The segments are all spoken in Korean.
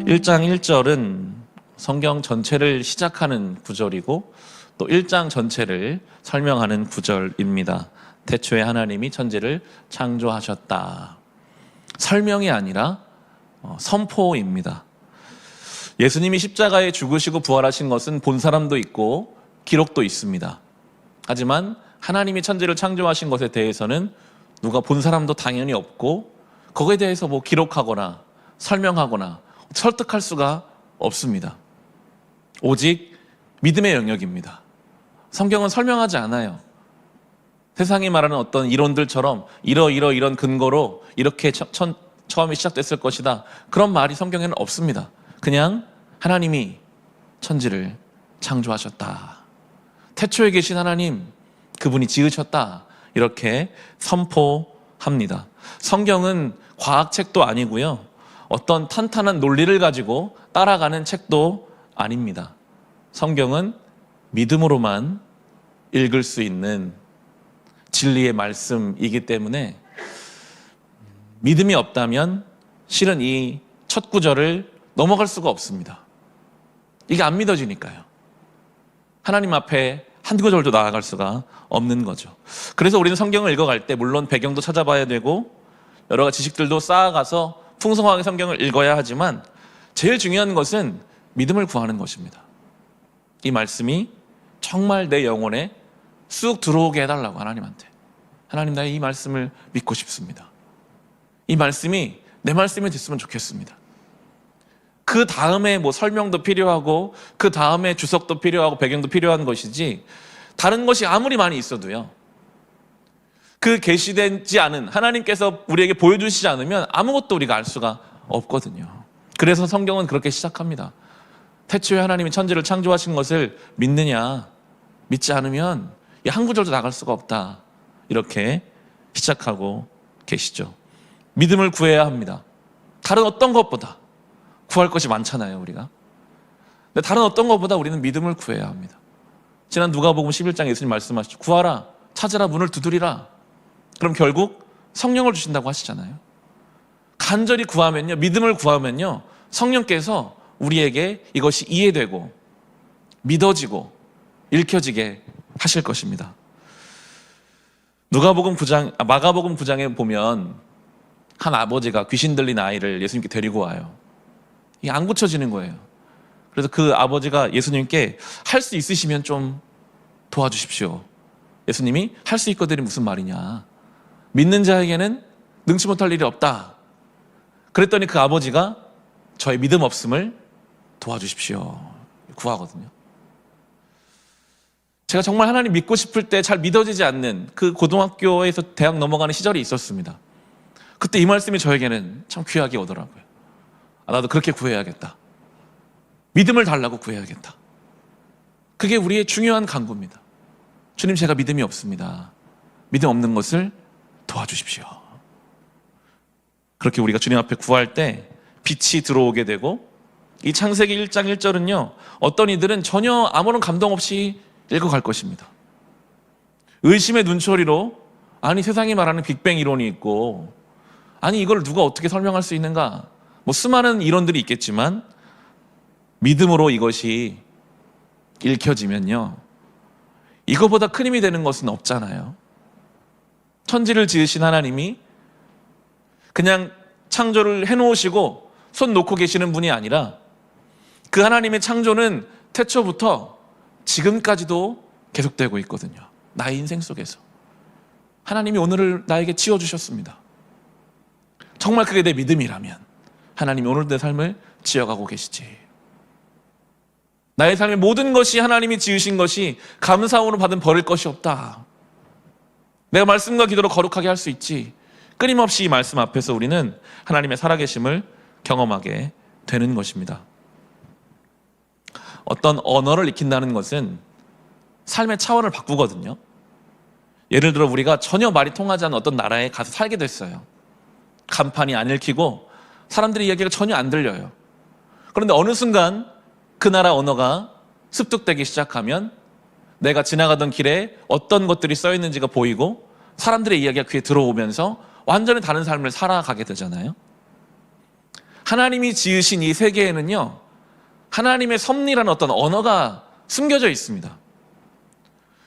1장 1절은 성경 전체를 시작하는 구절이고 또 1장 전체를 설명하는 구절입니다. 태초에 하나님이 천지를 창조하셨다. 설명이 아니라 선포입니다. 예수님이 십자가에 죽으시고 부활하신 것은 본 사람도 있고 기록도 있습니다. 하지만 하나님이 천지를 창조하신 것에 대해서는 누가 본 사람도 당연히 없고 거기에 대해서 기록하거나 설명하거나 설득할 수가 없습니다. 오직 믿음의 영역입니다. 성경은 설명하지 않아요. 세상이 말하는 어떤 이론들처럼 이런 근거로 이렇게 처음에 시작됐을 것이다. 그런 말이 성경에는 없습니다. 그냥 하나님이 천지를 창조하셨다. 태초에 계신 하나님, 그분이 지으셨다. 이렇게 선포합니다. 성경은 과학책도 아니고요. 어떤 탄탄한 논리를 가지고 따라가는 책도 아닙니다. 성경은 믿음으로만 읽을 수 있는 진리의 말씀이기 때문에 믿음이 없다면 실은 이 첫 구절을 넘어갈 수가 없습니다. 이게 안 믿어지니까요. 하나님 앞에 한 구절도 나아갈 수가 없는 거죠. 그래서 우리는 성경을 읽어갈 때 물론 배경도 찾아봐야 되고 여러 가지 지식들도 쌓아가서 풍성하게 성경을 읽어야 하지만 제일 중요한 것은 믿음을 구하는 것입니다. 이 말씀이 정말 내 영혼에 쑥 들어오게 해달라고 하나님한테. 하나님, 나 이 말씀을 믿고 싶습니다. 이 말씀이 내 말씀이 됐으면 좋겠습니다. 그 다음에 설명도 필요하고 그 다음에 주석도 필요하고 배경도 필요한 것이지 다른 것이 아무리 많이 있어도요. 그 계시되지 않은 하나님께서 우리에게 보여주시지 않으면 아무것도 우리가 알 수가 없거든요. 그래서 성경은 그렇게 시작합니다. 태초에 하나님이 천지를 창조하신 것을 믿느냐? 믿지 않으면 이 한 구절도 나갈 수가 없다. 이렇게 시작하고 계시죠. 믿음을 구해야 합니다. 다른 어떤 것보다 구할 것이 많잖아요, 우리가. 근데 다른 어떤 것보다 우리는 믿음을 구해야 합니다. 지난 누가복음 11장에 예수님 말씀하시죠. 구하라, 찾으라, 문을 두드리라. 그럼 결국 성령을 주신다고 하시잖아요. 간절히 구하면요, 믿음을 구하면요, 성령께서 우리에게 이것이 이해되고 믿어지고 읽혀지게 하실 것입니다. 마가복음 9장에 보면 한 아버지가 귀신 들린 아이를 예수님께 데리고 와요. 이게 안 고쳐지는 거예요. 그래서 그 아버지가 예수님께 할 수 있으시면 좀 도와주십시오. 예수님이 할 수 있거든이 무슨 말이냐. 믿는 자에게는 능치 못할 일이 없다. 그랬더니 그 아버지가 저의 믿음 없음을 도와주십시오. 구하거든요. 제가 정말 하나님 믿고 싶을 때 잘 믿어지지 않는 그 고등학교에서 대학 넘어가는 시절이 있었습니다. 그때 이 말씀이 저에게는 참 귀하게 오더라고요. 나도 그렇게 구해야겠다. 믿음을 달라고 구해야겠다. 그게 우리의 중요한 간구입니다. 주님, 제가 믿음이 없습니다. 믿음 없는 것을 도와주십시오. 그렇게 우리가 주님 앞에 구할 때 빛이 들어오게 되고, 이 창세기 1장 1절은요 어떤 이들은 전혀 아무런 감동 없이 읽어갈 것입니다. 의심의 눈초리로 아니 세상이 말하는 빅뱅 이론이 있고 아니 이걸 누가 어떻게 설명할 수 있는가, 수많은 이론들이 있겠지만 믿음으로 이것이 읽혀지면요 이거보다 큰 힘이 되는 것은 없잖아요. 천지를 지으신 하나님이 그냥 창조를 해놓으시고 손 놓고 계시는 분이 아니라 그 하나님의 창조는 태초부터 지금까지도 계속되고 있거든요. 나의 인생 속에서 하나님이 오늘을 나에게 지어주셨습니다. 정말 그게 내 믿음이라면 하나님이 오늘 내 삶을 지어가고 계시지. 나의 삶의 모든 것이 하나님이 지으신 것이 감사함으로 받은 버릴 것이 없다. 내가 말씀과 기도로 거룩하게 할 수 있지. 끊임없이 이 말씀 앞에서 우리는 하나님의 살아계심을 경험하게 되는 것입니다. 어떤 언어를 익힌다는 것은 삶의 차원을 바꾸거든요. 예를 들어 우리가 전혀 말이 통하지 않는 어떤 나라에 가서 살게 됐어요. 간판이 안 읽히고 사람들의 이야기가 전혀 안 들려요. 그런데 어느 순간 그 나라 언어가 습득되기 시작하면 내가 지나가던 길에 어떤 것들이 써 있는지가 보이고 사람들의 이야기가 귀에 들어오면서 완전히 다른 삶을 살아가게 되잖아요. 하나님이 지으신 이 세계에는요, 하나님의 섭리라는 어떤 언어가 숨겨져 있습니다.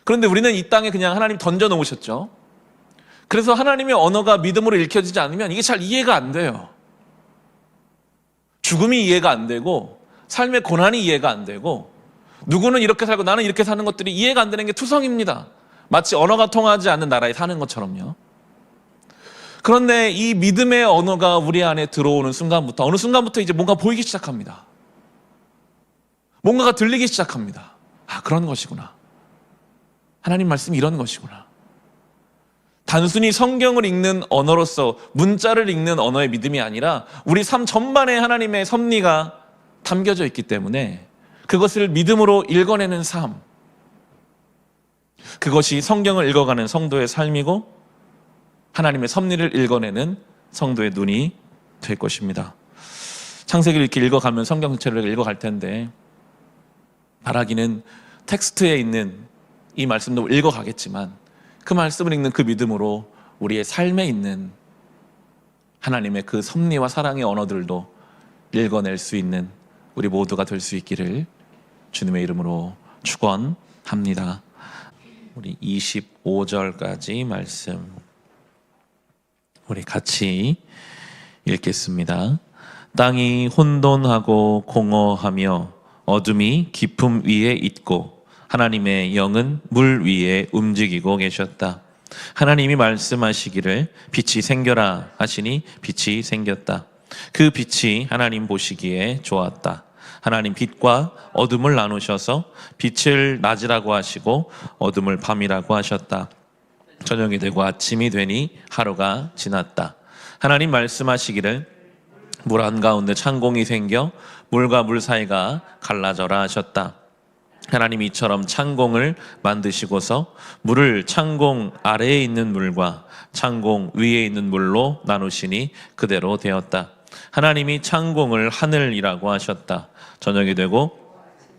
그런데 우리는 이 땅에 그냥 하나님 던져 놓으셨죠. 그래서 하나님의 언어가 믿음으로 읽혀지지 않으면 이게 잘 이해가 안 돼요. 죽음이 이해가 안 되고, 삶의 고난이 이해가 안 되고, 누구는 이렇게 살고 나는 이렇게 사는 것들이 이해가 안 되는 게 투성입니다. 마치 언어가 통하지 않는 나라에 사는 것처럼요. 그런데 이 믿음의 언어가 우리 안에 들어오는 순간부터, 어느 순간부터 이제 뭔가 보이기 시작합니다. 뭔가가 들리기 시작합니다. 아, 그런 것이구나. 하나님 말씀이 이런 것이구나. 단순히 성경을 읽는 언어로서, 문자를 읽는 언어의 믿음이 아니라 우리 삶 전반에 하나님의 섭리가 담겨져 있기 때문에 그것을 믿음으로 읽어내는 삶, 그것이 성경을 읽어가는 성도의 삶이고 하나님의 섭리를 읽어내는 성도의 눈이 될 것입니다. 창세기를 이렇게 읽어가면 성경 전체를 읽어갈 텐데, 바라기는 텍스트에 있는 이 말씀도 읽어가겠지만 그 말씀을 읽는 그 믿음으로 우리의 삶에 있는 하나님의 그 섭리와 사랑의 언어들도 읽어낼 수 있는 우리 모두가 될 수 있기를 주님의 이름으로 축원합니다. 우리 25절까지 말씀 우리 같이 읽겠습니다. 땅이 혼돈하고 공허하며 어둠이 깊음 위에 있고 하나님의 영은 물 위에 움직이고 계셨다. 하나님이 말씀하시기를 빛이 생겨라 하시니 빛이 생겼다. 그 빛이 하나님 보시기에 좋았다. 하나님 빛과 어둠을 나누셔서 빛을 낮이라고 하시고 어둠을 밤이라고 하셨다. 저녁이 되고 아침이 되니 하루가 지났다. 하나님 말씀하시기를 물 한가운데 창공이 생겨 물과 물 사이가 갈라져라 하셨다. 하나님 이처럼 창공을 만드시고서 물을 창공 아래에 있는 물과 창공 위에 있는 물로 나누시니 그대로 되었다. 하나님이 창공을 하늘이라고 하셨다. 저녁이 되고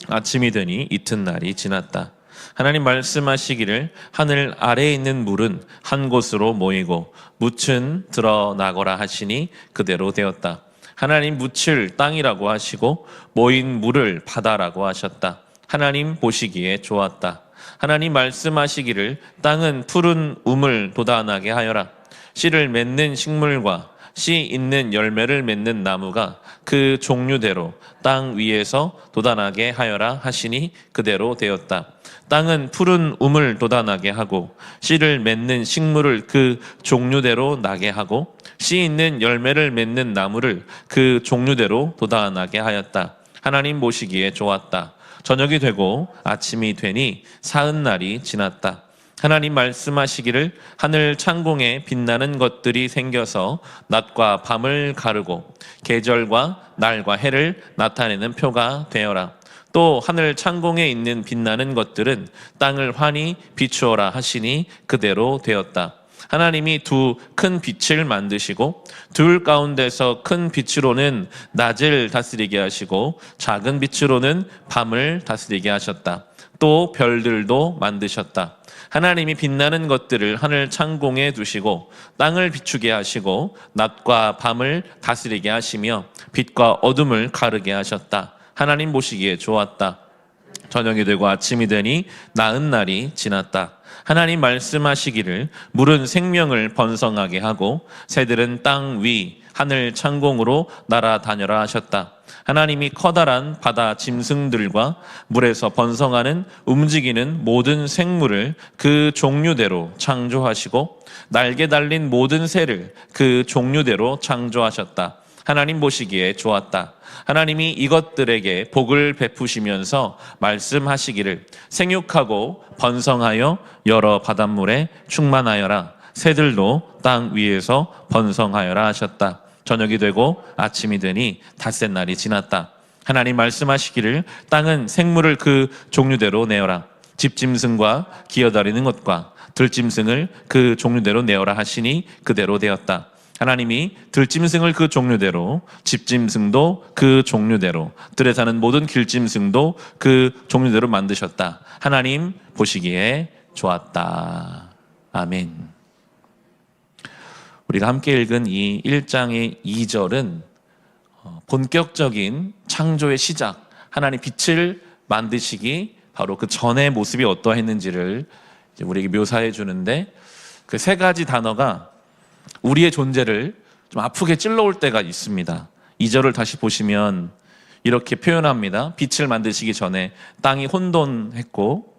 아침이 되니 이튿날이 지났다. 하나님 말씀하시기를 하늘 아래에 있는 물은 한 곳으로 모이고 묻은 드러나거라 하시니 그대로 되었다. 하나님 묻을 땅이라고 하시고 모인 물을 바다라고 하셨다. 하나님 보시기에 좋았다. 하나님 말씀하시기를 땅은 푸른 우물 돋아나게 하여라. 씨를 맺는 식물과 씨 있는 열매를 맺는 나무가 그 종류대로 땅 위에서 돋아나게 하여라 하시니 그대로 되었다. 땅은 푸른 우물 돋아나게 하고 씨를 맺는 식물을 그 종류대로 나게 하고 씨 있는 열매를 맺는 나무를 그 종류대로 돋아나게 하였다. 하나님 보시기에 좋았다. 저녁이 되고 아침이 되니 사흔날이 지났다. 하나님 말씀하시기를 하늘 창공에 빛나는 것들이 생겨서 낮과 밤을 가르고 계절과 날과 해를 나타내는 표가 되어라. 또 하늘 창공에 있는 빛나는 것들은 땅을 환히 비추어라 하시니 그대로 되었다. 하나님이 두 큰 빛을 만드시고 둘 가운데서 큰 빛으로는 낮을 다스리게 하시고 작은 빛으로는 밤을 다스리게 하셨다. 또 별들도 만드셨다. 하나님이 빛나는 것들을 하늘 창공에 두시고 땅을 비추게 하시고 낮과 밤을 다스리게 하시며 빛과 어둠을 가르게 하셨다. 하나님 보시기에 좋았다. 저녁이 되고 아침이 되니 나흔 날이 지났다. 하나님 말씀하시기를 물은 생명을 번성하게 하고 새들은 땅 위 하늘 창공으로 날아다녀라 하셨다. 하나님이 커다란 바다 짐승들과 물에서 번성하는 움직이는 모든 생물을 그 종류대로 창조하시고 날개 달린 모든 새를 그 종류대로 창조하셨다. 하나님 보시기에 좋았다. 하나님이 이것들에게 복을 베푸시면서 말씀하시기를 생육하고 번성하여 여러 바닷물에 충만하여라. 새들도 땅 위에서 번성하여라 하셨다. 저녁이 되고 아침이 되니 닷새 날이 지났다. 하나님 말씀하시기를 땅은 생물을 그 종류대로 내어라. 집짐승과 기어다니는 것과 들짐승을 그 종류대로 내어라 하시니 그대로 되었다. 하나님이 들짐승을 그 종류대로, 집짐승도 그 종류대로, 들에 사는 모든 길짐승도 그 종류대로 만드셨다. 하나님 보시기에 좋았다. 아멘. 우리가 함께 읽은 이 1장의 2절은 본격적인 창조의 시작, 하나님 빛을 만드시기 바로 그 전의 모습이 어떠했는지를 이제 우리에게 묘사해 주는데, 그 세 가지 단어가 우리의 존재를 좀 아프게 찔러올 때가 있습니다. 2절을 다시 보시면 이렇게 표현합니다. 빛을 만드시기 전에 땅이 혼돈했고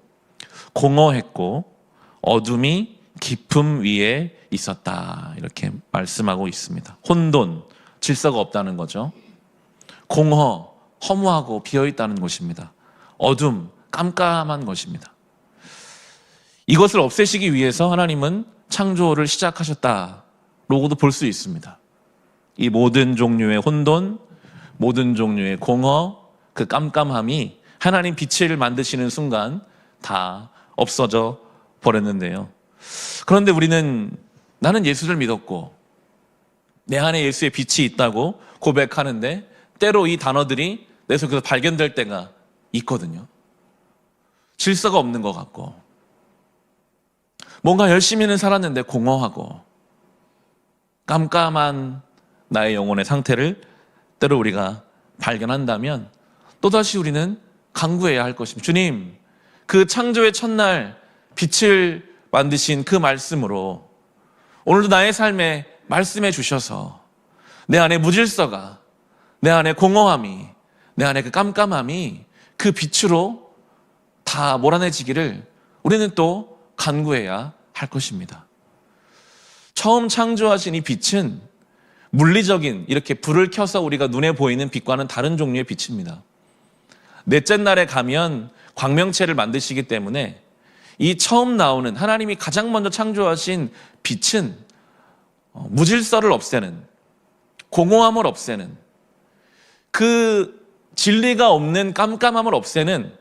공허했고 어둠이 깊음 위에 있었다, 이렇게 말씀하고 있습니다. 혼돈, 질서가 없다는 거죠. 공허, 허무하고 비어있다는 것입니다. 어둠, 깜깜한 것입니다. 이것을 없애시기 위해서 하나님은 창조를 시작하셨다라고도 볼 수 있습니다. 이 모든 종류의 혼돈, 모든 종류의 공허, 그 깜깜함이 하나님 빛을 만드시는 순간 다 없어져 버렸는데요. 그런데 우리는 나는 예수를 믿었고 내 안에 예수의 빛이 있다고 고백하는데 때로 이 단어들이 내 속에서 발견될 때가 있거든요. 질서가 없는 것 같고 뭔가 열심히는 살았는데 공허하고 깜깜한 나의 영혼의 상태를 때로 우리가 발견한다면 또다시 우리는 간구해야 할 것입니다. 주님, 그 창조의 첫날 빛을 만드신 그 말씀으로 오늘도 나의 삶에 말씀해 주셔서 내 안에 무질서가, 내 안에 공허함이, 내 안에 그 깜깜함이 그 빛으로 다 몰아내지기를 우리는 또 간구해야 할 것입니다. 처음 창조하신 이 빛은 물리적인 이렇게 불을 켜서 우리가 눈에 보이는 빛과는 다른 종류의 빛입니다. 넷째 날에 가면 광명체를 만드시기 때문에 이 처음 나오는 하나님이 가장 먼저 창조하신 빛은 무질서를 없애는, 공허함을 없애는, 그 진리가 없는 깜깜함을 없애는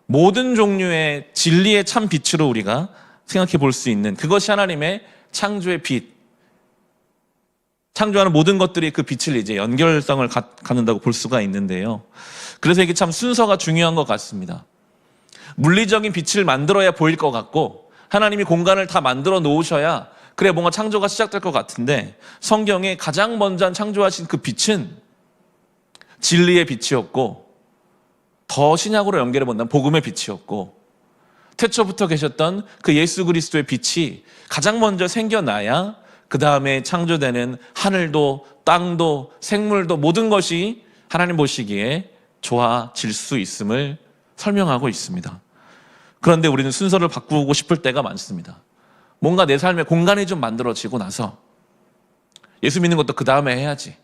모든 종류의 진리의 참 빛으로 우리가 생각해 볼 수 있는, 그것이 하나님의 창조의 빛, 창조하는 모든 것들이 그 빛을 이제 연결성을 갖는다고 볼 수가 있는데요. 그래서 이게 참 순서가 중요한 것 같습니다. 물리적인 빛을 만들어야 보일 것 같고 하나님이 공간을 다 만들어 놓으셔야 그래 뭔가 창조가 시작될 것 같은데, 성경에 가장 먼저 창조하신 그 빛은 진리의 빛이었고 더 신약으로 연결해 본다면 복음의 빛이었고, 태초부터 계셨던 그 예수 그리스도의 빛이 가장 먼저 생겨나야 그 다음에 창조되는 하늘도 땅도 생물도 모든 것이 하나님 보시기에 좋아질 수 있음을 설명하고 있습니다. 그런데 우리는 순서를 바꾸고 싶을 때가 많습니다. 뭔가 내 삶에 공간이 좀 만들어지고 나서 예수 믿는 것도 그 다음에 해야지,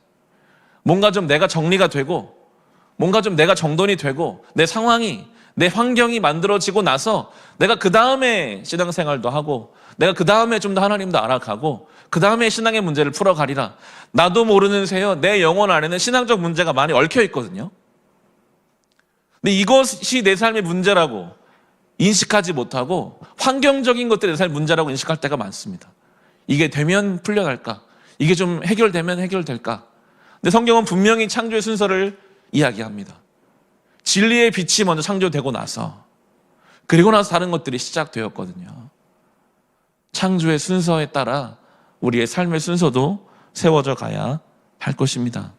뭔가 좀 내가 정리가 되고 뭔가 좀 내가 정돈이 되고 내 상황이, 내 환경이 만들어지고 나서 내가 그 다음에 신앙생활도 하고 내가 그 다음에 좀 더 하나님도 알아가고 그 다음에 신앙의 문제를 풀어가리라. 나도 모르는 새요, 내 영혼 안에는 신앙적 문제가 많이 얽혀 있거든요. 근데 이것이 내 삶의 문제라고 인식하지 못하고 환경적인 것들이 내 삶의 문제라고 인식할 때가 많습니다. 이게 되면 풀려날까? 이게 좀 해결되면 해결될까? 근데 성경은 분명히 창조의 순서를 이야기합니다. 진리의 빛이 먼저 창조되고 나서, 그리고 나서 다른 것들이 시작되었거든요. 창조의 순서에 따라 우리의 삶의 순서도 세워져 가야 할 것입니다.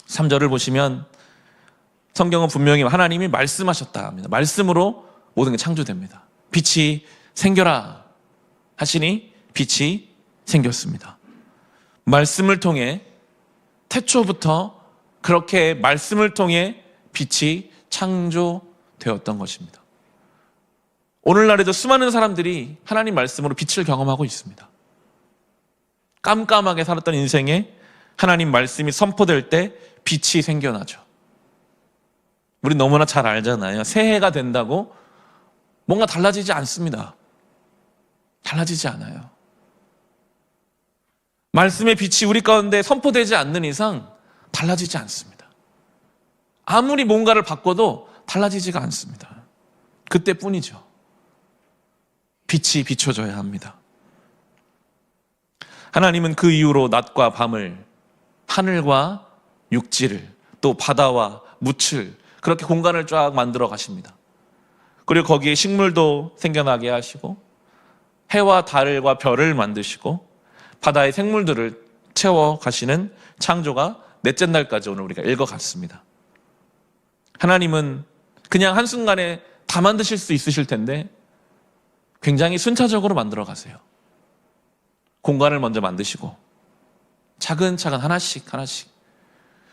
3절을 보시면 성경은 분명히 하나님이 말씀하셨다 합니다. 말씀으로 모든 게 창조됩니다. 빛이 생겨라 하시니 빛이 생겼습니다. 말씀을 통해, 태초부터 그렇게 말씀을 통해 빛이 창조되었던 것입니다. 오늘날에도 수많은 사람들이 하나님 말씀으로 빛을 경험하고 있습니다. 깜깜하게 살았던 인생에 하나님 말씀이 선포될 때 빛이 생겨나죠. 우리 너무나 잘 알잖아요. 새해가 된다고 뭔가 달라지지 않습니다. 달라지지 않아요. 말씀의 빛이 우리 가운데 선포되지 않는 이상 달라지지 않습니다. 아무리 뭔가를 바꿔도 달라지지가 않습니다. 그때뿐이죠. 빛이 비춰져야 합니다. 하나님은 그 이후로 낮과 밤을, 하늘과 육지를, 또 바다와 묻을, 그렇게 공간을 쫙 만들어 가십니다. 그리고 거기에 식물도 생겨나게 하시고 해와 달과 별을 만드시고 바다의 생물들을 채워 가시는 창조가 넷째 날까지 오늘 우리가 읽어갔습니다. 하나님은 그냥 한순간에 다 만드실 수 있으실 텐데 굉장히 순차적으로 만들어 가세요. 공간을 먼저 만드시고 차근차근 하나씩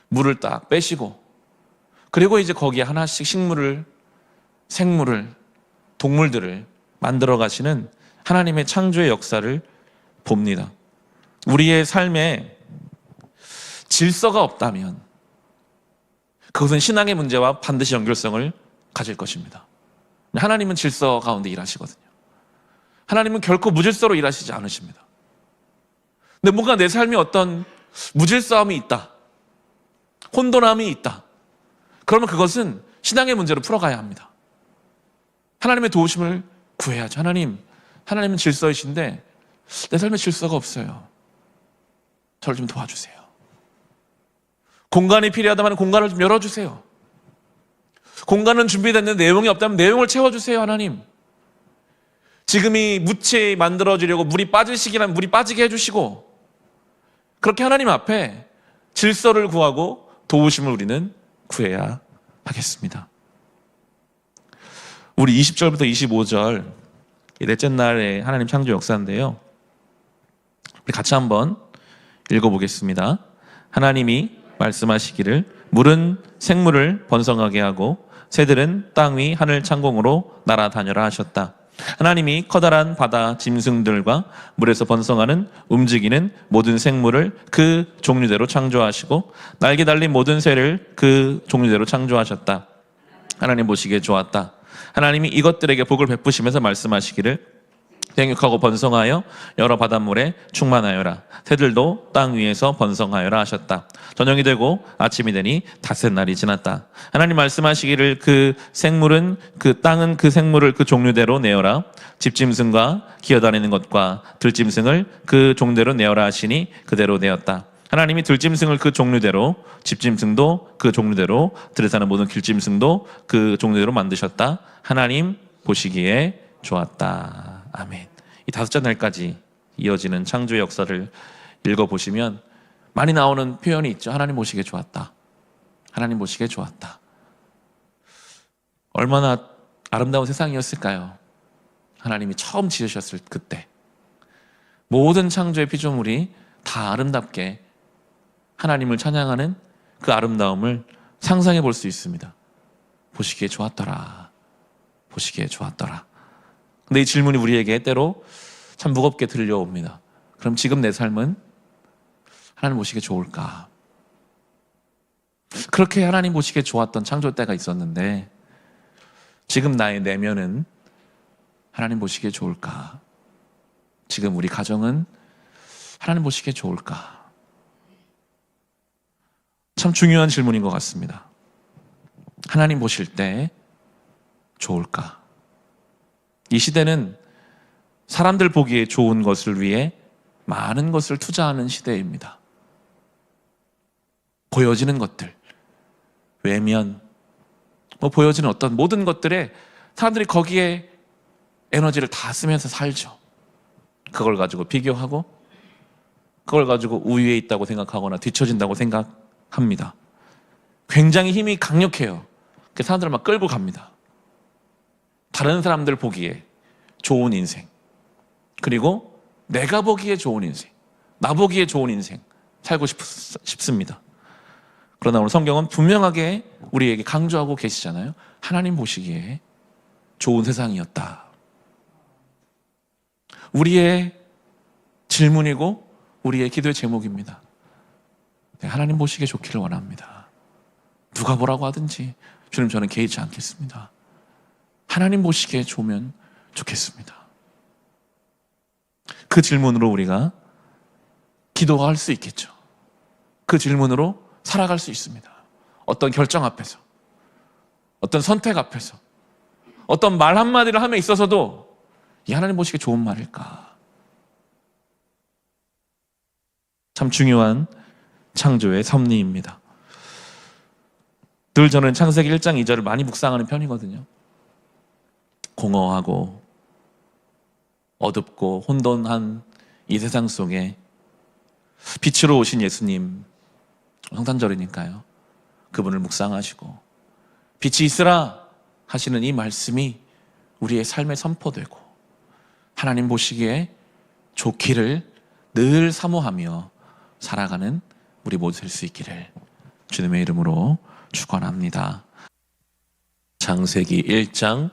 물을 딱 빼시고, 그리고 이제 거기에 하나씩 식물을, 생물을, 동물들을 만들어 가시는 하나님의 창조의 역사를 봅니다. 우리의 삶에 질서가 없다면 그것은 신앙의 문제와 반드시 연결성을 가질 것입니다. 하나님은 질서 가운데 일하시거든요. 하나님은 결코 무질서로 일하시지 않으십니다. 근데 뭔가 내 삶에 어떤 무질서함이 있다, 혼돈함이 있다, 그러면 그것은 신앙의 문제로 풀어가야 합니다. 하나님의 도우심을 구해야죠. 하나님은 질서이신데 내 삶에 질서가 없어요. 저를 좀 도와주세요. 공간이 필요하다면 공간을 좀 열어주세요. 공간은 준비됐는데 내용이 없다면 내용을 채워주세요. 하나님, 지금이 무채 만들어지려고 물이 빠지시기란 물이 빠지게 해주시고, 그렇게 하나님 앞에 질서를 구하고 도우심을 우리는 구해야 하겠습니다. 우리 20절부터 25절 넷째 날의 하나님 창조 역사인데요, 우리 같이 한번 읽어보겠습니다. 하나님이 말씀하시기를 물은 생물을 번성하게 하고 새들은 땅 위 하늘 창공으로 날아다녀라 하셨다. 하나님이 커다란 바다 짐승들과 물에서 번성하는 움직이는 모든 생물을 그 종류대로 창조하시고 날개 달린 모든 새를 그 종류대로 창조하셨다. 하나님 보시기에 좋았다. 하나님이 이것들에게 복을 베푸시면서 말씀하시기를 생육하고 번성하여 여러 바닷물에 충만하여라. 새들도 땅 위에서 번성하여라 하셨다. 저녁이 되고 아침이 되니 닷새 날이 지났다. 하나님 말씀하시기를 땅은 그 생물을 그 종류대로 내어라. 집짐승과 기어다니는 것과 들짐승을 그 종대로 내어라 하시니 그대로 내었다. 하나님이 들짐승을 그 종류대로, 집짐승도 그 종류대로, 들에 사는 모든 길짐승도 그 종류대로 만드셨다. 하나님 보시기에 좋았다. 아멘. 이 다섯째 날까지 이어지는 창조의 역사를 읽어보시면 많이 나오는 표현이 있죠. 하나님 보시기에 좋았다. 하나님 보시기에 좋았다. 얼마나 아름다운 세상이었을까요? 하나님이 처음 지으셨을 그때 모든 창조의 피조물이 다 아름답게 하나님을 찬양하는 그 아름다움을 상상해 볼 수 있습니다. 보시기에 좋았더라. 보시기에 좋았더라. 근데 이 질문이 우리에게 때로 참 무겁게 들려옵니다. 그럼 지금 내 삶은 하나님 보시기에 좋을까? 그렇게 하나님 보시기에 좋았던 창조 때가 있었는데 지금 나의 내면은 하나님 보시기에 좋을까? 지금 우리 가정은 하나님 보시기에 좋을까? 참 중요한 질문인 것 같습니다. 하나님 보실 때 좋을까? 이 시대는 사람들 보기에 좋은 것을 위해 많은 것을 투자하는 시대입니다. 보여지는 것들, 외면, 보여지는 어떤 모든 것들에 사람들이 거기에 에너지를 다 쓰면서 살죠. 그걸 가지고 비교하고, 그걸 가지고 우위에 있다고 생각하거나 뒤처진다고 생각합니다. 굉장히 힘이 강력해요. 사람들을 막 끌고 갑니다. 다른 사람들 보기에 좋은 인생, 그리고 내가 보기에 좋은 인생, 나 보기에 좋은 인생 살고 싶습니다. 그러나 오늘 성경은 분명하게 우리에게 강조하고 계시잖아요. 하나님 보시기에 좋은 세상이었다. 우리의 질문이고 우리의 기도의 제목입니다. 하나님 보시기에 좋기를 원합니다. 누가 뭐라고 하든지 주님, 저는 개의치 않겠습니다. 하나님 보시기에 좋으면 좋겠습니다. 그 질문으로 우리가 기도할 수 있겠죠. 그 질문으로 살아갈 수 있습니다. 어떤 결정 앞에서, 어떤 선택 앞에서, 어떤 말 한마디를 함에 있어서도 이 하나님 보시기에 좋은 말일까? 참 중요한 창조의 섭리입니다. 늘 저는 창세기 1장 2절을 많이 묵상하는 편이거든요. 공허하고 어둡고 혼돈한 이 세상 속에 빛으로 오신 예수님, 성탄절이니까요. 그분을 묵상하시고 빛이 있으라 하시는 이 말씀이 우리의 삶에 선포되고 하나님 보시기에 좋기를 늘 사모하며 살아가는 우리 모두 될 수 있기를 주님의 이름으로 축원합니다. 창세기 1장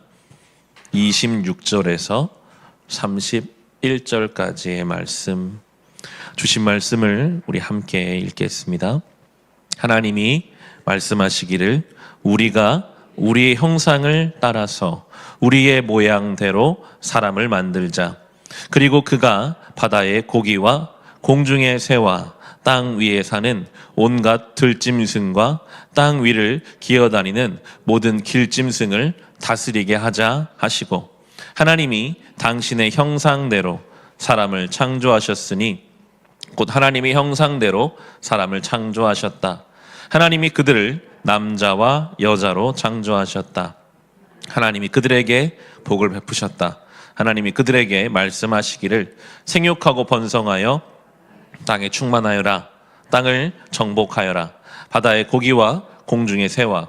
26절에서 31절까지의 말씀, 주신 말씀을 우리 함께 읽겠습니다. 하나님이 말씀하시기를 우리가 우리의 형상을 따라서 우리의 모양대로 사람을 만들자. 그리고 그가 바다의 고기와 공중의 새와 땅 위에 사는 온갖 들짐승과 땅 위를 기어다니는 모든 길짐승을 다스리게 하자 하시고, 하나님이 당신의 형상대로 사람을 창조하셨으니 곧 하나님의 형상대로 사람을 창조하셨다. 하나님이 그들을 남자와 여자로 창조하셨다. 하나님이 그들에게 복을 베푸셨다. 하나님이 그들에게 말씀하시기를 생육하고 번성하여 땅에 충만하여라. 땅을 정복하여라. 바다의 고기와 공중의 새와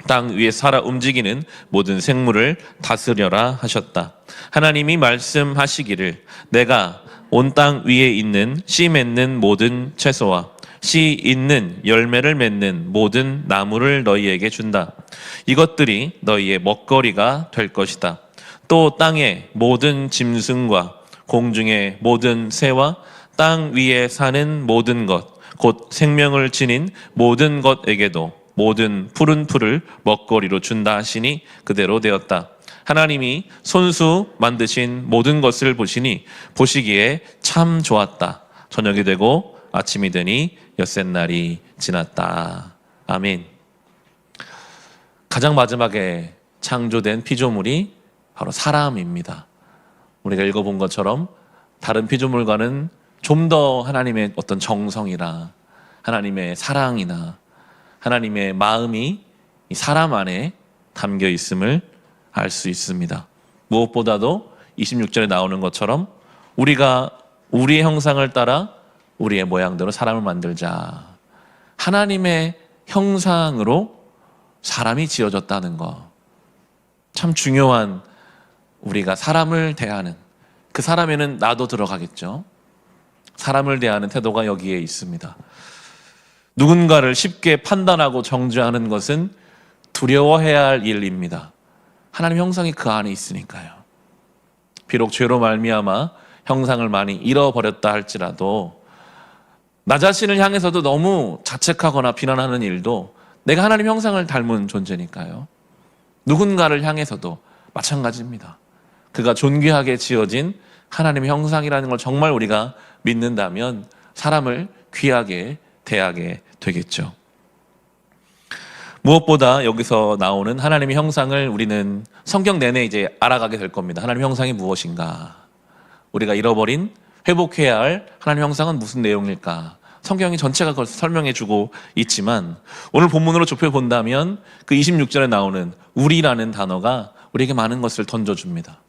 땅 위에 살아 움직이는 모든 생물을 다스려라 하셨다. 하나님이 말씀하시기를 내가 온 땅 위에 있는 씨 맺는 모든 채소와 씨 있는 열매를 맺는 모든 나무를 너희에게 준다. 이것들이 너희의 먹거리가 될 것이다. 또 땅의 모든 짐승과 공중의 모든 새와 땅 위에 사는 모든 것, 곧 생명을 지닌 모든 것에게도 모든 푸른 풀을 먹거리로 준다 하시니 그대로 되었다. 하나님이 손수 만드신 모든 것을 보시니 보시기에 참 좋았다. 저녁이 되고 아침이 되니 엿새날이 지났다. 아멘. 가장 마지막에 창조된 피조물이 바로 사람입니다. 우리가 읽어본 것처럼 다른 피조물과는 좀 더 하나님의 어떤 정성이나 하나님의 사랑이나 하나님의 마음이 이 사람 안에 담겨 있음을 알 수 있습니다. 무엇보다도 26절에 나오는 것처럼 우리가 우리의 형상을 따라 우리의 모양대로 사람을 만들자. 하나님의 형상으로 사람이 지어졌다는 것. 참 중요한, 우리가 사람을 대하는, 그 사람에는 나도 들어가겠죠. 사람을 대하는 태도가 여기에 있습니다. 누군가를 쉽게 판단하고 정죄하는 것은 두려워해야 할 일입니다. 하나님의 형상이 그 안에 있으니까요. 비록 죄로 말미암아 형상을 많이 잃어버렸다 할지라도 나 자신을 향해서도 너무 자책하거나 비난하는 일도 내가 하나님 형상을 닮은 존재니까요. 누군가를 향해서도 마찬가지입니다. 그가 존귀하게 지어진 하나님의 형상이라는 걸 정말 우리가 믿는다면 사람을 귀하게 대하게 되겠죠. 무엇보다 여기서 나오는 하나님의 형상을 우리는 성경 내내 이제 알아가게 될 겁니다. 하나님의 형상이 무엇인가? 우리가 잃어버린, 회복해야 할 하나님의 형상은 무슨 내용일까? 성경이 전체가 그걸 설명해 주고 있지만 오늘 본문으로 좁혀본다면 그 26절에 나오는 우리라는 단어가 우리에게 많은 것을 던져줍니다.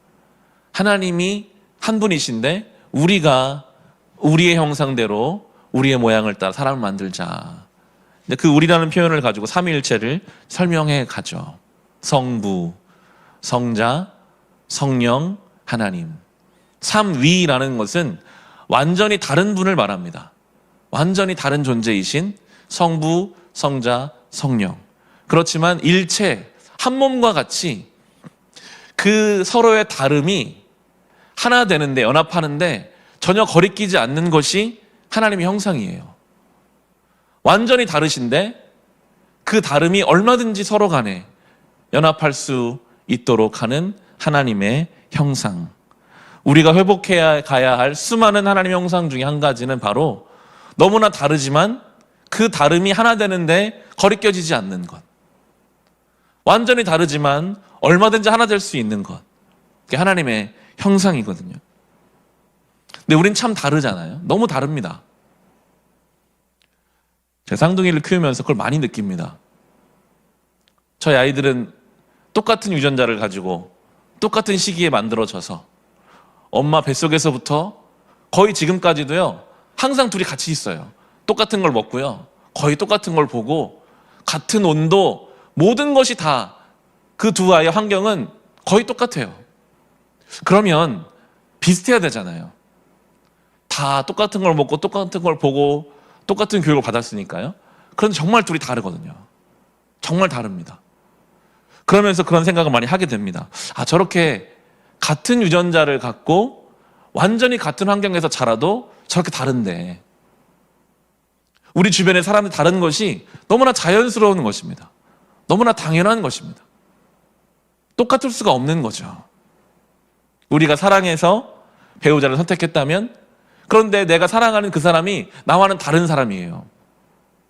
하나님이 한 분이신데 우리가 우리의 형상대로 우리의 모양을 따라 사람을 만들자. 근데 그 우리라는 표현을 가지고 삼위일체를 설명해 가죠. 성부, 성자, 성령, 하나님. 삼위라는 것은 완전히 다른 분을 말합니다. 완전히 다른 존재이신 성부, 성자, 성령. 그렇지만 일체, 한 몸과 같이 그 서로의 다름이 하나 되는데, 연합하는데 전혀 거리끼지 않는 것이 하나님의 형상이에요. 완전히 다르신데 그 다름이 얼마든지 서로 간에 연합할 수 있도록 하는 하나님의 형상. 우리가 회복해야 가야 할 수많은 하나님의 형상 중에 한 가지는 바로 너무나 다르지만 그 다름이 하나 되는데 거리껴지지 않는 것. 완전히 다르지만 얼마든지 하나 될 수 있는 것. 그게 하나님의 형상이거든요. 근데 우린 참 다르잖아요. 너무 다릅니다. 제가 쌍둥이를 키우면서 그걸 많이 느낍니다. 저희 아이들은 똑같은 유전자를 가지고 똑같은 시기에 만들어져서 엄마 뱃속에서부터 거의 지금까지도요, 항상 둘이 같이 있어요. 똑같은 걸 먹고요. 거의 똑같은 걸 보고 같은 온도, 모든 것이 다 그 두 아이의 환경은 거의 똑같아요. 그러면 비슷해야 되잖아요. 다 똑같은 걸 먹고 똑같은 걸 보고 똑같은 교육을 받았으니까요. 그런데 정말 둘이 다르거든요. 정말 다릅니다. 그러면서 그런 생각을 많이 하게 됩니다. 아, 저렇게 같은 유전자를 갖고 완전히 같은 환경에서 자라도 저렇게 다른데, 우리 주변의 사람들이 다른 것이 너무나 자연스러운 것입니다. 너무나 당연한 것입니다. 똑같을 수가 없는 거죠. 우리가 사랑해서 배우자를 선택했다면, 그런데 내가 사랑하는 그 사람이 나와는 다른 사람이에요.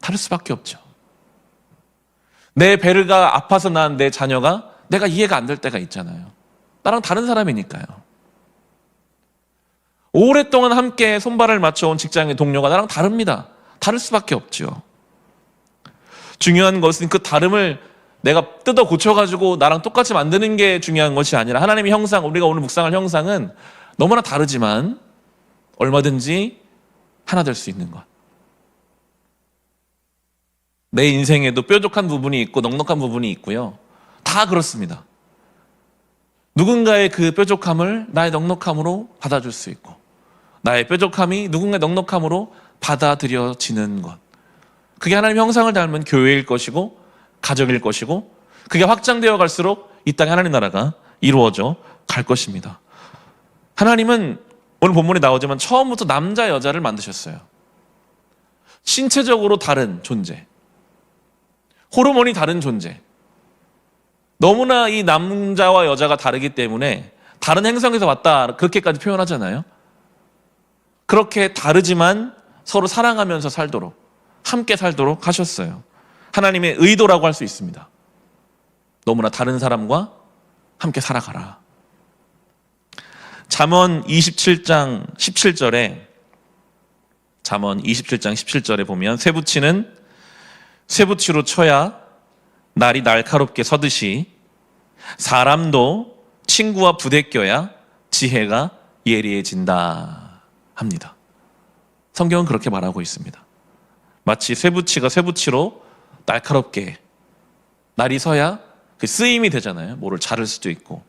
다를 수밖에 없죠. 내 배가 아파서 낳은 내 자녀가 내가 이해가 안 될 때가 있잖아요. 나랑 다른 사람이니까요. 오랫동안 함께 손발을 맞춰온 직장의 동료가 나랑 다릅니다. 다를 수밖에 없죠. 중요한 것은 그 다름을 내가 뜯어 고쳐가지고 나랑 똑같이 만드는 게 중요한 것이 아니라, 하나님의 형상, 우리가 오늘 묵상할 형상은 너무나 다르지만 얼마든지 하나 될 수 있는 것. 내 인생에도 뾰족한 부분이 있고 넉넉한 부분이 있고요. 다 그렇습니다. 누군가의 그 뾰족함을 나의 넉넉함으로 받아줄 수 있고, 나의 뾰족함이 누군가의 넉넉함으로 받아들여지는 것. 그게 하나님의 형상을 닮은 교회일 것이고 가정일 것이고, 그게 확장되어 갈수록 이 땅에 하나님 나라가 이루어져 갈 것입니다. 하나님은 오늘 본문에 나오지만 처음부터 남자 여자를 만드셨어요. 신체적으로 다른 존재, 호르몬이 다른 존재, 너무나 이 남자와 여자가 다르기 때문에 다른 행성에서 왔다, 그렇게까지 표현하잖아요. 그렇게 다르지만 서로 사랑하면서 살도록, 함께 살도록 하셨어요. 하나님의 의도라고 할 수 있습니다. 너무나 다른 사람과 함께 살아가라. 잠언 27장 17절에 보면, 쇠붙이는 쇠붙이로 쳐야 날이 날카롭게 서듯이 사람도 친구와 부대껴야 지혜가 예리해진다 합니다. 성경은 그렇게 말하고 있습니다. 마치 쇠붙이가 쇠붙이로 날카롭게 날이 서야 그 쓰임이 되잖아요. 뭐를 자를 수도 있고,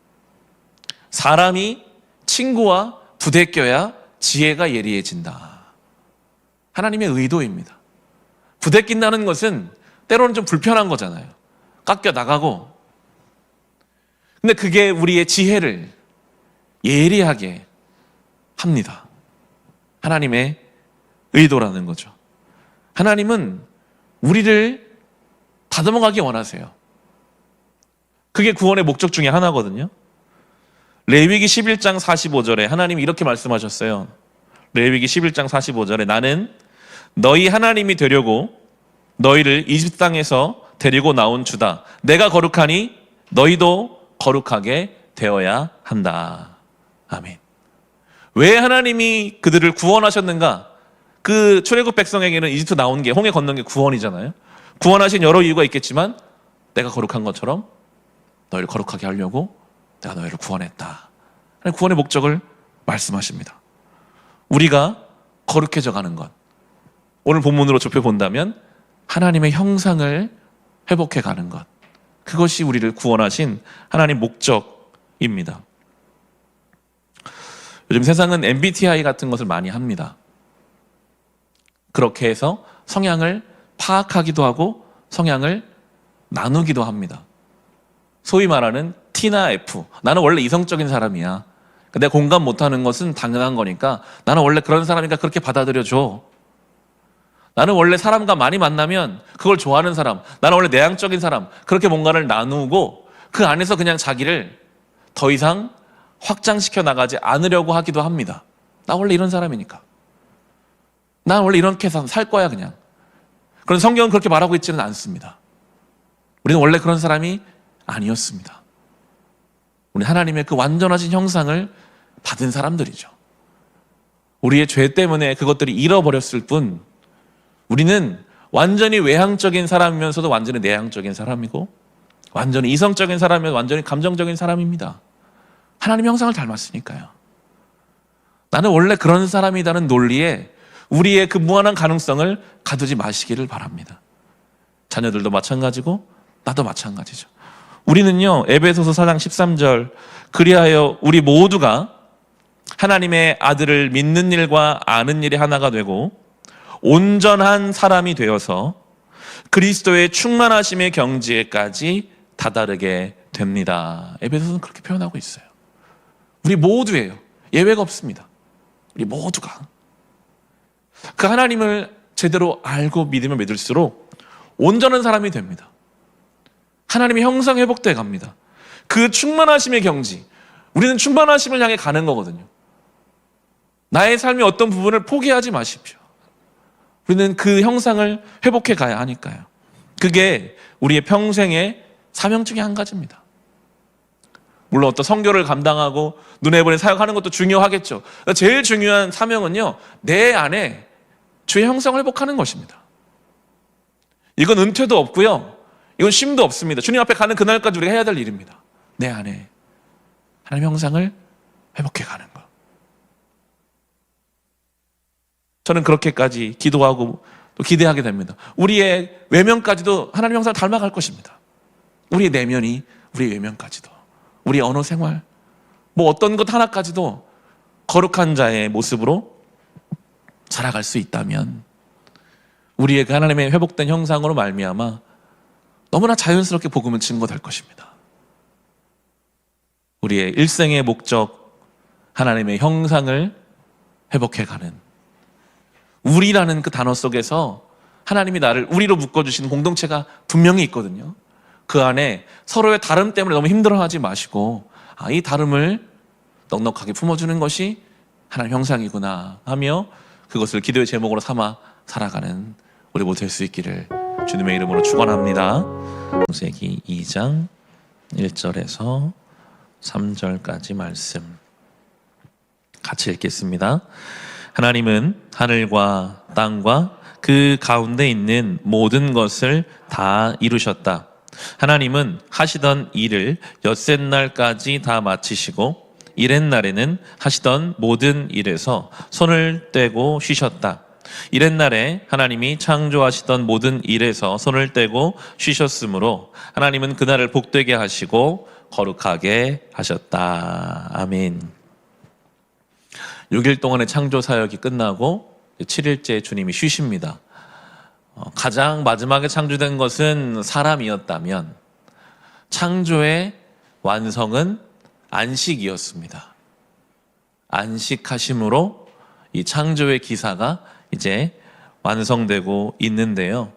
사람이 친구와 부대껴야 지혜가 예리해진다. 하나님의 의도입니다. 부대낀다는 것은 때로는 좀 불편한 거잖아요. 깎여 나가고. 근데 그게 우리의 지혜를 예리하게 합니다. 하나님의 의도라는 거죠. 하나님은 우리를 다듬어가기 원하세요. 그게 구원의 목적 중에 하나거든요. 레위기 11장 45절에 하나님이 이렇게 말씀하셨어요. 레위기 11장 45절에 나는 너희 하나님이 되려고 너희를 이집트 땅에서 데리고 나온 주다. 내가 거룩하니 너희도 거룩하게 되어야 한다. 아멘. 왜 하나님이 그들을 구원하셨는가? 그 출애굽 백성에게는 이집트 나온 게, 홍해 건넌 게 구원이잖아요. 구원하신 여러 이유가 있겠지만 내가 거룩한 것처럼 너희를 거룩하게 하려고 내가 너희를 구원했다. 구원의 목적을 말씀하십니다. 우리가 거룩해져 가는 것, 오늘 본문으로 좁혀본다면 하나님의 형상을 회복해 가는 것, 그것이 우리를 구원하신 하나님 목적입니다. 요즘 세상은 MBTI 같은 것을 많이 합니다. 그렇게 해서 성향을 파악하기도 하고 성향을 나누기도 합니다. 소위 말하는 T나 F. 나는 원래 이성적인 사람이야. 내가 공감 못하는 것은 당연한 거니까 나는 원래 그런 사람이니까 그렇게 받아들여줘. 나는 원래 사람과 많이 만나면 그걸 좋아하는 사람, 나는 원래 내향적인 사람, 그렇게 뭔가를 나누고 그 안에서 그냥 자기를 더 이상 확장시켜 나가지 않으려고 하기도 합니다. 나 원래 이런 사람이니까. 난 원래 이렇게 살 거야 그냥. 그런데 성경은 그렇게 말하고 있지는 않습니다. 우리는 원래 그런 사람이 아니었습니다. 우리 하나님의 그 완전하신 형상을 받은 사람들이죠. 우리의 죄 때문에 그것들이 잃어버렸을 뿐, 우리는 완전히 외향적인 사람이면서도 완전히 내향적인 사람이고, 완전히 이성적인 사람이면 완전히 감정적인 사람입니다. 하나님 형상을 닮았으니까요. 나는 원래 그런 사람이라는 논리에 우리의 그 무한한 가능성을 가두지 마시기를 바랍니다. 자녀들도 마찬가지고 나도 마찬가지죠. 우리는요, 에베소서 4장 13절, 그리하여 우리 모두가 하나님의 아들을 믿는 일과 아는 일이 하나가 되고 온전한 사람이 되어서 그리스도의 충만하심의 경지에까지 다다르게 됩니다. 에베소서는 그렇게 표현하고 있어요. 우리 모두예요. 예외가 없습니다. 우리 모두가 그 하나님을 제대로 알고 믿으면 믿을수록 온전한 사람이 됩니다. 하나님의 형상 회복돼 갑니다. 그 충만하심의 경지, 우리는 충만하심을 향해 가는 거거든요. 나의 삶의 어떤 부분을 포기하지 마십시오. 우리는 그 형상을 회복해 가야 하니까요. 그게 우리의 평생의 사명 중에 한 가지입니다. 물론 어떤 선교를 감당하고 눈에 보이는 사역하는 것도 중요하겠죠. 제일 중요한 사명은요, 내 안에 주의 형상을 회복하는 것입니다. 이건 은퇴도 없고요, 이건 쉼도 없습니다. 주님 앞에 가는 그날까지 우리가 해야 될 일입니다. 내 안에 하나님 형상을 회복해 가는 것. 저는 그렇게까지 기도하고 또 기대하게 됩니다. 우리의 외면까지도 하나님 형상을 닮아갈 것입니다. 우리의 내면이 우리의 외면까지도, 우리의 언어 생활, 어떤 것 하나까지도 거룩한 자의 모습으로 살아갈 수 있다면 우리의 그 하나님의 회복된 형상으로 말미암아 너무나 자연스럽게 복음은 증거될 것입니다. 우리의 일생의 목적, 하나님의 형상을 회복해가는, 우리라는 그 단어 속에서 하나님이 나를 우리로 묶어주시는 공동체가 분명히 있거든요. 그 안에 서로의 다름 때문에 너무 힘들어하지 마시고, 이 다름을 넉넉하게 품어주는 것이 하나님 형상이구나 하며 그것을 기도의 제목으로 삼아 살아가는 우리 모두 될 수 있기를 주님의 이름으로 축원합니다. 창세기 2장 1절에서 3절까지 말씀 같이 읽겠습니다. 하나님은 하늘과 땅과 그 가운데 있는 모든 것을 다 이루셨다. 하나님은 하시던 일을 엿새날까지 다 마치시고 이렛날에는 하시던 모든 일에서 손을 떼고 쉬셨다. 이렛날에 하나님이 창조하시던 모든 일에서 손을 떼고 쉬셨으므로 하나님은 그날을 복되게 하시고 거룩하게 하셨다. 아멘. 6일 동안의 창조 사역이 끝나고 7일째 주님이 쉬십니다. 가장 마지막에 창조된 것은 사람이었다면 창조의 완성은 안식이었습니다. 안식하심으로 이 창조의 기사가 이제 완성되고 있는데요.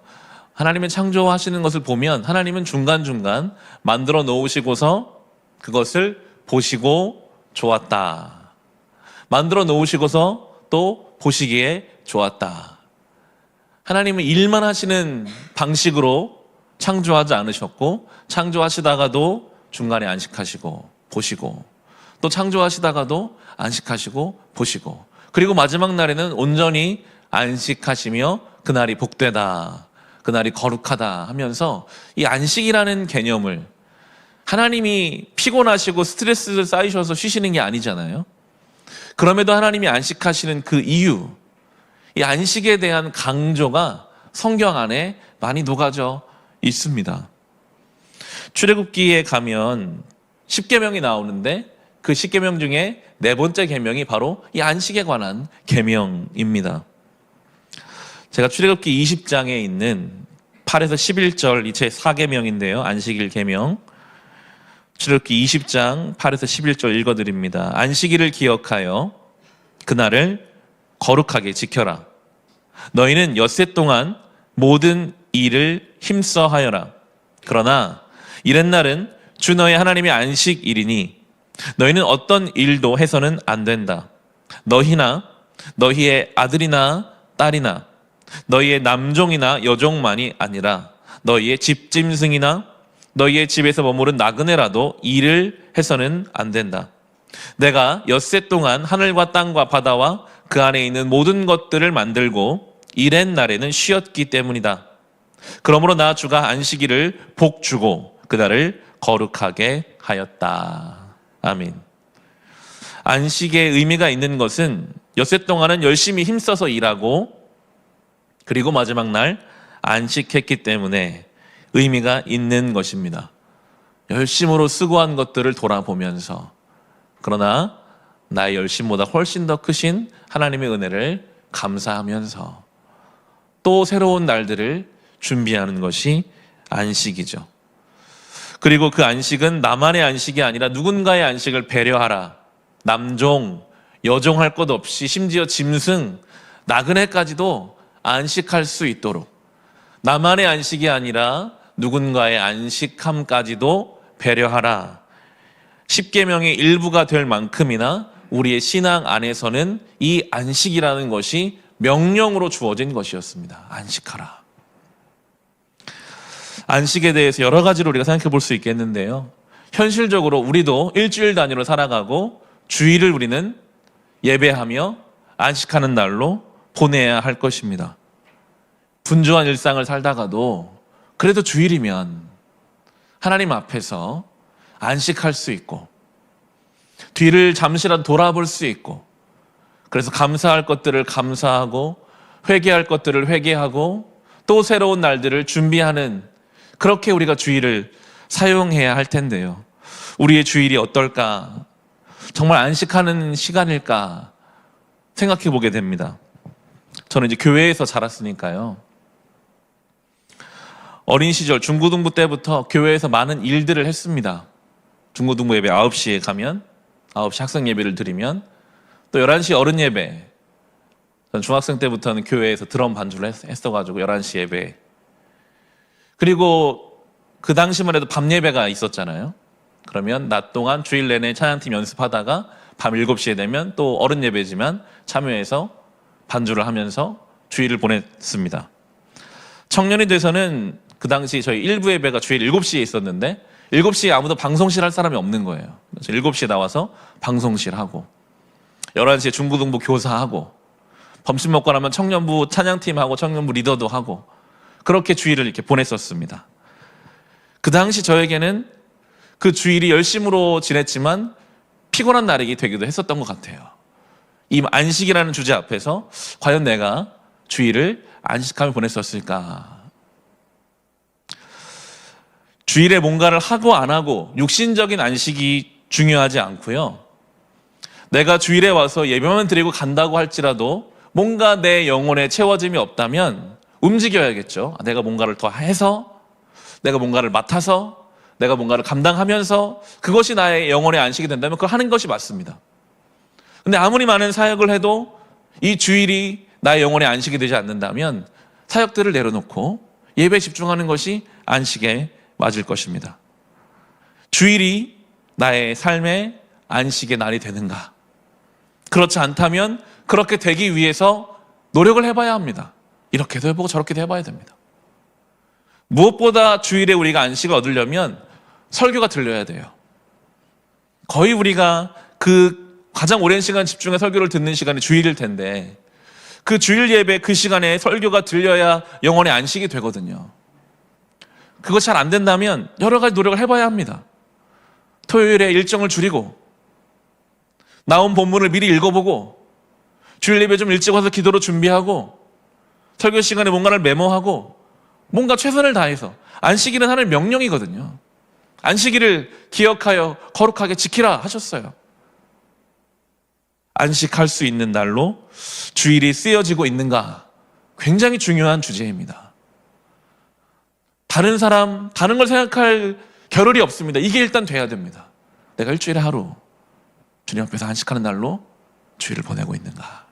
하나님의 창조하시는 것을 보면 하나님은 중간중간 만들어 놓으시고서 그것을 보시고 좋았다. 만들어 놓으시고서 또 보시기에 좋았다. 하나님은 일만 하시는 방식으로 창조하지 않으셨고, 창조하시다가도 중간에 안식하시고 보시고, 또 창조하시다가도 안식하시고 보시고, 그리고 마지막 날에는 온전히 안식하시며 그날이 복되다, 그날이 거룩하다 하면서 이 안식이라는 개념을, 하나님이 피곤하시고 스트레스를 쌓이셔서 쉬시는 게 아니잖아요. 그럼에도 하나님이 안식하시는 그 이유, 이 안식에 대한 강조가 성경 안에 많이 녹아져 있습니다. 출애굽기에 가면 10계명이 나오는데 그 10계명 중에 네 번째 계명이 바로 이 안식에 관한 계명입니다. 제가 출애굽기 20장에 있는 8에서 11절 이 제 4계명인데요. 안식일 계명. 출애굽기 20장 8에서 11절 읽어드립니다. 안식일을 기억하여 그날을 거룩하게 지켜라. 너희는 엿새 동안 모든 일을 힘써 하여라. 그러나 이렛날은 주 너희 하나님의 안식일이니 너희는 어떤 일도 해서는 안 된다. 너희나 너희의 아들이나 딸이나 너희의 남종이나 여종만이 아니라 너희의 집짐승이나 너희의 집에서 머무른 나그네라도 일을 해서는 안 된다. 내가 엿새 동안 하늘과 땅과 바다와 그 안에 있는 모든 것들을 만들고 이렛날에는 쉬었기 때문이다. 그러므로 나 주가 안식일을 복주고 그날을 거룩하게 하였다. 아멘. 안식의 의미가 있는 것은 엿새 동안은 열심히 힘써서 일하고 그리고 마지막 날 안식했기 때문에 의미가 있는 것입니다. 열심으로 수고한 것들을 돌아보면서, 그러나 나의 열심보다 훨씬 더 크신 하나님의 은혜를 감사하면서 또 새로운 날들을 준비하는 것이 안식이죠. 그리고 그 안식은 나만의 안식이 아니라 누군가의 안식을 배려하라. 남종, 여종 할 것 없이 심지어 짐승, 나그네까지도 안식할 수 있도록, 나만의 안식이 아니라 누군가의 안식함까지도 배려하라. 십계명의 일부가 될 만큼이나 우리의 신앙 안에서는 이 안식이라는 것이 명령으로 주어진 것이었습니다. 안식하라. 안식에 대해서 여러 가지로 우리가 생각해 볼 수 있겠는데요. 현실적으로 우리도 일주일 단위로 살아가고 주일을 우리는 예배하며 안식하는 날로 보내야 할 것입니다. 분주한 일상을 살다가도 그래도 주일이면 하나님 앞에서 안식할 수 있고 뒤를 잠시라도 돌아볼 수 있고, 그래서 감사할 것들을 감사하고 회개할 것들을 회개하고 또 새로운 날들을 준비하는, 그렇게 우리가 주일을 사용해야 할 텐데요. 우리의 주일이 어떨까? 정말 안식하는 시간일까? 생각해 보게 됩니다. 저는 이제 교회에서 자랐으니까요. 어린 시절 중고등부 때부터 교회에서 많은 일들을 했습니다. 중고등부 예배 9시에 가면 9시 학생 예배를 드리면 또 11시 어른 예배, 전 중학생 때부터는 교회에서 드럼 반주를 했어가지고 11시 예배, 그리고 그 당시만 해도 밤 예배가 있었잖아요. 그러면 낮 동안 주일 내내 찬양팀 연습하다가 밤 7시에 되면 또 어른 예배지만 참여해서 반주를 하면서 주일을 보냈습니다. 청년이 돼서는 그 당시 저희 일부 예배가 주일 7시에 있었는데 7시에 아무도 방송실 할 사람이 없는 거예요. 그래서 7시에 나와서 방송실 하고 11시에 중고등부 교사하고 점심 먹고 나면 청년부 찬양팀하고 청년부 리더도 하고 그렇게 주일을 이렇게 보냈었습니다. 그 당시 저에게는 그 주일이 열심으로 지냈지만 피곤한 날이 되기도 했었던 것 같아요. 이 안식이라는 주제 앞에서 과연 내가 주일을 안식하며 보냈었을까? 주일에 뭔가를 하고 안 하고 육신적인 안식이 중요하지 않고요. 내가 주일에 와서 예배만 드리고 간다고 할지라도 뭔가 내 영혼에 채워짐이 없다면 움직여야겠죠. 내가 뭔가를 더 해서, 내가 뭔가를 맡아서, 내가 뭔가를 감당하면서 그것이 나의 영혼의 안식이 된다면 그걸 하는 것이 맞습니다. 근데 아무리 많은 사역을 해도 이 주일이 나의 영혼의 안식이 되지 않는다면 사역들을 내려놓고 예배에 집중하는 것이 안식에 맞을 것입니다. 주일이 나의 삶의 안식의 날이 되는가? 그렇지 않다면 그렇게 되기 위해서 노력을 해봐야 합니다. 이렇게도 해보고 저렇게도 해봐야 됩니다. 무엇보다 주일에 우리가 안식을 얻으려면 설교가 들려야 돼요. 거의 우리가 그 가장 오랜 시간 집중해 설교를 듣는 시간이 주일일 텐데 그 주일 예배 그 시간에 설교가 들려야 영혼의 안식이 되거든요. 그것이 잘 안 된다면 여러 가지 노력을 해봐야 합니다. 토요일에 일정을 줄이고 나온 본문을 미리 읽어보고 주일 예배 좀 일찍 와서 기도로 준비하고 설교 시간에 뭔가를 메모하고 뭔가 최선을 다해서, 안식일은 하나님의 명령이거든요. 안식일을 기억하여 거룩하게 지키라 하셨어요. 안식할 수 있는 날로 주일이 쓰여지고 있는가? 굉장히 중요한 주제입니다. 다른 사람, 다른 걸 생각할 겨를이 없습니다. 이게 일단 돼야 됩니다. 내가 일주일에 하루 주님 앞에서 안식하는 날로 주일을 보내고 있는가?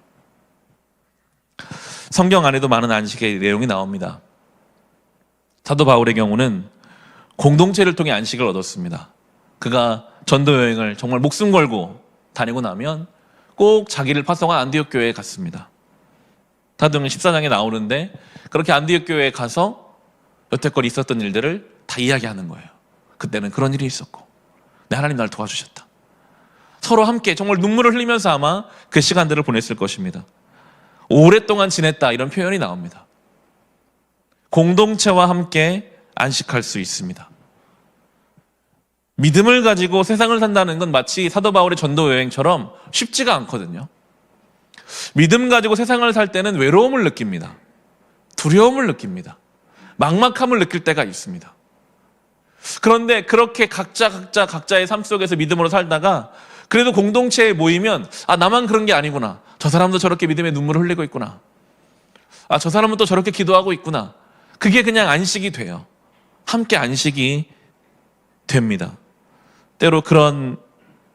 성경 안에도 많은 안식의 내용이 나옵니다. 사도 바울의 경우는 공동체를 통해 안식을 얻었습니다. 그가 전도 여행을 정말 목숨 걸고 다니고 나면 꼭 자기를 파송한 안디옥 교회에 갔습니다. 사도행전 14장에 나오는데 그렇게 안디옥 교회에 가서 여태껏 있었던 일들을 다 이야기하는 거예요. 그때는 그런 일이 있었고 하나님 날 도와주셨다. 서로 함께 정말 눈물을 흘리면서 아마 그 시간들을 보냈을 것입니다. 오랫동안 지냈다 이런 표현이 나옵니다. 공동체와 함께 안식할 수 있습니다. 믿음을 가지고 세상을 산다는 건 마치 사도 바울의 전도 여행처럼 쉽지가 않거든요. 믿음 가지고 세상을 살 때는 외로움을 느낍니다. 두려움을 느낍니다. 막막함을 느낄 때가 있습니다. 그런데 그렇게 각자의 삶 속에서 믿음으로 살다가 그래도 공동체에 모이면 나만 그런 게 아니구나. 저 사람도 저렇게 믿음의 눈물을 흘리고 있구나. 저 사람은 또 저렇게 기도하고 있구나. 그게 그냥 안식이 돼요. 함께 안식이 됩니다. 때로 그런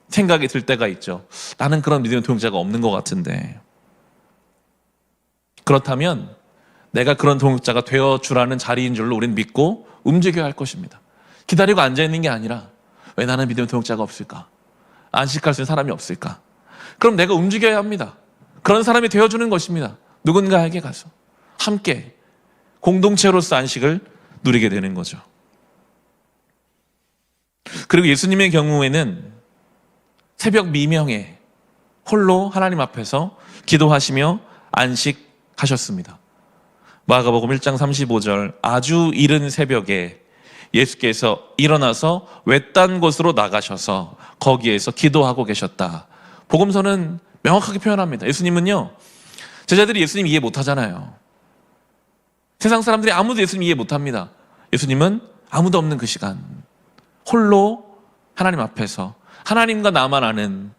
생각이 들 때가 있죠. 나는 그런 믿음의 동역자가 없는 것 같은데. 그렇다면 내가 그런 동역자가 되어주라는 자리인 줄로 우리는 믿고 움직여야 할 것입니다. 기다리고 앉아있는 게 아니라 왜 나는 믿음의 동역자가 없을까? 안식할 수 있는 사람이 없을까? 그럼 내가 움직여야 합니다. 그런 사람이 되어주는 것입니다. 누군가에게 가서 함께 공동체로서 안식을 누리게 되는 거죠. 그리고 예수님의 경우에는 새벽 미명에 홀로 하나님 앞에서 기도하시며 안식하셨습니다. 마가복음 1장 35절 아주 이른 새벽에 예수께서 일어나서 외딴 곳으로 나가셔서 거기에서 기도하고 계셨다. 복음서는 명확하게 표현합니다. 예수님은요, 제자들이 예수님 이해 못하잖아요. 세상 사람들이 아무도 예수님 이해 못합니다. 예수님은 아무도 없는 그 시간 홀로 하나님 앞에서 하나님과 나만 아는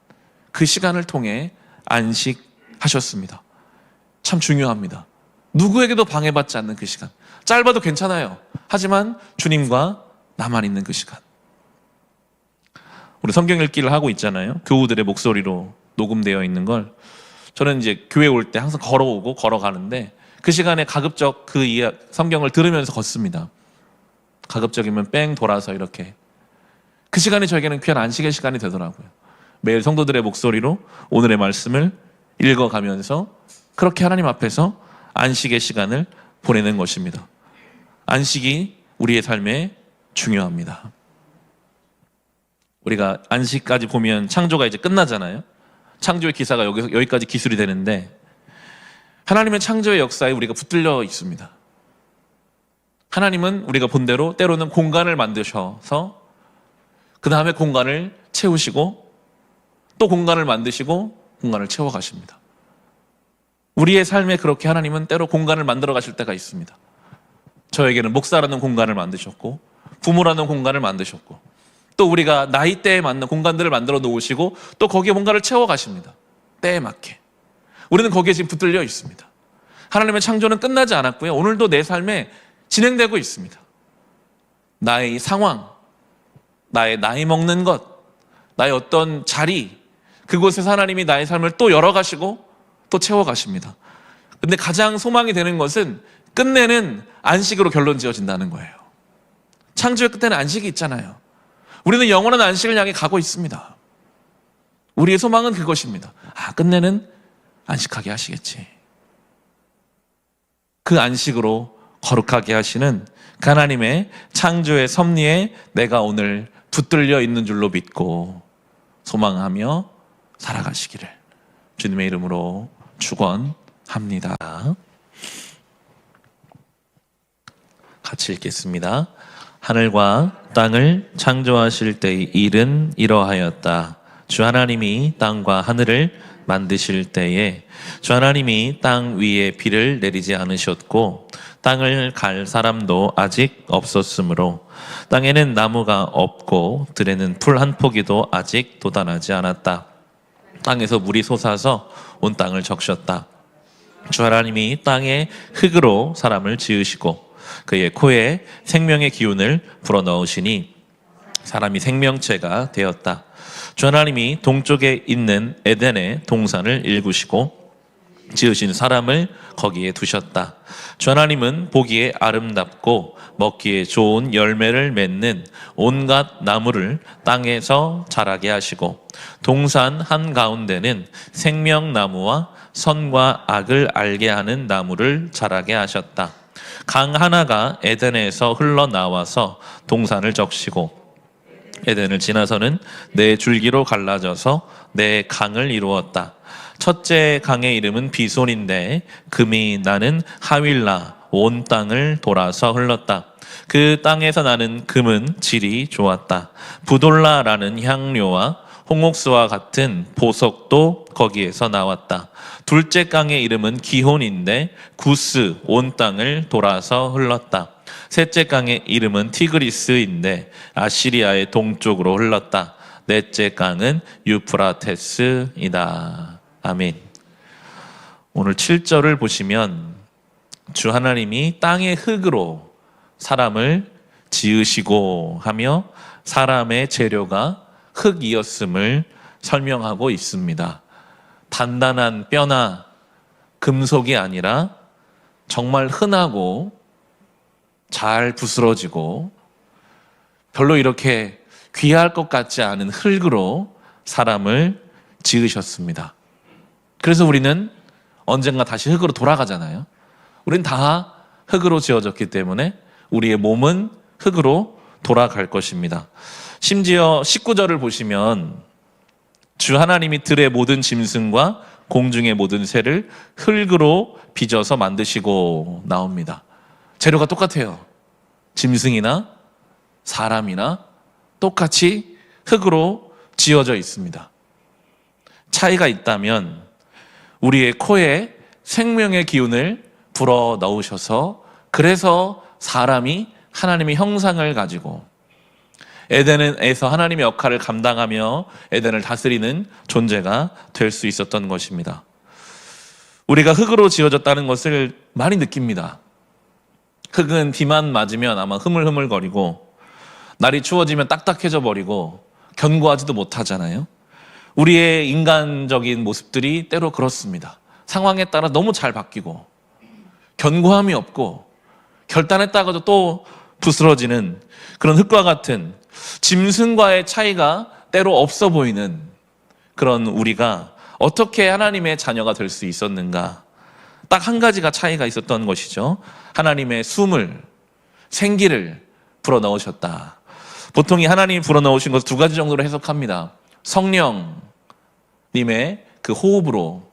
그 시간을 통해 안식하셨습니다. 참 중요합니다. 누구에게도 방해받지 않는 그 시간. 짧아도 괜찮아요. 하지만 주님과 나만 있는 그 시간. 우리 성경 읽기를 하고 있잖아요. 교우들의 목소리로 녹음되어 있는 걸 저는 이제 교회 올 때 항상 걸어오고 걸어가는데 그 시간에 가급적 그 성경을 들으면서 걷습니다. 가급적이면 뺑 돌아서 이렇게. 그 시간이 저에게는 귀한 안식의 시간이 되더라고요. 매일 성도들의 목소리로 오늘의 말씀을 읽어가면서 그렇게 하나님 앞에서 안식의 시간을 보내는 것입니다. 안식이 우리의 삶에 중요합니다. 우리가 안식까지 보면 창조가 이제 끝나잖아요. 창조의 기사가 여기까지 기술이 되는데 하나님의 창조의 역사에 우리가 붙들려 있습니다. 하나님은 우리가 본 대로 때로는 공간을 만드셔서 그 다음에 공간을 채우시고 또 공간을 만드시고 공간을 채워가십니다. 우리의 삶에 그렇게 하나님은 때로 공간을 만들어 가실 때가 있습니다. 저에게는 목사라는 공간을 만드셨고 부모라는 공간을 만드셨고 또 우리가 나이대에 맞는 공간들을 만들어 놓으시고 또 거기에 뭔가를 채워가십니다. 때에 맞게. 우리는 거기에 지금 붙들려 있습니다. 하나님의 창조는 끝나지 않았고요. 오늘도 내 삶에 진행되고 있습니다. 나의 이 상황, 나의 나이 먹는 것, 나의 어떤 자리, 그곳에서 하나님이 나의 삶을 또 열어가시고 또 채워가십니다. 근데 가장 소망이 되는 것은 끝내는 안식으로 결론 지어진다는 거예요. 창조의 끝에는 안식이 있잖아요. 우리는 영원한 안식을 향해 가고 있습니다. 우리의 소망은 그것입니다. 끝내는 안식하게 하시겠지. 그 안식으로 거룩하게 하시는 그 하나님의 창조의 섭리에 내가 오늘 붙들려 있는 줄로 믿고 소망하며 살아가시기를 주님의 이름으로 축원합니다. 같이 읽겠습니다. 하늘과 땅을 창조하실 때의 일은 이러하였다. 주 하나님이 땅과 하늘을 만드실 때에 주 하나님이 땅 위에 비를 내리지 않으셨고 땅을 갈 사람도 아직 없었으므로 땅에는 나무가 없고 들에는 풀 한 포기도 아직 돋아나지 않았다. 땅에서 물이 솟아서 온 땅을 적셨다. 주 하나님이 땅에 흙으로 사람을 지으시고 그의 코에 생명의 기운을 불어넣으시니 사람이 생명체가 되었다. 주 하나님이 동쪽에 있는 에덴의 동산을 일구시고 지으신 사람을 거기에 두셨다. 주 하나님은 보기에 아름답고 먹기에 좋은 열매를 맺는 온갖 나무를 땅에서 자라게 하시고 동산 한가운데는 생명나무와 선과 악을 알게 하는 나무를 자라게 하셨다. 강 하나가 에덴에서 흘러나와서 동산을 적시고 에덴을 지나서는 네 줄기로 갈라져서 네 강을 이루었다. 첫째 강의 이름은 비손인데 금이 나는 하윌라 온 땅을 돌아서 흘렀다. 그 땅에서 나는 금은 질이 좋았다. 부돌라라는 향료와 홍옥수와 같은 보석도 거기에서 나왔다. 둘째 강의 이름은 기혼인데 구스, 온 땅을 돌아서 흘렀다. 셋째 강의 이름은 티그리스인데 아시리아의 동쪽으로 흘렀다. 넷째 강은 유프라테스이다. 아멘. 오늘 7절을 보시면 주 하나님이 땅의 흙으로 사람을 지으시고 하며 사람의 재료가 흙이었음을 설명하고 있습니다. 단단한 뼈나 금속이 아니라 정말 흔하고 잘 부스러지고 별로 이렇게 귀할 것 같지 않은 흙으로 사람을 지으셨습니다. 그래서 우리는 언젠가 다시 흙으로 돌아가잖아요. 우린 다 흙으로 지어졌기 때문에 우리의 몸은 흙으로 돌아갈 것입니다. 심지어 19절을 보시면 주 하나님이 들의 모든 짐승과 공중의 모든 새를 흙으로 빚어서 만드시고 나옵니다. 재료가 똑같아요. 짐승이나 사람이나 똑같이 흙으로 지어져 있습니다. 차이가 있다면 우리의 코에 생명의 기운을 불어 넣으셔서 그래서 사람이 하나님의 형상을 가지고 에덴에서 하나님의 역할을 감당하며 에덴을 다스리는 존재가 될 수 있었던 것입니다. 우리가 흙으로 지어졌다는 것을 많이 느낍니다. 흙은 비만 맞으면 아마 흐물흐물거리고 날이 추워지면 딱딱해져 버리고 견고하지도 못하잖아요. 우리의 인간적인 모습들이 때로 그렇습니다. 상황에 따라 너무 잘 바뀌고 견고함이 없고 결단했다가도 또 부스러지는 그런 흙과 같은 짐승과의 차이가 때로 없어 보이는 그런 우리가 어떻게 하나님의 자녀가 될 수 있었는가? 딱 한 가지가 차이가 있었던 것이죠. 하나님의 숨을, 생기를 불어넣으셨다. 보통 이 하나님이 불어넣으신 것을 두 가지 정도로 해석합니다. 성령님의 그 호흡으로,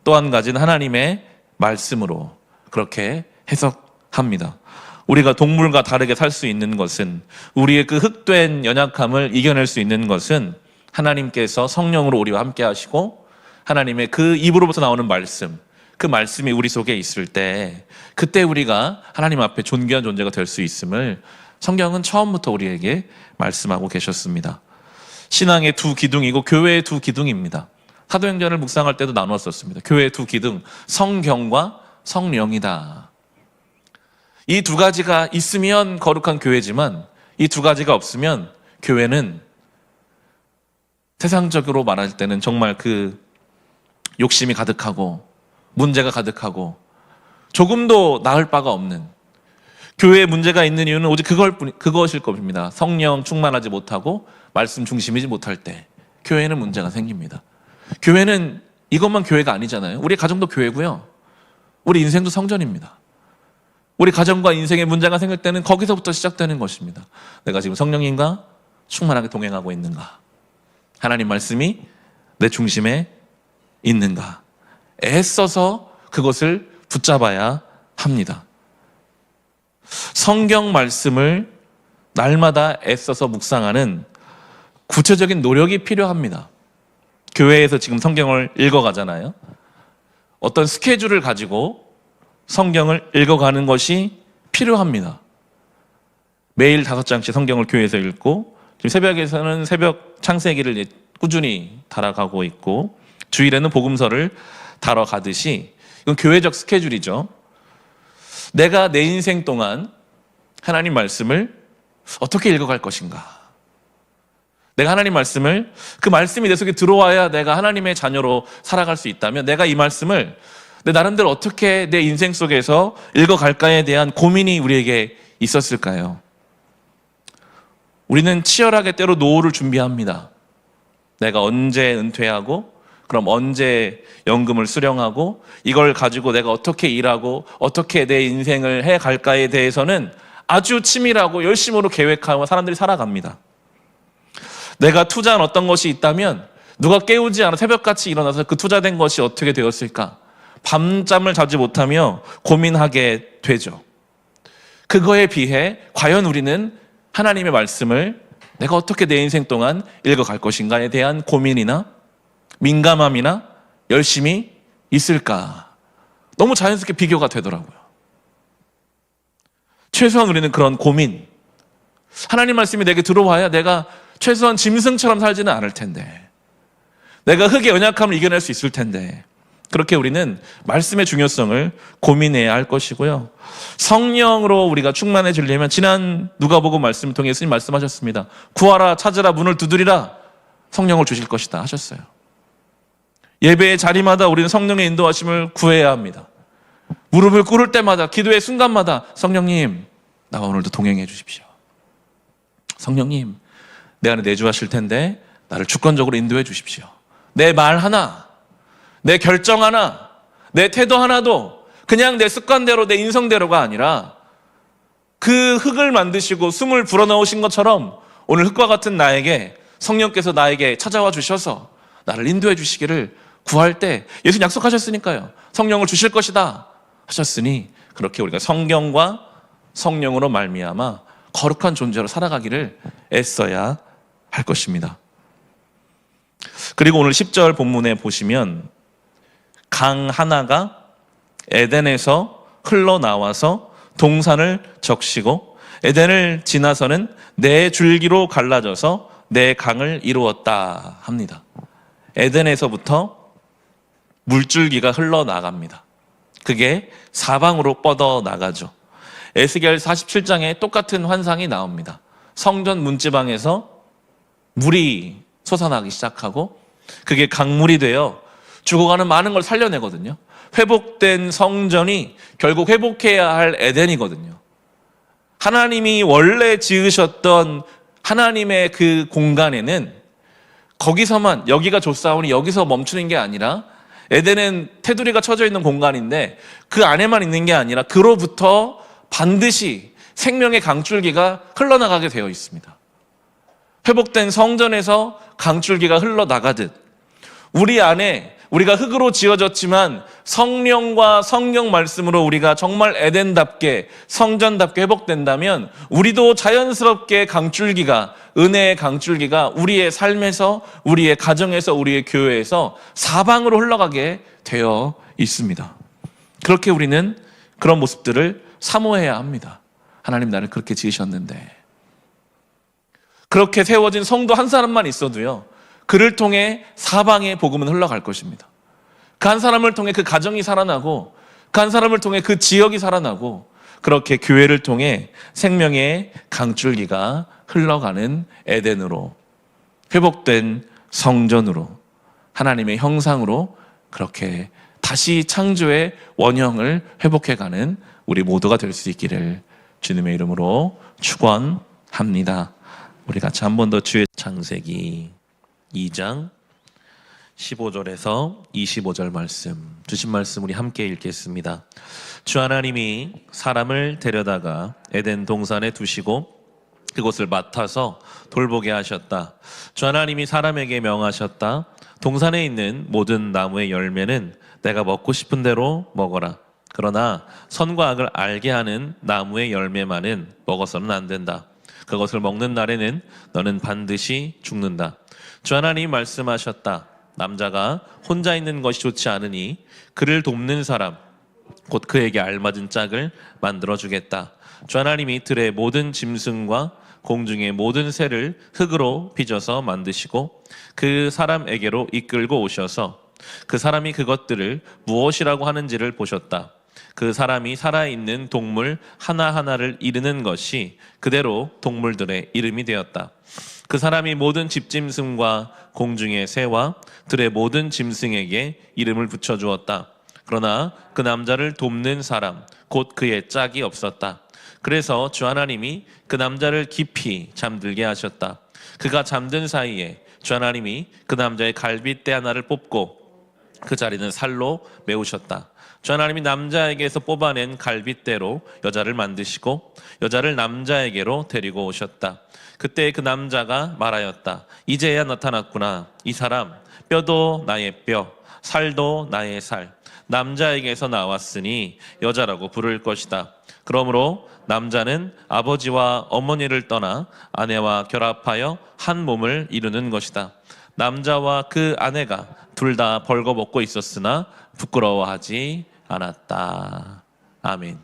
또 한 가지는 하나님의 말씀으로 그렇게 해석합니다. 우리가 동물과 다르게 살 수 있는 것은, 우리의 그 흙된 연약함을 이겨낼 수 있는 것은 하나님께서 성령으로 우리와 함께 하시고 하나님의 그 입으로부터 나오는 말씀, 그 말씀이 우리 속에 있을 때 그때 우리가 하나님 앞에 존귀한 존재가 될 수 있음을 성경은 처음부터 우리에게 말씀하고 계셨습니다. 신앙의 두 기둥이고 교회의 두 기둥입니다. 사도행전을 묵상할 때도 나누었었습니다. 교회의 두 기둥, 성경과 성령이다. 이 두 가지가 있으면 거룩한 교회지만 이 두 가지가 없으면 교회는 세상적으로 말할 때는 정말 그 욕심이 가득하고 문제가 가득하고 조금도 나을 바가 없는, 교회에 문제가 있는 이유는 오직 그것일 겁니다. 성령 충만하지 못하고 말씀 중심이지 못할 때 교회는 문제가 생깁니다. 교회는 이것만 교회가 아니잖아요. 우리 가정도 교회고요. 우리 인생도 성전입니다. 우리 가정과 인생에 문제가 생길 때는 거기서부터 시작되는 것입니다. 내가 지금 성령님과 충만하게 동행하고 있는가? 하나님 말씀이 내 중심에 있는가? 애써서 그것을 붙잡아야 합니다. 성경 말씀을 날마다 애써서 묵상하는 구체적인 노력이 필요합니다. 교회에서 지금 성경을 읽어가잖아요. 어떤 스케줄을 가지고 성경을 읽어가는 것이 필요합니다. 매일 5장씩 성경을 교회에서 읽고, 지금 새벽에서는 새벽 창세기를 꾸준히 달아가고 있고, 주일에는 복음서를 다뤄가듯이 이건 교회적 스케줄이죠. 내가 내 인생 동안 하나님 말씀을 어떻게 읽어갈 것인가? 내가 하나님 말씀을, 그 말씀이 내 속에 들어와야 내가 하나님의 자녀로 살아갈 수 있다면 내가 이 말씀을 내 나름대로 어떻게 내 인생 속에서 읽어갈까에 대한 고민이 우리에게 있었을까요? 우리는 치열하게 때로 노후를 준비합니다. 내가 언제 은퇴하고, 그럼 언제 연금을 수령하고, 이걸 가지고 내가 어떻게 일하고 어떻게 내 인생을 해갈까에 대해서는 아주 치밀하고 열심으로 계획하고 사람들이 살아갑니다. 내가 투자한 어떤 것이 있다면 누가 깨우지 않아 새벽같이 일어나서 그 투자된 것이 어떻게 되었을까? 밤잠을 자지 못하며 고민하게 되죠. 그거에 비해 과연 우리는 하나님의 말씀을 내가 어떻게 내 인생 동안 읽어갈 것인가에 대한 고민이나 민감함이나 열심이 있을까? 너무 자연스럽게 비교가 되더라고요. 최소한 우리는 그런 고민, 하나님 말씀이 내게 들어와야 내가 최소한 짐승처럼 살지는 않을 텐데, 내가 흙의 연약함을 이겨낼 수 있을 텐데, 그렇게 우리는 말씀의 중요성을 고민해야 할 것이고요. 성령으로 우리가 충만해지려면 지난 누가복음 말씀을 통해 예수님 말씀하셨습니다. 구하라, 찾으라, 문을 두드리라, 성령을 주실 것이다 하셨어요. 예배의 자리마다 우리는 성령의 인도하심을 구해야 합니다. 무릎을 꿇을 때마다, 기도의 순간마다 성령님, 나와 오늘도 동행해 주십시오. 성령님, 내 안에 내주하실 텐데 나를 주권적으로 인도해 주십시오. 내 말 하나, 내 결정 하나, 내 태도 하나도 그냥 내 습관대로, 내 인성대로가 아니라 그 흙을 만드시고 숨을 불어넣으신 것처럼 오늘 흙과 같은 나에게 성령께서 나에게 찾아와 주셔서 나를 인도해 주시기를 구할 때 예수님 약속하셨으니까요. 성령을 주실 것이다 하셨으니 그렇게 우리가 성경과 성령으로 말미암아 거룩한 존재로 살아가기를 애써야 할 것입니다. 그리고 오늘 10절 본문에 보시면 강 하나가 에덴에서 흘러나와서 동산을 적시고 에덴을 지나서는 네 줄기로 갈라져서 네 강을 이루었다 합니다. 에덴에서부터 물줄기가 흘러나갑니다. 그게 사방으로 뻗어나가죠. 에스겔 47장에 똑같은 환상이 나옵니다. 성전 문지방에서 물이 솟아나기 시작하고 그게 강물이 되어 죽어가는 많은 걸 살려내거든요. 회복된 성전이 결국 회복해야 할 에덴이거든요. 하나님이 원래 지으셨던 하나님의 그 공간에는 거기서만, 여기가 좋사오니 여기서 멈추는 게 아니라 에덴은 테두리가 쳐져 있는 공간인데 그 안에만 있는 게 아니라 그로부터 반드시 생명의 강줄기가 흘러나가게 되어 있습니다. 회복된 성전에서 강줄기가 흘러나가듯 우리 안에 우리가 흙으로 지어졌지만 성령과 성경 말씀으로 우리가 정말 에덴답게 성전답게 회복된다면 우리도 자연스럽게 강줄기가, 은혜의 강줄기가 우리의 삶에서, 우리의 가정에서, 우리의 교회에서 사방으로 흘러가게 되어 있습니다. 그렇게 우리는 그런 모습들을 사모해야 합니다. 하나님 나를 그렇게 지으셨는데, 그렇게 세워진 성도 한 사람만 있어도요, 그를 통해 사방의 복음은 흘러갈 것입니다. 그 한 사람을 통해 그 가정이 살아나고, 그 한 사람을 통해 그 지역이 살아나고, 그렇게 교회를 통해 생명의 강줄기가 흘러가는 에덴으로, 회복된 성전으로, 하나님의 형상으로 그렇게 다시 창조의 원형을 회복해가는 우리 모두가 될 수 있기를 주님의 이름으로 축원합니다. 우리 같이 한 번 더 주의 창세기 2장 15절에서 25절 말씀, 주신 말씀 우리 함께 읽겠습니다. 주 하나님이 사람을 데려다가 에덴 동산에 두시고 그곳을 맡아서 돌보게 하셨다. 주 하나님이 사람에게 명하셨다. 동산에 있는 모든 나무의 열매는 내가 먹고 싶은 대로 먹어라. 그러나 선과 악을 알게 하는 나무의 열매만은 먹어서는 안 된다. 그것을 먹는 날에는 너는 반드시 죽는다. 주 하나님이 말씀하셨다. 남자가 혼자 있는 것이 좋지 않으니 그를 돕는 사람, 곧 그에게 알맞은 짝을 만들어주겠다. 주 하나님이 들의 모든 짐승과 공중의 모든 새를 흙으로 빚어서 만드시고 그 사람에게로 이끌고 오셔서 그 사람이 그것들을 무엇이라고 하는지를 보셨다. 그 사람이 살아있는 동물 하나하나를 이르는 것이 그대로 동물들의 이름이 되었다. 그 사람이 모든 집짐승과 공중의 새와 들의 모든 짐승에게 이름을 붙여주었다. 그러나 그 남자를 돕는 사람, 곧 그의 짝이 없었다. 그래서 주 하나님이 그 남자를 깊이 잠들게 하셨다. 그가 잠든 사이에 주 하나님이 그 남자의 갈빗대 하나를 뽑고 그 자리는 살로 메우셨다. 주 하나님이 남자에게서 뽑아낸 갈빗대로 여자를 만드시고 여자를 남자에게로 데리고 오셨다. 그때 그 남자가 말하였다. 이제야 나타났구나. 이 사람 뼈도 나의 뼈, 살도 나의 살. 남자에게서 나왔으니 여자라고 부를 것이다. 그러므로 남자는 아버지와 어머니를 떠나 아내와 결합하여 한 몸을 이루는 것이다. 남자와 그 아내가 둘 다 벌거벗고 있었으나 부끄러워하지 않았다. 아멘.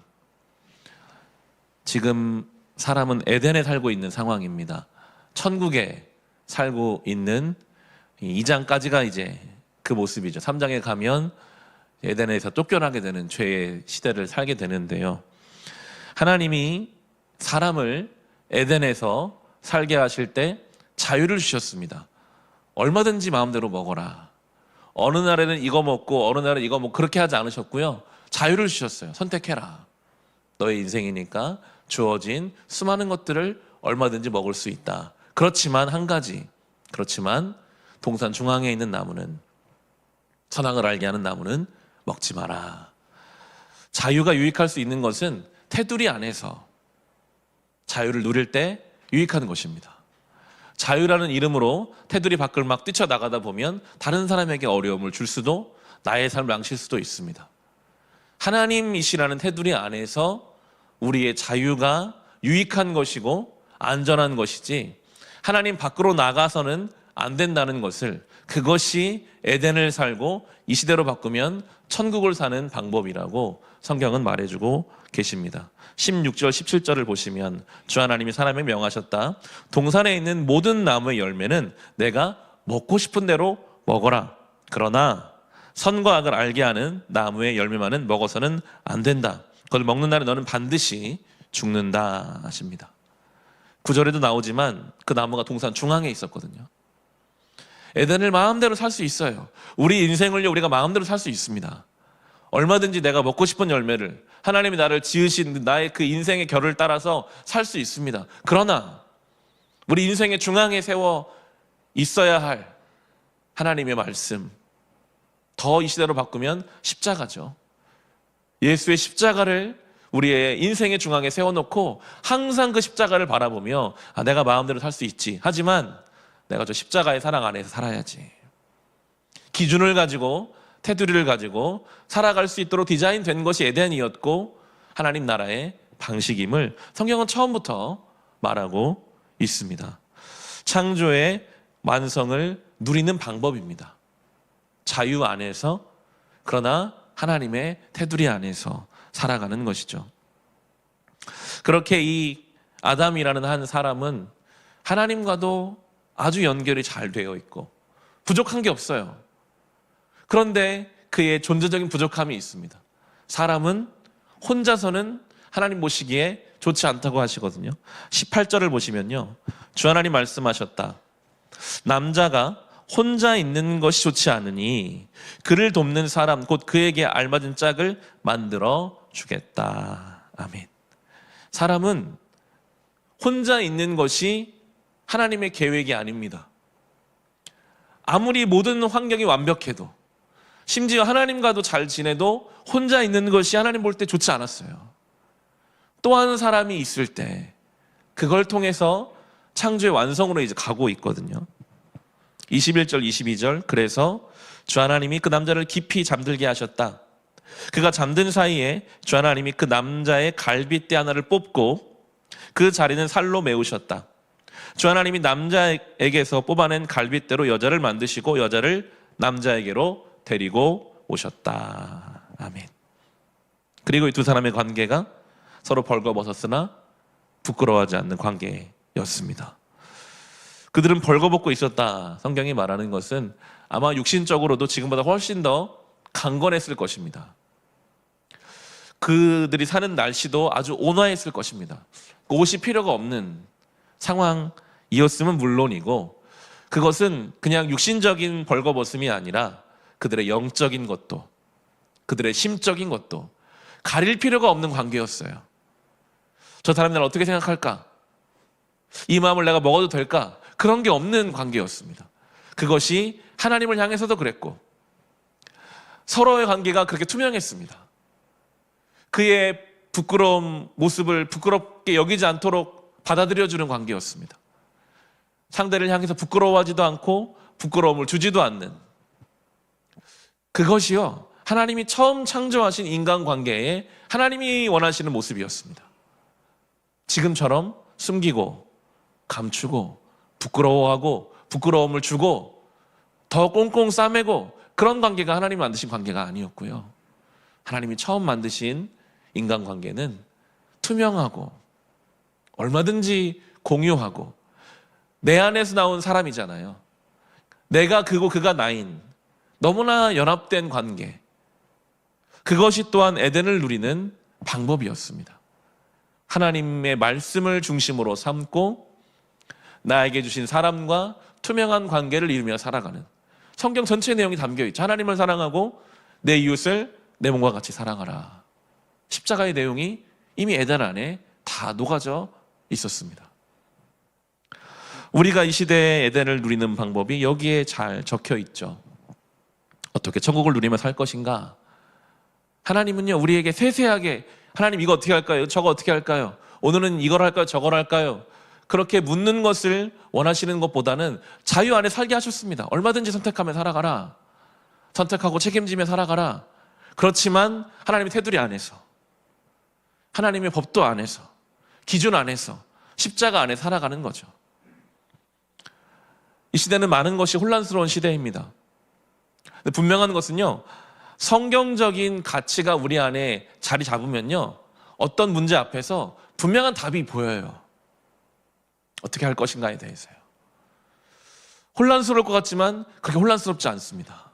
지금 사람은 에덴에 살고 있는 상황입니다. 천국에 살고 있는 2장까지가 이제 그 모습이죠. 3장에 가면 에덴에서 쫓겨나게 되는 죄의 시대를 살게 되는데요. 하나님이 사람을 에덴에서 살게 하실 때 자유를 주셨습니다. 얼마든지 마음대로 먹어라. 어느 날에는 이거 먹고 어느 날에는 이거 먹고 그렇게 하지 않으셨고요. 자유를 주셨어요. 선택해라. 너의 인생이니까 주어진 수많은 것들을 얼마든지 먹을 수 있다. 그렇지만 한 가지, 그렇지만 동산 중앙에 있는 나무는, 선악을 알게 하는 나무는 먹지 마라. 자유가 유익할 수 있는 것은 테두리 안에서 자유를 누릴 때 유익한 것입니다. 자유라는 이름으로 테두리 밖을 막 뛰쳐나가다 보면 다른 사람에게 어려움을 줄 수도, 나의 삶을 망칠 수도 있습니다. 하나님이시라는 테두리 안에서 우리의 자유가 유익한 것이고 안전한 것이지, 하나님 밖으로 나가서는 안 된다는 것을, 그것이 에덴을 살고 이 시대로 바꾸면 천국을 사는 방법이라고 성경은 말해주고 계십니다. 16절 17절을 보시면 주 하나님이 사람에게 명하셨다. 동산에 있는 모든 나무의 열매는 내가 먹고 싶은 대로 먹어라. 그러나 선과 악을 알게 하는 나무의 열매만은 먹어서는 안 된다. 그걸 먹는 날에 너는 반드시 죽는다 하십니다. 9절에도 나오지만 그 나무가 동산 중앙에 있었거든요. 에덴을 마음대로 살 수 있어요. 우리 인생을요, 우리가 마음대로 살 수 있습니다. 얼마든지 내가 먹고 싶은 열매를, 하나님이 나를 지으신 나의 그 인생의 결을 따라서 살 수 있습니다. 그러나 우리 인생의 중앙에 세워 있어야 할 하나님의 말씀, 더 이 시대로 바꾸면 십자가죠. 예수의 십자가를 우리의 인생의 중앙에 세워놓고 항상 그 십자가를 바라보며 내가 마음대로 살 수 있지. 하지만 내가 저 십자가의 사랑 안에서 살아야지. 기준을 가지고, 테두리를 가지고 살아갈 수 있도록 디자인된 것이 에덴이었고 하나님 나라의 방식임을 성경은 처음부터 말하고 있습니다. 창조의 완성을 누리는 방법입니다. 자유 안에서, 그러나 하나님의 테두리 안에서 살아가는 것이죠. 그렇게 이 아담이라는 한 사람은 하나님과도 아주 연결이 잘 되어 있고 부족한 게 없어요. 그런데 그의 존재적인 부족함이 있습니다. 사람은 혼자서는 하나님 보시기에 좋지 않다고 하시거든요. 18절을 보시면요, 주 하나님 말씀하셨다. 남자가 혼자 있는 것이 좋지 않으니 그를 돕는 사람, 곧 그에게 알맞은 짝을 만들어 주겠다. 아멘. 사람은 혼자 있는 것이 하나님의 계획이 아닙니다. 아무리 모든 환경이 완벽해도, 심지어 하나님과도 잘 지내도 혼자 있는 것이 하나님 볼 때 좋지 않았어요. 또 한 사람이 있을 때 그걸 통해서 창조의 완성으로 이제 가고 있거든요. 21절 22절, 그래서 주 하나님이 그 남자를 깊이 잠들게 하셨다. 그가 잠든 사이에 주 하나님이 그 남자의 갈빗대 하나를 뽑고 그 자리는 살로 메우셨다. 주 하나님이 남자에게서 뽑아낸 갈빗대로 여자를 만드시고 여자를 남자에게로 데리고 오셨다. 아멘. 그리고 이 두 사람의 관계가 서로 벌거벗었으나 부끄러워하지 않는 관계였습니다. 그들은 벌거벗고 있었다. 성경이 말하는 것은 아마 육신적으로도 지금보다 훨씬 더 강건했을 것입니다. 그들이 사는 날씨도 아주 온화했을 것입니다. 옷이 필요가 없는 상황이었으면 물론이고, 그것은 그냥 육신적인 벌거벗음이 아니라 그들의 영적인 것도, 그들의 심적인 것도 가릴 필요가 없는 관계였어요. 저 사람이 날 어떻게 생각할까? 이 마음을 내가 먹어도 될까? 그런 게 없는 관계였습니다. 그것이 하나님을 향해서도 그랬고, 서로의 관계가 그렇게 투명했습니다. 그의 부끄러운 모습을 부끄럽게 여기지 않도록 받아들여주는 관계였습니다. 상대를 향해서 부끄러워하지도 않고 부끄러움을 주지도 않는, 그것이요, 하나님이 처음 창조하신 인간관계에 하나님이 원하시는 모습이었습니다. 지금처럼 숨기고 감추고 부끄러워하고 부끄러움을 주고 더 꽁꽁 싸매고 그런 관계가 하나님이 만드신 관계가 아니었고요. 하나님이 처음 만드신 인간관계는 투명하고 얼마든지 공유하고 내 안에서 나온 사람이잖아요. 내가 그고 그가 나인 너무나 연합된 관계, 그것이 또한 에덴을 누리는 방법이었습니다. 하나님의 말씀을 중심으로 삼고 나에게 주신 사람과 투명한 관계를 이루며 살아가는, 성경 전체 내용이 담겨 있죠. 하나님을 사랑하고 내 이웃을 내 몸과 같이 사랑하라. 십자가의 내용이 이미 에덴 안에 다 녹아져 있었습니다. 우리가 이 시대의 에덴을 누리는 방법이 여기에 잘 적혀 있죠. 어떻게 천국을 누리며 살 것인가? 하나님은요, 우리에게 세세하게 하나님 이거 어떻게 할까요? 저거 어떻게 할까요? 오늘은 이걸 할까요? 저걸 할까요? 그렇게 묻는 것을 원하시는 것보다는 자유 안에 살게 하셨습니다. 얼마든지 선택하며 살아가라. 선택하고 책임지며 살아가라. 그렇지만 하나님의 테두리 안에서, 하나님의 법도 안에서, 기준 안에서, 십자가 안에 살아가는 거죠. 이 시대는 많은 것이 혼란스러운 시대입니다. 근데 분명한 것은요, 성경적인 가치가 우리 안에 자리 잡으면요, 어떤 문제 앞에서 분명한 답이 보여요. 어떻게 할 것인가에 대해서요. 혼란스러울 것 같지만 그렇게 혼란스럽지 않습니다.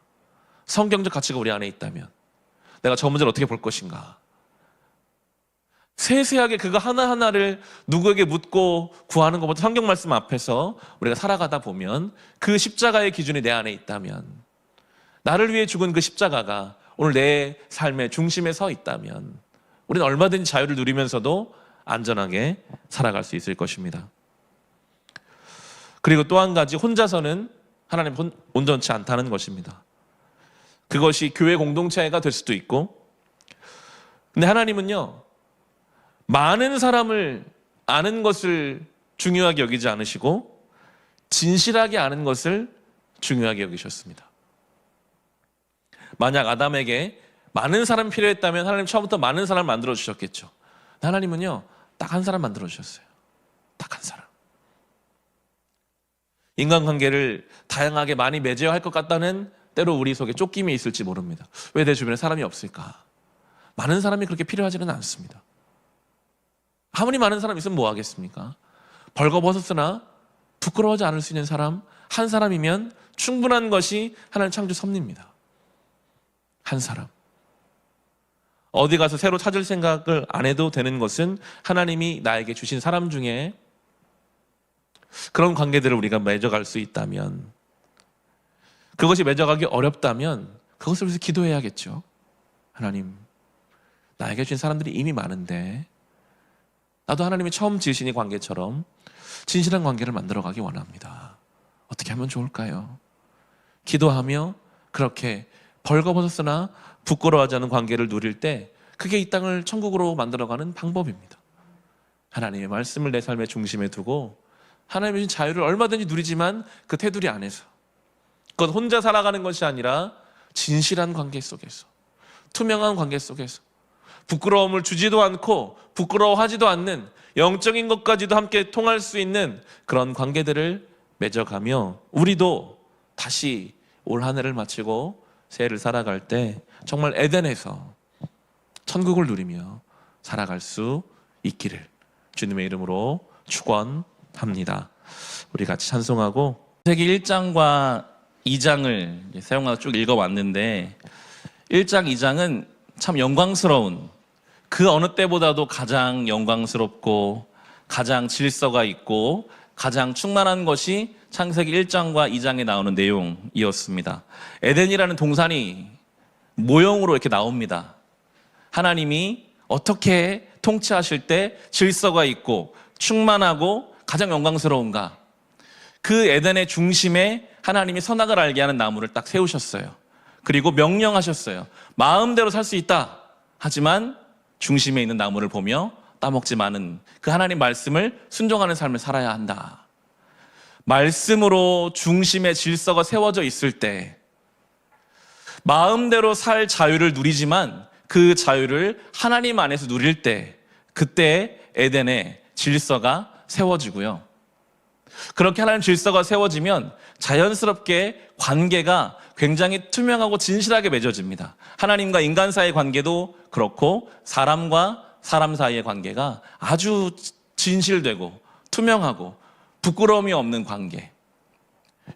성경적 가치가 우리 안에 있다면 내가 저 문제를 어떻게 볼 것인가, 세세하게 그거 하나하나를 누구에게 묻고 구하는 것보다 성경 말씀 앞에서 우리가 살아가다 보면 그 십자가의 기준이 내 안에 있다면, 나를 위해 죽은 그 십자가가 오늘 내 삶의 중심에 서 있다면 우리는 얼마든지 자유를 누리면서도 안전하게 살아갈 수 있을 것입니다. 그리고 또 한 가지, 혼자서는 하나님 온전치 않다는 것입니다. 그것이 교회 공동체가 될 수도 있고, 근데 하나님은요, 많은 사람을 아는 것을 중요하게 여기지 않으시고 진실하게 아는 것을 중요하게 여기셨습니다. 만약 아담에게 많은 사람이 필요했다면 하나님 처음부터 많은 사람을 만들어 주셨겠죠. 하나님은요, 딱 한 사람 만들어 주셨어요. 딱 한 사람. 인간관계를 다양하게 많이 맺어야 할 것 같다는 때로 우리 속에 쫓김이 있을지 모릅니다. 왜 내 주변에 사람이 없을까? 많은 사람이 그렇게 필요하지는 않습니다. 아무리 많은 사람이 있으면 뭐 하겠습니까? 벌거벗었으나 부끄러워하지 않을 수 있는 사람 한 사람이면 충분한 것이 하나님 창조 섭리입니다. 한 사람. 어디 가서 새로 찾을 생각을 안 해도 되는 것은 하나님이 나에게 주신 사람 중에 그런 관계들을 우리가 맺어갈 수 있다면, 그것이 맺어가기 어렵다면 그것을 위해서 기도해야겠죠. 하나님, 나에게 주신 사람들이 이미 많은데 나도 하나님이 처음 지으신 이 관계처럼 진실한 관계를 만들어가기 원합니다. 어떻게 하면 좋을까요? 기도하며 그렇게 벌거벗었으나 부끄러워하지 않은 관계를 누릴 때 그게 이 땅을 천국으로 만들어가는 방법입니다. 하나님의 말씀을 내 삶의 중심에 두고 하나님의 주신 자유를 얼마든지 누리지만 그 테두리 안에서, 그건 혼자 살아가는 것이 아니라 진실한 관계 속에서, 투명한 관계 속에서, 부끄러움을 주지도 않고 부끄러워하지도 않는 영적인 것까지도 함께 통할 수 있는 그런 관계들을 맺어가며 우리도 다시 올 한 해를 마치고 새해를 살아갈 때 정말 에덴에서 천국을 누리며 살아갈 수 있기를 주님의 이름으로 축원합니다. 우리 같이 찬송하고, 창세기 1장과 2장을 사용하고 쭉 읽어왔는데 1장, 2장은 참 영광스러운, 그 어느 때보다도 가장 영광스럽고 가장 질서가 있고 가장 충만한 것이 창세기 1장과 2장에 나오는 내용이었습니다. 에덴이라는 동산이 모형으로 이렇게 나옵니다. 하나님이 어떻게 통치하실 때 질서가 있고 충만하고 가장 영광스러운가, 그 에덴의 중심에 하나님이 선악을 알게 하는 나무를 딱 세우셨어요. 그리고 명령하셨어요. 마음대로 살 수 있다. 하지만 중심에 있는 나무를 보며 따먹지 마는 그 하나님 말씀을 순종하는 삶을 살아야 한다. 말씀으로 중심의 질서가 세워져 있을 때 마음대로 살 자유를 누리지만 그 자유를 하나님 안에서 누릴 때, 그때 에덴의 질서가 세워지고요. 그렇게 하나님 질서가 세워지면 자연스럽게 관계가 굉장히 투명하고 진실하게 맺어집니다. 하나님과 인간 사이의 관계도 그렇고 사람과 사람 사이의 관계가 아주 진실되고 투명하고 부끄러움이 없는 관계.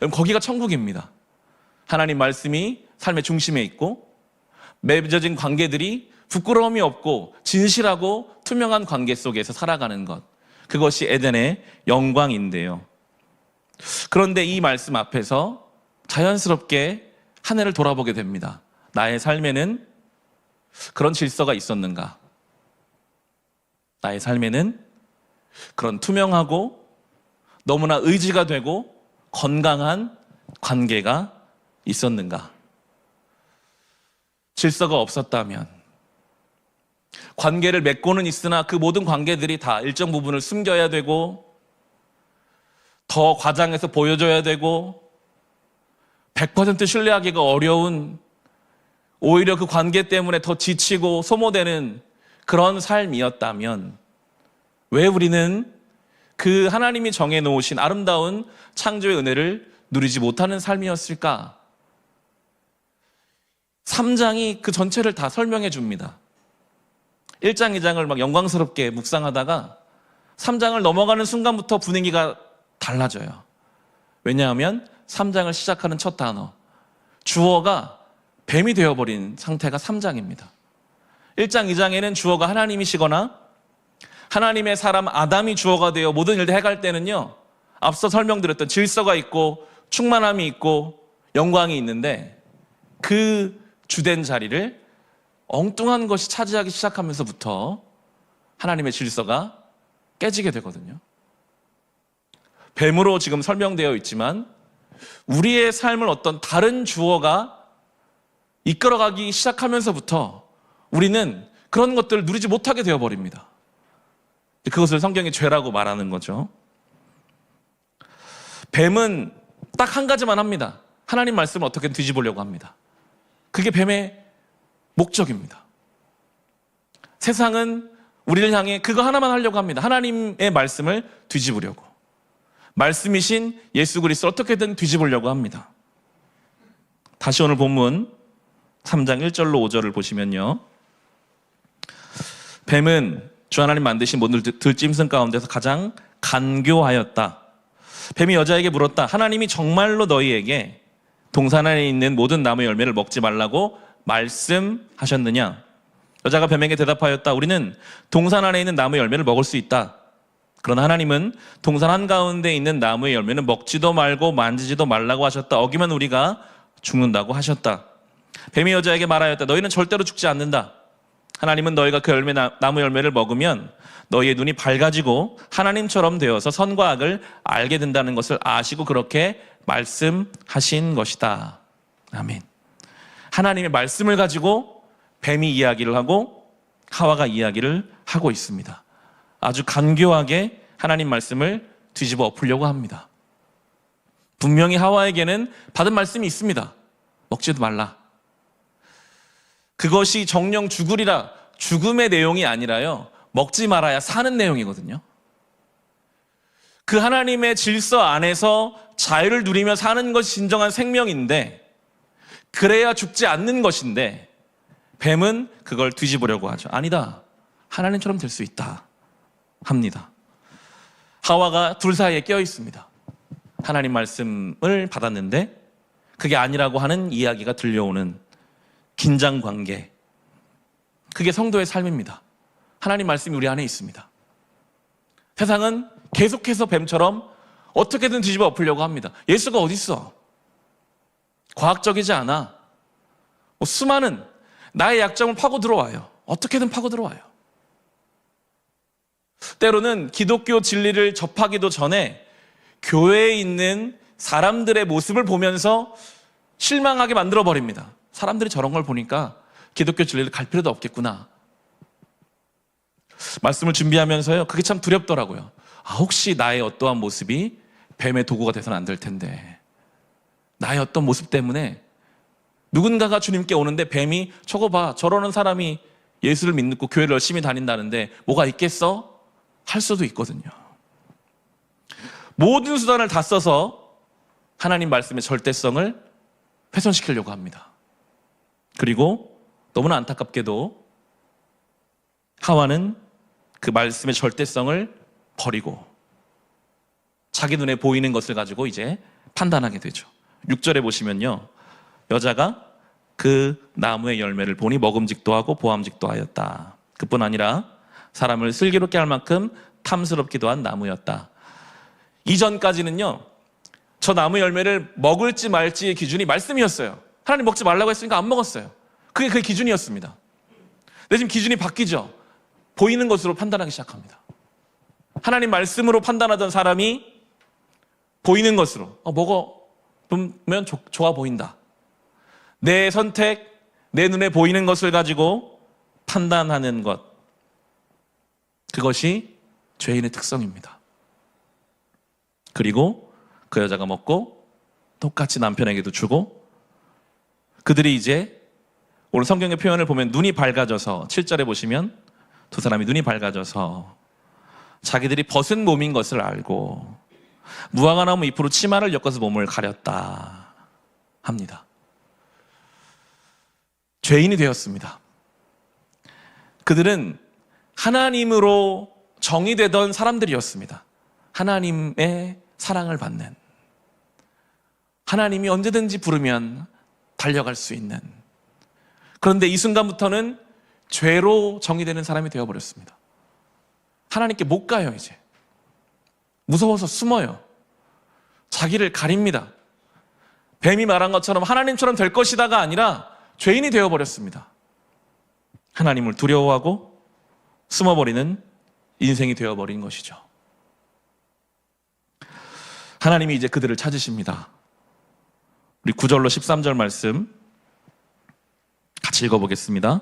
여러분, 거기가 천국입니다. 하나님 말씀이 삶의 중심에 있고 맺어진 관계들이 부끄러움이 없고 진실하고 투명한 관계 속에서 살아가는 것. 그것이 에덴의 영광인데요. 그런데 이 말씀 앞에서 자연스럽게 한 해를 돌아보게 됩니다. 나의 삶에는 그런 질서가 있었는가? 나의 삶에는 그런 투명하고 너무나 의지가 되고 건강한 관계가 있었는가? 질서가 없었다면, 관계를 맺고는 있으나 그 모든 관계들이 다 일정 부분을 숨겨야 되고 더 과장해서 보여줘야 되고 100% 신뢰하기가 어려운, 오히려 그 관계 때문에 더 지치고 소모되는 그런 삶이었다면 왜 우리는 그 하나님이 정해놓으신 아름다운 창조의 은혜를 누리지 못하는 삶이었을까? 3장이 그 전체를 다 설명해 줍니다. 1장, 2장을 막 영광스럽게 묵상하다가 3장을 넘어가는 순간부터 분위기가 달라져요. 왜냐하면 3장을 시작하는 첫 단어, 주어가 뱀이 되어버린 상태가 3장입니다. 1장, 2장에는 주어가 하나님이시거나 하나님의 사람 아담이 주어가 되어 모든 일을 해갈 때는요, 앞서 설명드렸던 질서가 있고 충만함이 있고 영광이 있는데 그 주된 자리를 엉뚱한 것이 차지하기 시작하면서부터 하나님의 질서가 깨지게 되거든요. 뱀으로 지금 설명되어 있지만 우리의 삶을 어떤 다른 주어가 이끌어가기 시작하면서부터 우리는 그런 것들을 누리지 못하게 되어버립니다. 그것을 성경이 죄라고 말하는 거죠. 뱀은 딱 한 가지만 합니다. 하나님 말씀을 어떻게든 뒤집으려고 합니다. 그게 뱀의 목적입니다. 세상은 우리를 향해 그거 하나만 하려고 합니다. 하나님의 말씀을 뒤집으려고. 말씀이신 예수 그리스도를 어떻게든 뒤집으려고 합니다. 다시 오늘 본문 3장 1절로 5절을 보시면요, 뱀은 주 하나님 만드신 모든 들짐승 가운데서 가장 간교하였다. 뱀이 여자에게 물었다. 하나님이 정말로 너희에게 동산 안에 있는 모든 나무 열매를 먹지 말라고 말씀하셨느냐? 여자가 뱀에게 대답하였다. 우리는 동산 안에 있는 나무 열매를 먹을 수 있다. 그러나 하나님은 동산 한가운데 있는 나무의 열매는 먹지도 말고 만지지도 말라고 하셨다. 어기면 우리가 죽는다고 하셨다. 뱀이 여자에게 말하였다. 너희는 절대로 죽지 않는다. 하나님은 너희가 그 나무 열매를 먹으면 너희의 눈이 밝아지고 하나님처럼 되어서 선과 악을 알게 된다는 것을 아시고 그렇게 말씀하신 것이다. 아멘. 하나님의 말씀을 가지고 뱀이 이야기를 하고 하와가 이야기를 하고 있습니다. 아주 간교하게 하나님 말씀을 뒤집어 엎으려고 합니다. 분명히 하와에게는 받은 말씀이 있습니다. 먹지도 말라. 그것이 정령 죽으리라, 죽음의 내용이 아니라요, 먹지 말아야 사는 내용이거든요. 그 하나님의 질서 안에서 자유를 누리며 사는 것이 진정한 생명인데, 그래야 죽지 않는 것인데 뱀은 그걸 뒤집으려고 하죠. 아니다, 하나님처럼 될 수 있다 합니다. 하와가 둘 사이에 껴 있습니다. 하나님 말씀을 받았는데 그게 아니라고 하는 이야기가 들려오는 긴장관계, 그게 성도의 삶입니다. 하나님 말씀이 우리 안에 있습니다. 세상은 계속해서 뱀처럼 어떻게든 뒤집어 엎으려고 합니다. 예수가 어디 있어? 과학적이지 않아. 수많은 나의 약점을 파고 들어와요. 어떻게든 파고 들어와요. 때로는 기독교 진리를 접하기도 전에 교회에 있는 사람들의 모습을 보면서 실망하게 만들어버립니다. 사람들이 저런 걸 보니까 기독교 진리를 갈 필요도 없겠구나. 말씀을 준비하면서요, 그게 참 두렵더라고요. 혹시 나의 어떠한 모습이 뱀의 도구가 돼서는 안 될 텐데, 나의 어떤 모습 때문에 누군가가 주님께 오는데 뱀이 저거 봐, 저러는 사람이 예수를 믿고 교회를 열심히 다닌다는데 뭐가 있겠어? 할 수도 있거든요. 모든 수단을 다 써서 하나님 말씀의 절대성을 훼손시키려고 합니다. 그리고 너무나 안타깝게도 하와는 그 말씀의 절대성을 버리고 자기 눈에 보이는 것을 가지고 이제 판단하게 되죠. 6절에 보시면요, 여자가 그 나무의 열매를 보니 먹음직도 하고 보암직도 하였다. 그뿐 아니라 사람을 슬기롭게 할 만큼 탐스럽기도 한 나무였다. 이전까지는요, 저 나무 열매를 먹을지 말지의 기준이 말씀이었어요. 하나님 먹지 말라고 했으니까 안 먹었어요. 그게 그 기준이었습니다. 근데 지금 기준이 바뀌죠. 보이는 것으로 판단하기 시작합니다. 하나님 말씀으로 판단하던 사람이 보이는 것으로 먹어보면 좋아 보인다. 내 선택, 내 눈에 보이는 것을 가지고 판단하는 것, 그것이 죄인의 특성입니다. 그리고 그 여자가 먹고 똑같이 남편에게도 주고, 그들이 이제 오늘 성경의 표현을 보면 눈이 밝아져서 7절에 보시면 두 사람이 눈이 밝아져서 자기들이 벗은 몸인 것을 알고 무화과 나무 잎으로 치마를 엮어서 몸을 가렸다 합니다. 죄인이 되었습니다. 그들은 하나님으로 정의되던 사람들이었습니다. 하나님의 사랑을 받는, 하나님이 언제든지 부르면 달려갈 수 있는, 그런데 이 순간부터는 죄로 정의되는 사람이 되어버렸습니다. 하나님께 못 가요. 이제 무서워서 숨어요. 자기를 가립니다. 뱀이 말한 것처럼 하나님처럼 될 것이다가 아니라 죄인이 되어버렸습니다. 하나님을 두려워하고 숨어버리는 인생이 되어버린 것이죠. 하나님이 이제 그들을 찾으십니다. 우리 9절로 13절 말씀 같이 읽어보겠습니다.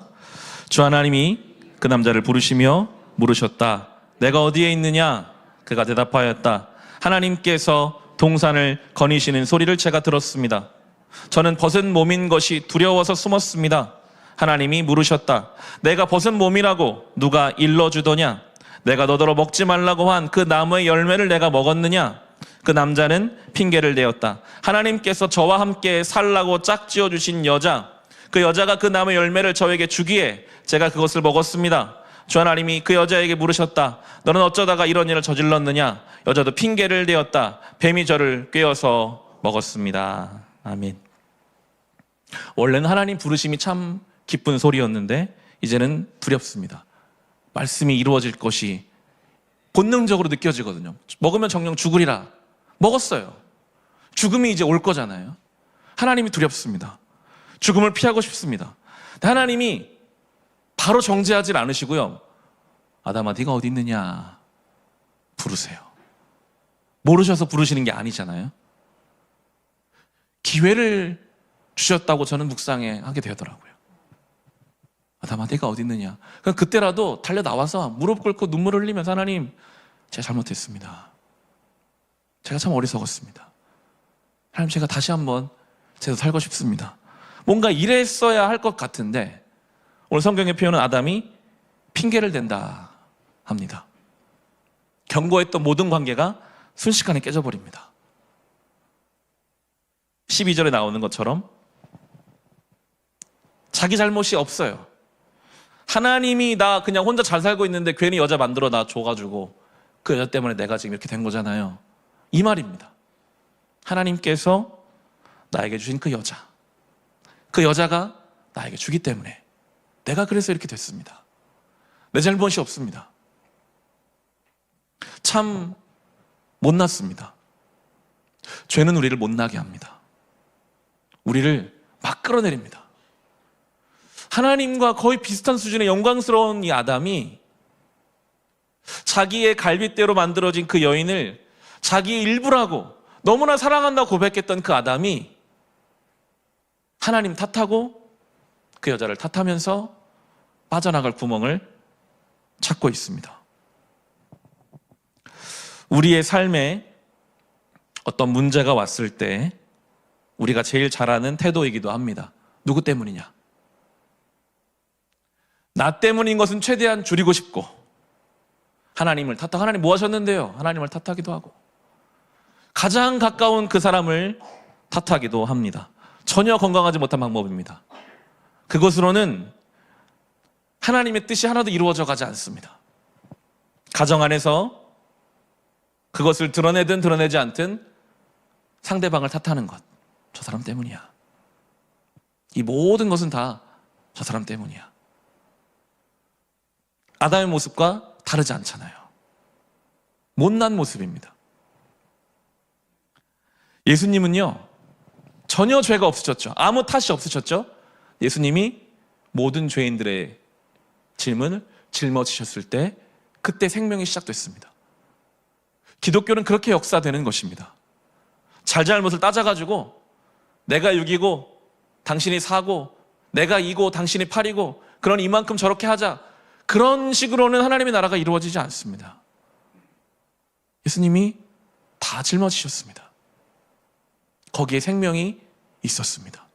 주 하나님이 그 남자를 부르시며 물으셨다. 내가 어디에 있느냐? 그가 대답하였다. 하나님께서 동산을 거니시는 소리를 제가 들었습니다. 저는 벗은 몸인 것이 두려워서 숨었습니다. 하나님이 물으셨다. 내가 벗은 몸이라고 누가 일러주더냐? 내가 너더러 먹지 말라고 한 그 나무의 열매를 내가 먹었느냐? 그 남자는 핑계를 대었다. 하나님께서 저와 함께 살라고 짝지어 주신 여자, 그 여자가 그 나무의 열매를 저에게 주기에 제가 그것을 먹었습니다. 주 하나님이 그 여자에게 물으셨다. 너는 어쩌다가 이런 일을 저질렀느냐? 여자도 핑계를 대었다. 뱀이 저를 꿰어서 먹었습니다. 아멘. 원래는 하나님 부르심이 참 기쁜 소리였는데 이제는 두렵습니다. 말씀이 이루어질 것이 본능적으로 느껴지거든요. 먹으면 정녕 죽으리라. 먹었어요. 죽음이 이제 올 거잖아요. 하나님이 두렵습니다. 죽음을 피하고 싶습니다. 하나님이 바로 정죄하지 않으시고요. 아담아, 네가 어디 있느냐? 부르세요. 모르셔서 부르시는 게 아니잖아요. 기회를 주셨다고 저는 묵상에 하게 되더라고요. 아담아, 네가 어디 있느냐? 그때라도 달려 나와서 무릎 꿇고 눈물 흘리면서 하나님, 제가 잘못했습니다. 제가 참 어리석었습니다. 하나님, 제가 다시 한번 제대로 살고 싶습니다. 뭔가 이랬어야 할 것 같은데 오늘 성경의 표현은 아담이 핑계를 댄다 합니다. 견고했던 모든 관계가 순식간에 깨져버립니다. 12절에 나오는 것처럼 자기 잘못이 없어요. 하나님이 나 그냥 혼자 잘 살고 있는데 괜히 여자 만들어 나 줘가지고 그 여자 때문에 내가 지금 이렇게 된 거잖아요. 이 말입니다. 하나님께서 나에게 주신 그 여자, 그 여자가 나에게 주기 때문에 내가 그래서 이렇게 됐습니다. 내 잘못이 없습니다. 참 못났습니다. 죄는 우리를 못나게 합니다. 우리를 막 끌어내립니다. 하나님과 거의 비슷한 수준의 영광스러운 이 아담이 자기의 갈빗대로 만들어진 그 여인을 자기의 일부라고 너무나 사랑한다고 고백했던 그 아담이 하나님 탓하고 그 여자를 탓하면서 빠져나갈 구멍을 찾고 있습니다. 우리의 삶에 어떤 문제가 왔을 때 우리가 제일 잘하는 태도이기도 합니다. 누구 때문이냐? 나 때문인 것은 최대한 줄이고 싶고, 하나님을 탓하고, 하나님 뭐 하셨는데요? 하나님을 탓하기도 하고, 가장 가까운 그 사람을 탓하기도 합니다. 전혀 건강하지 못한 방법입니다. 그것으로는 하나님의 뜻이 하나도 이루어져 가지 않습니다. 가정 안에서 그것을 드러내든 드러내지 않든 상대방을 탓하는 것, 저 사람 때문이야. 이 모든 것은 다 저 사람 때문이야. 아담의 모습과 다르지 않잖아요. 못난 모습입니다. 예수님은요, 전혀 죄가 없으셨죠. 아무 탓이 없으셨죠. 예수님이 모든 죄인들의 질문을 짊어지셨을 때 그때 생명이 시작됐습니다. 기독교는 그렇게 역사되는 것입니다. 잘잘못을 따져가지고 내가 6이고 당신이 4고 내가 2고 당신이 8이고 그런 이만큼 저렇게 하자, 그런 식으로는 하나님의 나라가 이루어지지 않습니다. 예수님이 다 짊어지셨습니다. 거기에 생명이 있었습니다.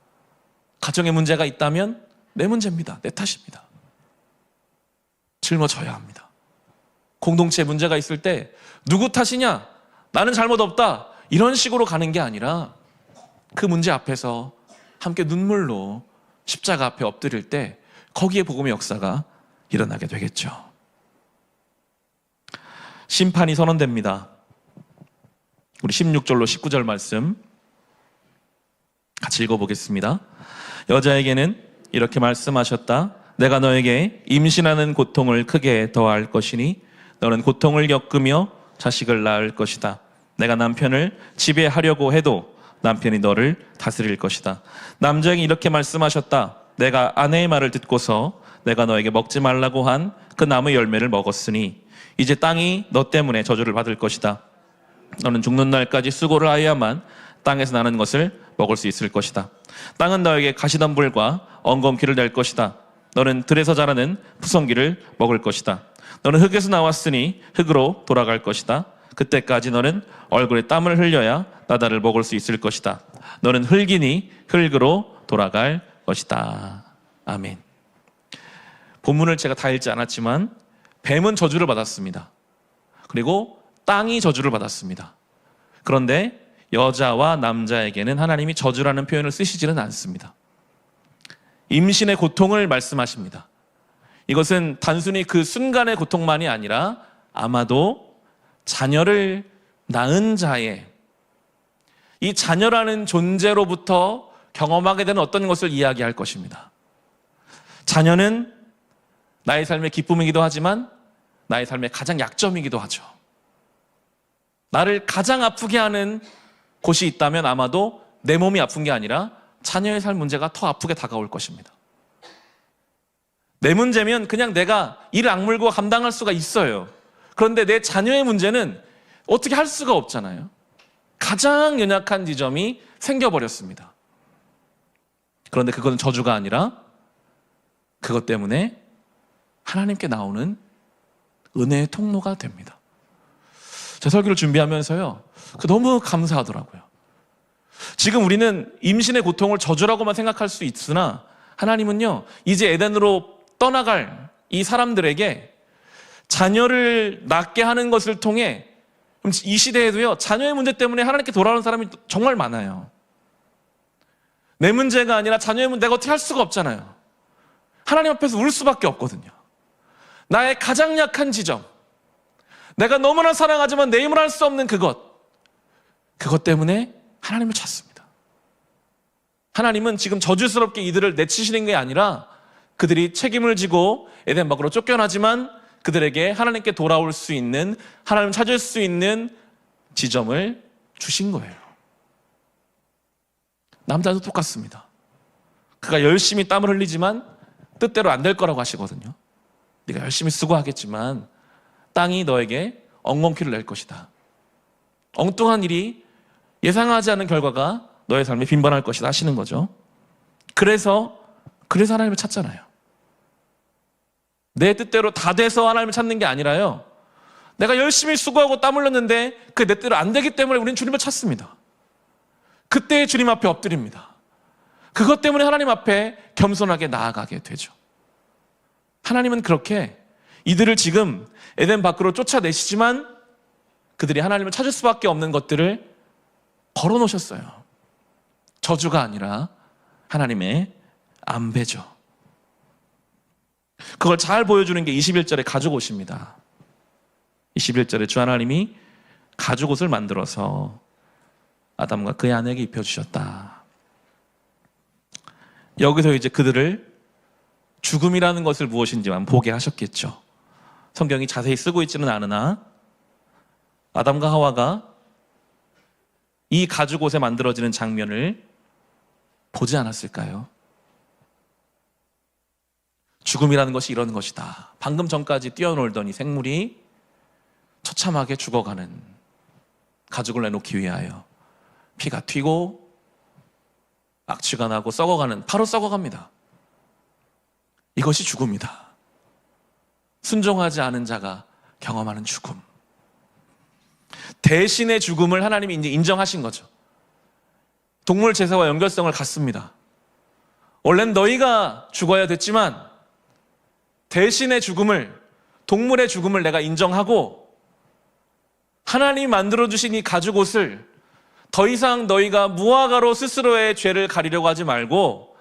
가정에 문제가 있다면 내 문제입니다. 내 탓입니다. 짊어져야 합니다. 공동체에 문제가 있을 때 누구 탓이냐? 나는 잘못 없다. 이런 식으로 가는 게 아니라 그 문제 앞에서 함께 눈물로 십자가 앞에 엎드릴 때 거기에 복음의 역사가 일어나게 되겠죠. 심판이 선언됩니다. 우리 16절로 19절 말씀 같이 읽어보겠습니다. 여자에게는 이렇게 말씀하셨다. 내가 너에게 임신하는 고통을 크게 더할 것이니 너는 고통을 겪으며 자식을 낳을 것이다. 내가 남편을 지배하려고 해도 남편이 너를 다스릴 것이다. 남자에게 이렇게 말씀하셨다. 내가 아내의 말을 듣고서 내가 너에게 먹지 말라고 한 그 나무 열매를 먹었으니 이제 땅이 너 때문에 저주를 받을 것이다. 너는 죽는 날까지 수고를 하여야만 땅에서 나는 것을 먹을 수 있을 것이다. 땅은 너에게 가시덤불과 엉겅퀴를 낼 것이다. 너는 들에서 자라는 푸성귀를 먹을 것이다. 너는 흙에서 나왔으니 흙으로 돌아갈 것이다. 그때까지 너는 얼굴에 땀을 흘려야 나다를 먹을 수 있을 것이다. 너는 흙이니 흙으로 돌아갈 것이다. 아멘. 본문을 제가 다 읽지 않았지만 뱀은 저주를 받았습니다. 그리고 땅이 저주를 받았습니다. 그런데 여자와 남자에게는 하나님이 저주라는 표현을 쓰시지는 않습니다. 임신의 고통을 말씀하십니다. 이것은 단순히 그 순간의 고통만이 아니라 아마도 자녀를 낳은 자의 이 자녀라는 존재로부터 경험하게 되는 어떤 것을 이야기할 것입니다. 자녀는 나의 삶의 기쁨이기도 하지만 나의 삶의 가장 약점이기도 하죠. 나를 가장 아프게 하는 곳이 있다면 아마도 내 몸이 아픈 게 아니라 자녀의 삶 문제가 더 아프게 다가올 것입니다. 내 문제면 그냥 내가 이를 악물고 감당할 수가 있어요. 그런데 내 자녀의 문제는 어떻게 할 수가 없잖아요. 가장 연약한 지점이 생겨버렸습니다. 그런데 그것은 저주가 아니라 그것 때문에 하나님께 나오는 은혜의 통로가 됩니다. 제 설교를 준비하면서요, 너무 감사하더라고요. 지금 우리는 임신의 고통을 저주라고만 생각할 수 있으나 하나님은요, 이제 에덴으로 떠나갈 이 사람들에게 자녀를 낳게 하는 것을 통해 이 시대에도요, 자녀의 문제 때문에 하나님께 돌아오는 사람이 정말 많아요. 내 문제가 아니라 자녀의 문제, 내가 어떻게 할 수가 없잖아요. 하나님 앞에서 울 수밖에 없거든요. 나의 가장 약한 지점, 내가 너무나 사랑하지만 내 힘으로 할 수 없는 그것 때문에 하나님을 찾습니다. 하나님은 지금 저주스럽게 이들을 내치시는 게 아니라 그들이 책임을 지고 에덴 밖으로 쫓겨나지만 그들에게 하나님께 돌아올 수 있는, 하나님을 찾을 수 있는 지점을 주신 거예요. 남자도 똑같습니다. 그가 열심히 땀을 흘리지만 뜻대로 안 될 거라고 하시거든요. 네가 열심히 수고하겠지만 땅이 너에게 엉겅퀴를 낼 것이다. 엉뚱한 일이 예상하지 않은 결과가 너의 삶에 빈번할 것이다 하시는 거죠. 그래서 하나님을 찾잖아요. 내 뜻대로 다 돼서 하나님을 찾는 게 아니라요, 내가 열심히 수고하고 땀 흘렸는데 그게 내 뜻대로 안 되기 때문에 우리는 주님을 찾습니다. 그때 주님 앞에 엎드립니다. 그것 때문에 하나님 앞에 겸손하게 나아가게 되죠. 하나님은 그렇게 이들을 지금 에덴 밖으로 쫓아내시지만 그들이 하나님을 찾을 수밖에 없는 것들을 걸어놓으셨어요. 저주가 아니라 하나님의 안배죠. 그걸 잘 보여주는 게 21절에 가죽옷입니다. 21절에 주 하나님이 가죽옷을 만들어서 아담과 그의 아내에게 입혀주셨다. 여기서 이제 그들을 죽음이라는 것을 무엇인지만 보게 하셨겠죠. 성경이 자세히 쓰고 있지는 않으나 아담과 하와가 이 가죽옷에 만들어지는 장면을 보지 않았을까요? 죽음이라는 것이 이런 것이다. 방금 전까지 뛰어놀던 이 생물이 처참하게 죽어가는, 가죽을 내놓기 위하여 피가 튀고 악취가 나고 썩어가는, 바로 썩어갑니다. 이것이 죽음이다. 순종하지 않은 자가 경험하는 죽음. 대신의 죽음을 하나님이 이제 인정하신 거죠. 동물 제사와 연결성을 갖습니다. 원래는 너희가 죽어야 됐지만 대신의 죽음을, 동물의 죽음을 내가 인정하고 하나님이 만들어주신 이 가죽옷을 더 이상 너희가 무화과로 스스로의 죄를 가리려고 하지 말고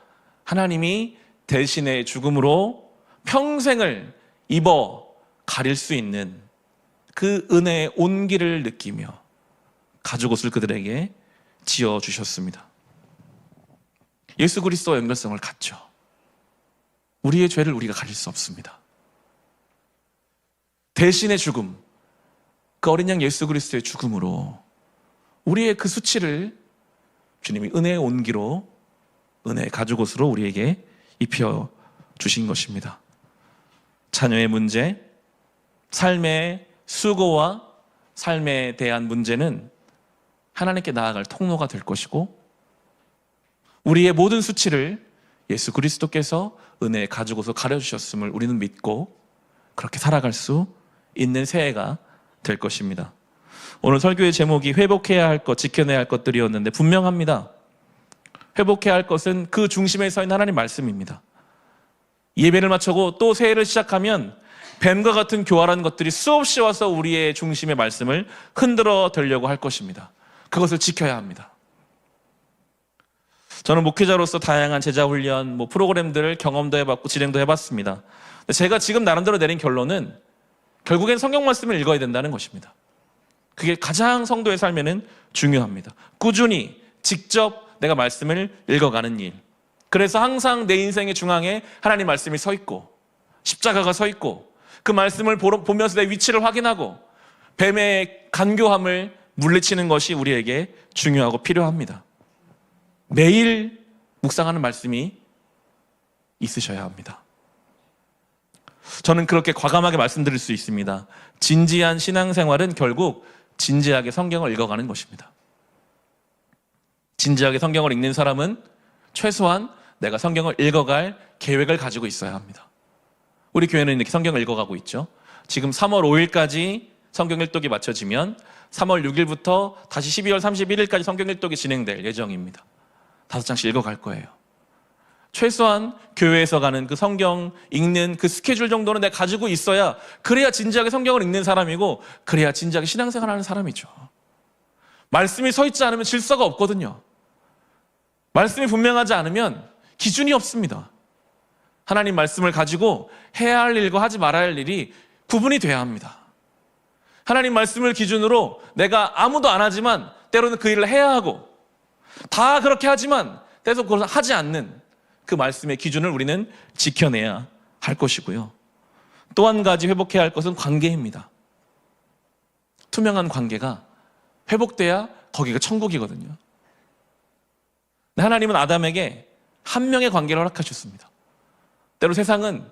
하나님이 대신의 죽음으로 평생을 입어 가릴 수 있는 그 은혜의 온기를 느끼며 가죽옷을 그들에게 지어주셨습니다. 예수 그리스도와 연결성을 갖죠. 우리의 죄를 우리가 가릴 수 없습니다. 대신의 죽음, 그 어린 양 예수 그리스도의 죽음으로 우리의 그 수치를 주님이 은혜의 온기로, 은혜의 가죽옷으로 우리에게 입혀 주신 것입니다. 자녀의 문제, 삶의 수고와 삶에 대한 문제는 하나님께 나아갈 통로가 될 것이고 우리의 모든 수치를 예수 그리스도께서 은혜의 가죽옷으로 가려주셨음을 우리는 믿고 그렇게 살아갈 수 있는 새해가 될 것입니다. 오늘 설교의 제목이 회복해야 할 것, 지켜내야 할 것들이었는데 분명합니다. 회복해야 할 것은 그 중심에 서 있는 하나님 말씀입니다. 예배를 마치고 또 새해를 시작하면 뱀과 같은 교활한 것들이 수없이 와서 우리의 중심의 말씀을 흔들어 대려고 할 것입니다. 그것을 지켜야 합니다. 저는 목회자로서 다양한 제자훈련, 프로그램들을 경험도 해봤고 진행도 해봤습니다. 제가 지금 나름대로 내린 결론은 결국엔 성경 말씀을 읽어야 된다는 것입니다. 그게 가장 성도의 삶에는 중요합니다. 꾸준히 직접 내가 말씀을 읽어가는 일. 그래서 항상 내 인생의 중앙에 하나님 말씀이 서 있고 십자가가 서 있고 그 말씀을 보면서 내 위치를 확인하고 뱀의 간교함을 물리치는 것이 우리에게 중요하고 필요합니다. 매일 묵상하는 말씀이 있으셔야 합니다. 저는 그렇게 과감하게 말씀드릴 수 있습니다. 진지한 신앙생활은 결국 진지하게 성경을 읽어가는 것입니다. 진지하게 성경을 읽는 사람은 최소한 내가 성경을 읽어갈 계획을 가지고 있어야 합니다. 우리 교회는 이렇게 성경을 읽어가고 있죠. 지금 3월 5일까지 성경 일독이 마쳐지면 3월 6일부터 다시 12월 31일까지 성경 일독이 진행될 예정입니다. 5장씩 읽어갈 거예요. 최소한 교회에서 가는 그 성경 읽는 그 스케줄 정도는 내가 가지고 있어야, 그래야 진지하게 성경을 읽는 사람이고 그래야 진지하게 신앙생활하는 사람이죠. 말씀이 서 있지 않으면 질서가 없거든요. 말씀이 분명하지 않으면 기준이 없습니다. 하나님 말씀을 가지고 해야 할 일과 하지 말아야 할 일이 구분이 돼야 합니다. 하나님 말씀을 기준으로 내가 아무도 안 하지만 때로는 그 일을 해야 하고, 다 그렇게 하지만 때로 그것을 하지 않는 그 말씀의 기준을 우리는 지켜내야 할 것이고요. 또 한 가지 회복해야 할 것은 관계입니다. 투명한 관계가 회복돼야 거기가 천국이거든요. 하나님은 아담에게 한 명의 관계를 허락하셨습니다. 때로 세상은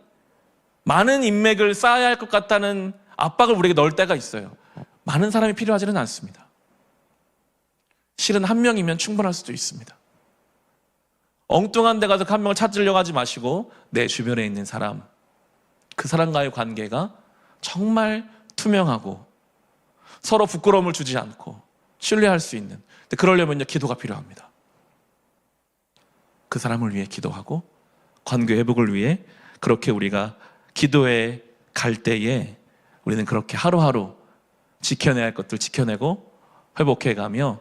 많은 인맥을 쌓아야 할 것 같다는 압박을 우리에게 넣을 때가 있어요. 많은 사람이 필요하지는 않습니다. 실은 한 명이면 충분할 수도 있습니다. 엉뚱한 데 가서 한 명을 찾으려고 하지 마시고 내 주변에 있는 사람, 그 사람과의 관계가 정말 투명하고 서로 부끄러움을 주지 않고 신뢰할 수 있는, 근데 그러려면요 기도가 필요합니다. 그 사람을 위해 기도하고 관계 회복을 위해 그렇게 우리가 기도에 갈 때에 우리는 그렇게 하루하루 지켜내야 할 것들 지켜내고 회복해가며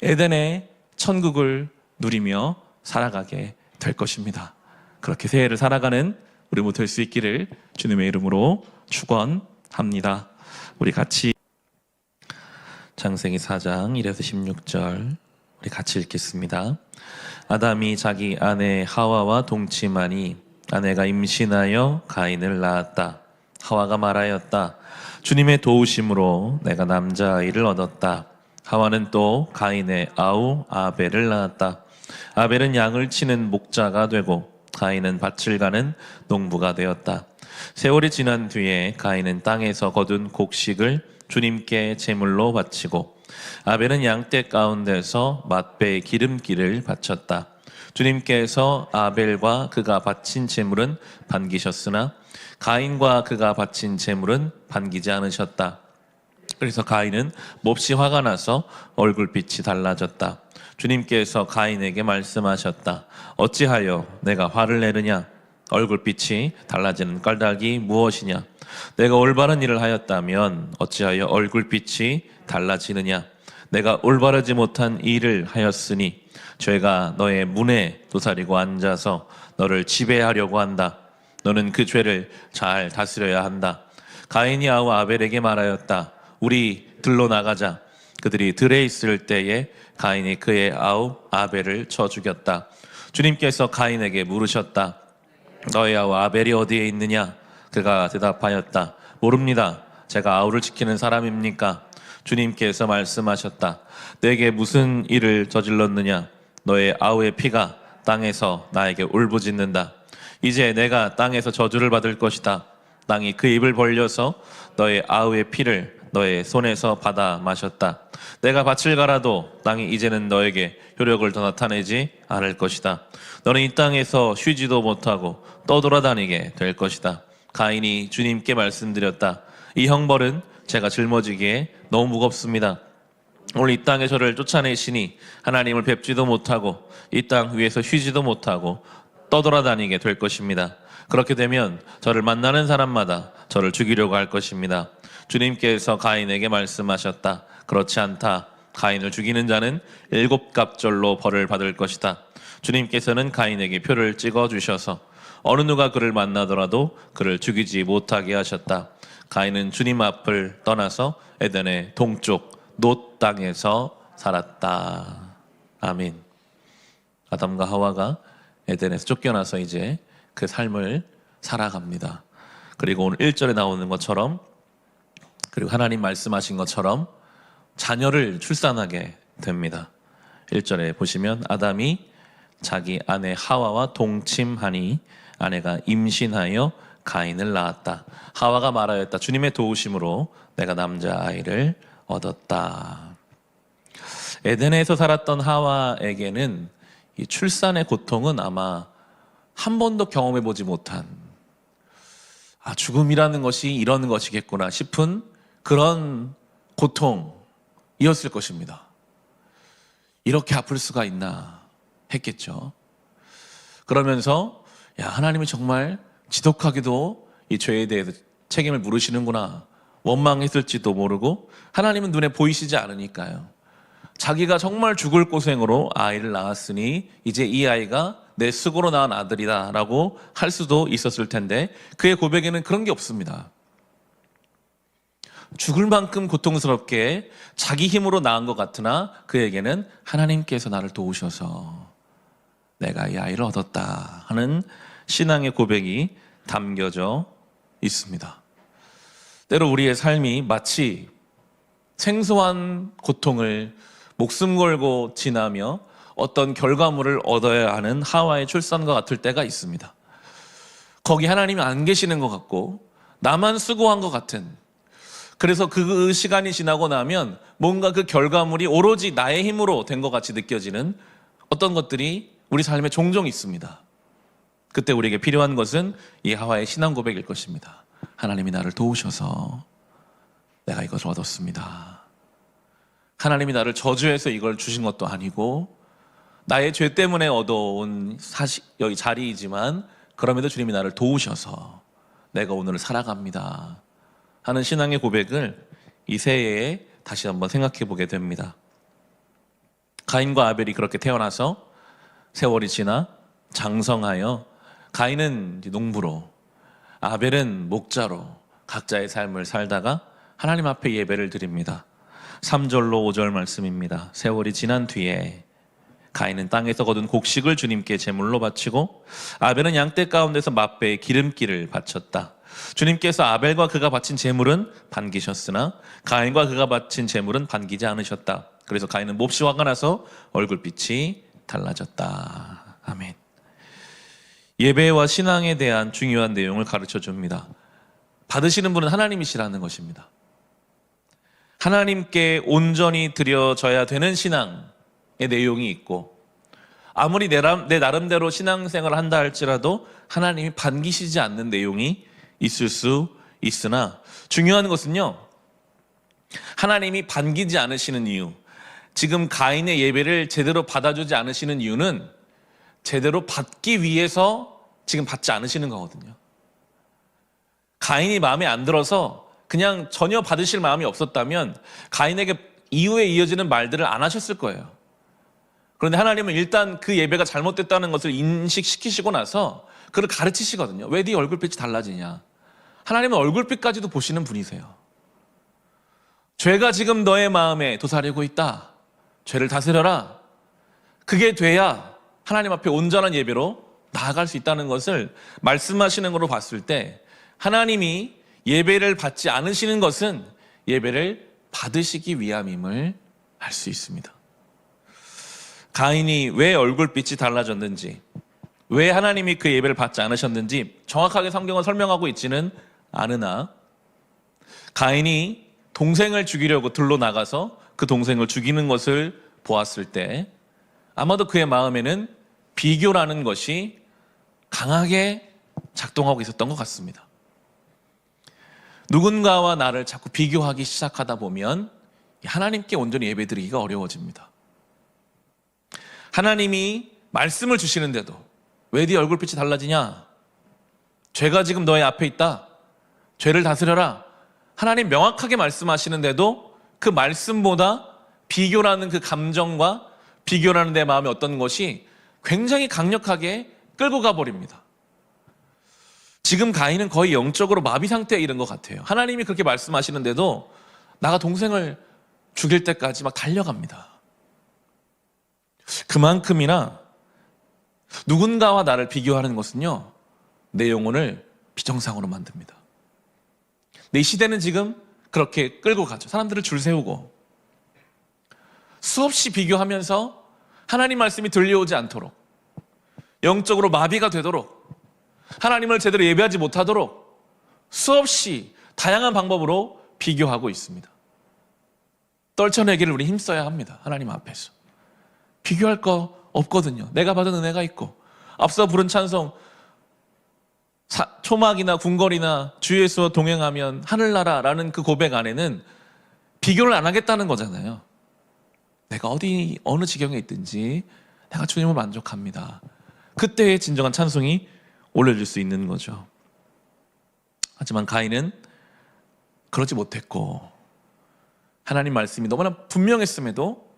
에덴의 천국을 누리며 살아가게 될 것입니다. 그렇게 새해를 살아가는 우리 모두 될 수 있기를 주님의 이름으로 축원합니다. 우리 같이 창세기 4장 1에서 16절 우리 같이 읽겠습니다. 아담이 자기 아내 하와와 동침하니 아내가 임신하여 가인을 낳았다. 하와가 말하였다. 주님의 도우심으로 내가 남자아이를 얻었다. 하와는 또 가인의 아우 아벨을 낳았다. 아벨은 양을 치는 목자가 되고 가인은 밭을 가는 농부가 되었다. 세월이 지난 뒤에 가인은 땅에서 거둔 곡식을 주님께 제물로 바치고 아벨은 양떼 가운데서 맛배의 기름기를 바쳤다. 주님께서 아벨과 그가 바친 제물은 반기셨으나 가인과 그가 바친 제물은 반기지 않으셨다. 그래서 가인은 몹시 화가 나서 얼굴빛이 달라졌다. 주님께서 가인에게 말씀하셨다. 어찌하여 내가 화를 내느냐? 얼굴빛이 달라지는 까닭이 무엇이냐? 내가 올바른 일을 하였다면 어찌하여 얼굴빛이 달라지느냐? 내가 올바르지 못한 일을 하였으니 죄가 너의 문에 도사리고 앉아서 너를 지배하려고 한다. 너는 그 죄를 잘 다스려야 한다. 가인이 아우 아벨에게 말하였다. 우리 들로 나가자. 그들이 들에 있을 때에 가인이 그의 아우 아벨을 쳐 죽였다. 주님께서 가인에게 물으셨다. 너의 아우 아벨이 어디에 있느냐? 그가 대답하였다. 모릅니다. 제가 아우를 지키는 사람입니까? 주님께서 말씀하셨다. 내게 무슨 일을 저질렀느냐? 너의 아우의 피가 땅에서 나에게 울부짖는다. 이제 내가 땅에서 저주를 받을 것이다. 땅이 그 입을 벌려서 너의 아우의 피를 너의 손에서 받아 마셨다. 내가 밭을 갈아도 땅이 이제는 너에게 효력을 더 나타내지 않을 것이다. 너는 이 땅에서 쉬지도 못하고 떠돌아다니게 될 것이다. 가인이 주님께 말씀드렸다. 이 형벌은 제가 짊어지기에 너무 무겁습니다. 오늘 이 땅에 저를 쫓아내시니 하나님을 뵙지도 못하고 이 땅 위에서 쉬지도 못하고 떠돌아다니게 될 것입니다. 그렇게 되면 저를 만나는 사람마다 저를 죽이려고 할 것입니다. 주님께서 가인에게 말씀하셨다. 그렇지 않다. 가인을 죽이는 자는 7갑절로 벌을 받을 것이다. 주님께서는 가인에게 표를 찍어주셔서 어느 누가 그를 만나더라도 그를 죽이지 못하게 하셨다. 가인은 주님 앞을 떠나서 에덴의 동쪽 놋 땅에서 살았다. 아멘. 아담과 하와가 에덴에서 쫓겨나서 이제 그 삶을 살아갑니다. 그리고 오늘 1절에 나오는 것처럼 그리고 하나님 말씀하신 것처럼 자녀를 출산하게 됩니다. 1절에 보시면 아담이 자기 아내 하와와 동침하니 아내가 임신하여 가인을 낳았다. 하와가 말하였다. 주님의 도우심으로 내가 남자아이를 얻었다. 에덴에서 살았던 하와에게는 이 출산의 고통은 아마 한 번도 경험해보지 못한 죽음이라는 것이 이런 것이겠구나 싶은 그런 고통이었을 것입니다. 이렇게 아플 수가 있나 했겠죠. 그러면서 하나님이 정말 지독하게도 이 죄에 대해서 책임을 물으시는구나 원망했을지도 모르고 하나님은 눈에 보이시지 않으니까요. 자기가 정말 죽을 고생으로 아이를 낳았으니 이제 이 아이가 내 수고로 낳은 아들이다 라고 할 수도 있었을 텐데 그의 고백에는 그런 게 없습니다. 죽을 만큼 고통스럽게 자기 힘으로 낳은 것 같으나 그에게는 하나님께서 나를 도우셔서 내가 이 아이를 얻었다 하는 신앙의 고백이 담겨져 있습니다. 때로 우리의 삶이 마치 생소한 고통을 목숨 걸고 지나며 어떤 결과물을 얻어야 하는 하와의 출산과 같을 때가 있습니다. 거기 하나님이 안 계시는 것 같고 나만 수고한 것 같은, 그래서 그 시간이 지나고 나면 뭔가 그 결과물이 오로지 나의 힘으로 된 것 같이 느껴지는 어떤 것들이 우리 삶에 종종 있습니다. 그때 우리에게 필요한 것은 이 하와의 신앙 고백일 것입니다. 하나님이 나를 도우셔서 내가 이것을 얻었습니다. 하나님이 나를 저주해서 이걸 주신 것도 아니고 나의 죄 때문에 얻어온 여기 자리이지만 그럼에도 주님이 나를 도우셔서 내가 오늘을 살아갑니다 하는 신앙의 고백을 이 새해에 다시 한번 생각해 보게 됩니다. 가인과 아벨이 그렇게 태어나서 세월이 지나 장성하여 가인은 농부로 아벨은 목자로 각자의 삶을 살다가 하나님 앞에 예배를 드립니다. 3절로 5절 말씀입니다. 세월이 지난 뒤에 가인은 땅에서 거둔 곡식을 주님께 제물로 바치고 아벨은 양떼 가운데서 맛배의 기름기를 바쳤다. 주님께서 아벨과 그가 바친 제물은 반기셨으나 가인과 그가 바친 제물은 반기지 않으셨다. 그래서 가인은 몹시 화가 나서 얼굴빛이 달라졌다. 아멘. 예배와 신앙에 대한 중요한 내용을 가르쳐 줍니다. 받으시는 분은 하나님이시라는 것입니다. 하나님께 온전히 드려져야 되는 신앙의 내용이 있고, 아무리 내 나름대로 신앙생활을 한다 할지라도 하나님이 반기시지 않는 내용이 있을 수 있으나, 중요한 것은요, 하나님이 반기지 않으시는 이유, 지금 가인의 예배를 제대로 받아주지 않으시는 이유는 제대로 받기 위해서 지금 받지 않으시는 거거든요. 가인이 마음에 안 들어서 그냥 전혀 받으실 마음이 없었다면 가인에게 이후에 이어지는 말들을 안 하셨을 거예요. 그런데 하나님은 일단 그 예배가 잘못됐다는 것을 인식시키시고 나서 그를 가르치시거든요. 왜 네 얼굴빛이 달라지냐? 하나님은 얼굴빛까지도 보시는 분이세요. 죄가 지금 너의 마음에 도사리고 있다. 죄를 다스려라. 그게 돼야 하나님 앞에 온전한 예배로 나아갈 수 있다는 것을 말씀하시는 걸로 봤을 때, 하나님이 예배를 받지 않으시는 것은 예배를 받으시기 위함임을 알 수 있습니다. 가인이 왜 얼굴빛이 달라졌는지, 왜 하나님이 그 예배를 받지 않으셨는지 정확하게 성경은 설명하고 있지는 않으나, 가인이 동생을 죽이려고 들로 나가서 그 동생을 죽이는 것을 보았을 때 아마도 그의 마음에는 비교라는 것이 강하게 작동하고 있었던 것 같습니다. 누군가와 나를 자꾸 비교하기 시작하다 보면 하나님께 온전히 예배드리기가 어려워집니다. 하나님이 말씀을 주시는데도 왜 네 얼굴빛이 달라지냐? 죄가 지금 너의 앞에 있다. 죄를 다스려라. 하나님 명확하게 말씀하시는데도 그 말씀보다 비교라는 그 감정과 비교라는 내 마음의 어떤 것이 굉장히 강력하게 끌고 가버립니다. 지금 가인은 거의 영적으로 마비 상태에 이른 것 같아요. 하나님이 그렇게 말씀하시는데도 나가 동생을 죽일 때까지 막 달려갑니다. 그만큼이나 누군가와 나를 비교하는 것은요, 내 영혼을 비정상으로 만듭니다. 내 시대는 지금 그렇게 끌고 가죠. 사람들을 줄 세우고 수없이 비교하면서 하나님 말씀이 들려오지 않도록, 영적으로 마비가 되도록, 하나님을 제대로 예배하지 못하도록 수없이 다양한 방법으로 비교하고 있습니다. 떨쳐내기를 우리 힘써야 합니다. 하나님 앞에서 비교할 거 없거든요. 내가 받은 은혜가 있고, 앞서 부른 찬송 초막이나 궁궐이나 주 예수와 동행하면 하늘나라라는 그 고백 안에는 비교를 안 하겠다는 거잖아요. 내가 어느 지경에 있든지 내가 주님을 만족합니다. 그때의 진정한 찬송이 올려질 수 있는 거죠. 하지만 가인은 그러지 못했고, 하나님 말씀이 너무나 분명했음에도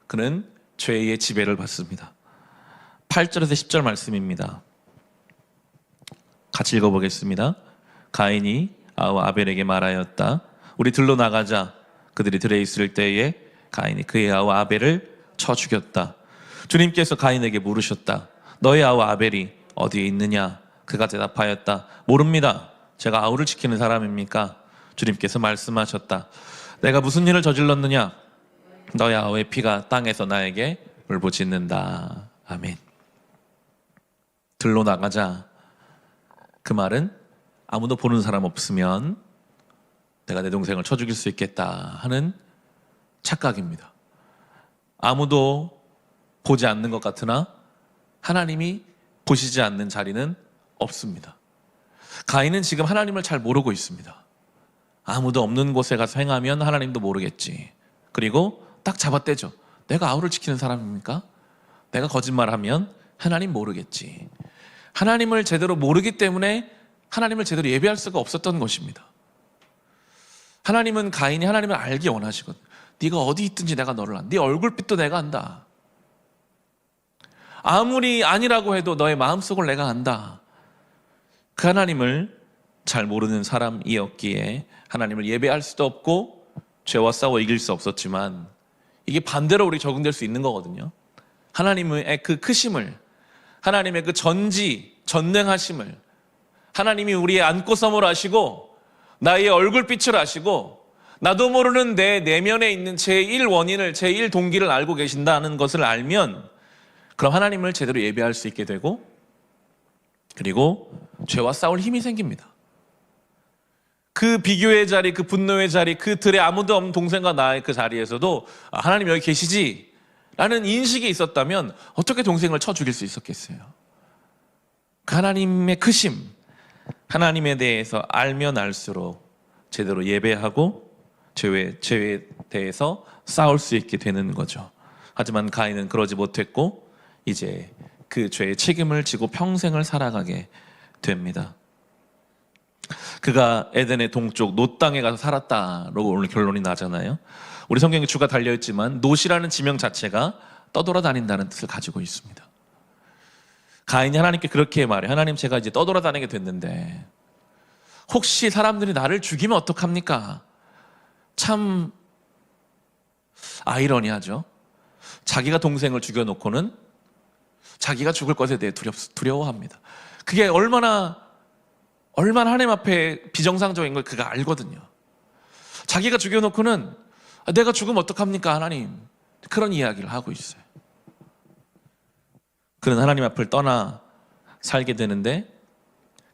그는 죄의 지배를 받습니다. 8절에서 10절 말씀입니다. 같이 읽어보겠습니다. 가인이 아벨에게 말하였다. 우리 들로 나가자. 그들이 들에 있을 때에 가인이 그의 아우 아벨을 쳐 죽였다. 주님께서 가인에게 물으셨다. 너의 아우 아벨이 어디에 있느냐? 그가 대답하였다. 모릅니다. 제가 아우를 지키는 사람입니까? 주님께서 말씀하셨다. 내가 무슨 일을 저질렀느냐? 너의 아우의 피가 땅에서 나에게 울부짖는다. 아멘. 들로 나가자. 그 말은 아무도 보는 사람 없으면 내가 내 동생을 쳐 죽일 수 있겠다 하는 착각입니다. 아무도 보지 않는 것 같으나 하나님이 보시지 않는 자리는 없습니다. 가인은 지금 하나님을 잘 모르고 있습니다. 아무도 없는 곳에 가서 행하면 하나님도 모르겠지. 그리고 딱 잡아떼죠. 내가 아우를 지키는 사람입니까? 내가 거짓말하면 하나님 모르겠지. 하나님을 제대로 모르기 때문에 하나님을 제대로 예배할 수가 없었던 것입니다. 하나님은 가인이 하나님을 알기 원하시거든. 네가 어디 있든지 내가 너를 안다. 네 얼굴빛도 내가 안다. 아무리 아니라고 해도 너의 마음속을 내가 안다. 그 하나님을 잘 모르는 사람이었기에 하나님을 예배할 수도 없고 죄와 싸워 이길 수 없었지만, 이게 반대로 우리 적용될 수 있는 거거든요. 하나님의 그 크심을, 하나님의 그 전능하심을, 하나님이 우리의 안고섬을 아시고 나의 얼굴빛을 아시고 나도 모르는 내 내면에 있는 제1 원인을, 제1 동기를 알고 계신다는 것을 알면, 그럼 하나님을 제대로 예배할 수 있게 되고, 그리고 죄와 싸울 힘이 생깁니다. 그 비교의 자리, 그 분노의 자리, 그 들에 아무도 없는 동생과 나의 그 자리에서도 하나님 여기 계시지 라는 인식이 있었다면 어떻게 동생을 쳐 죽일 수 있었겠어요? 그 하나님의 크심, 하나님에 대해서 알면 알수록 제대로 예배하고 죄에 대해서 싸울 수 있게 되는 거죠. 하지만 가인은 그러지 못했고 이제 그 죄의 책임을 지고 평생을 살아가게 됩니다. 그가 에덴의 동쪽 놋 땅에 가서 살았다라고 오늘 결론이 나잖아요. 우리 성경에 주가 달려있지만 놋이라는 지명 자체가 떠돌아다닌다는 뜻을 가지고 있습니다. 가인이 하나님께 그렇게 말해. 하나님, 제가 이제 떠돌아다니게 됐는데 혹시 사람들이 나를 죽이면 어떡합니까? 참 아이러니하죠. 자기가 동생을 죽여놓고는 자기가 죽을 것에 대해 두려워합니다. 그게 얼마나 하나님 앞에 비정상적인 걸 그가 알거든요. 자기가 죽여놓고는 내가 죽으면 어떡합니까 하나님, 그런 이야기를 하고 있어요. 그는 하나님 앞을 떠나 살게 되는데,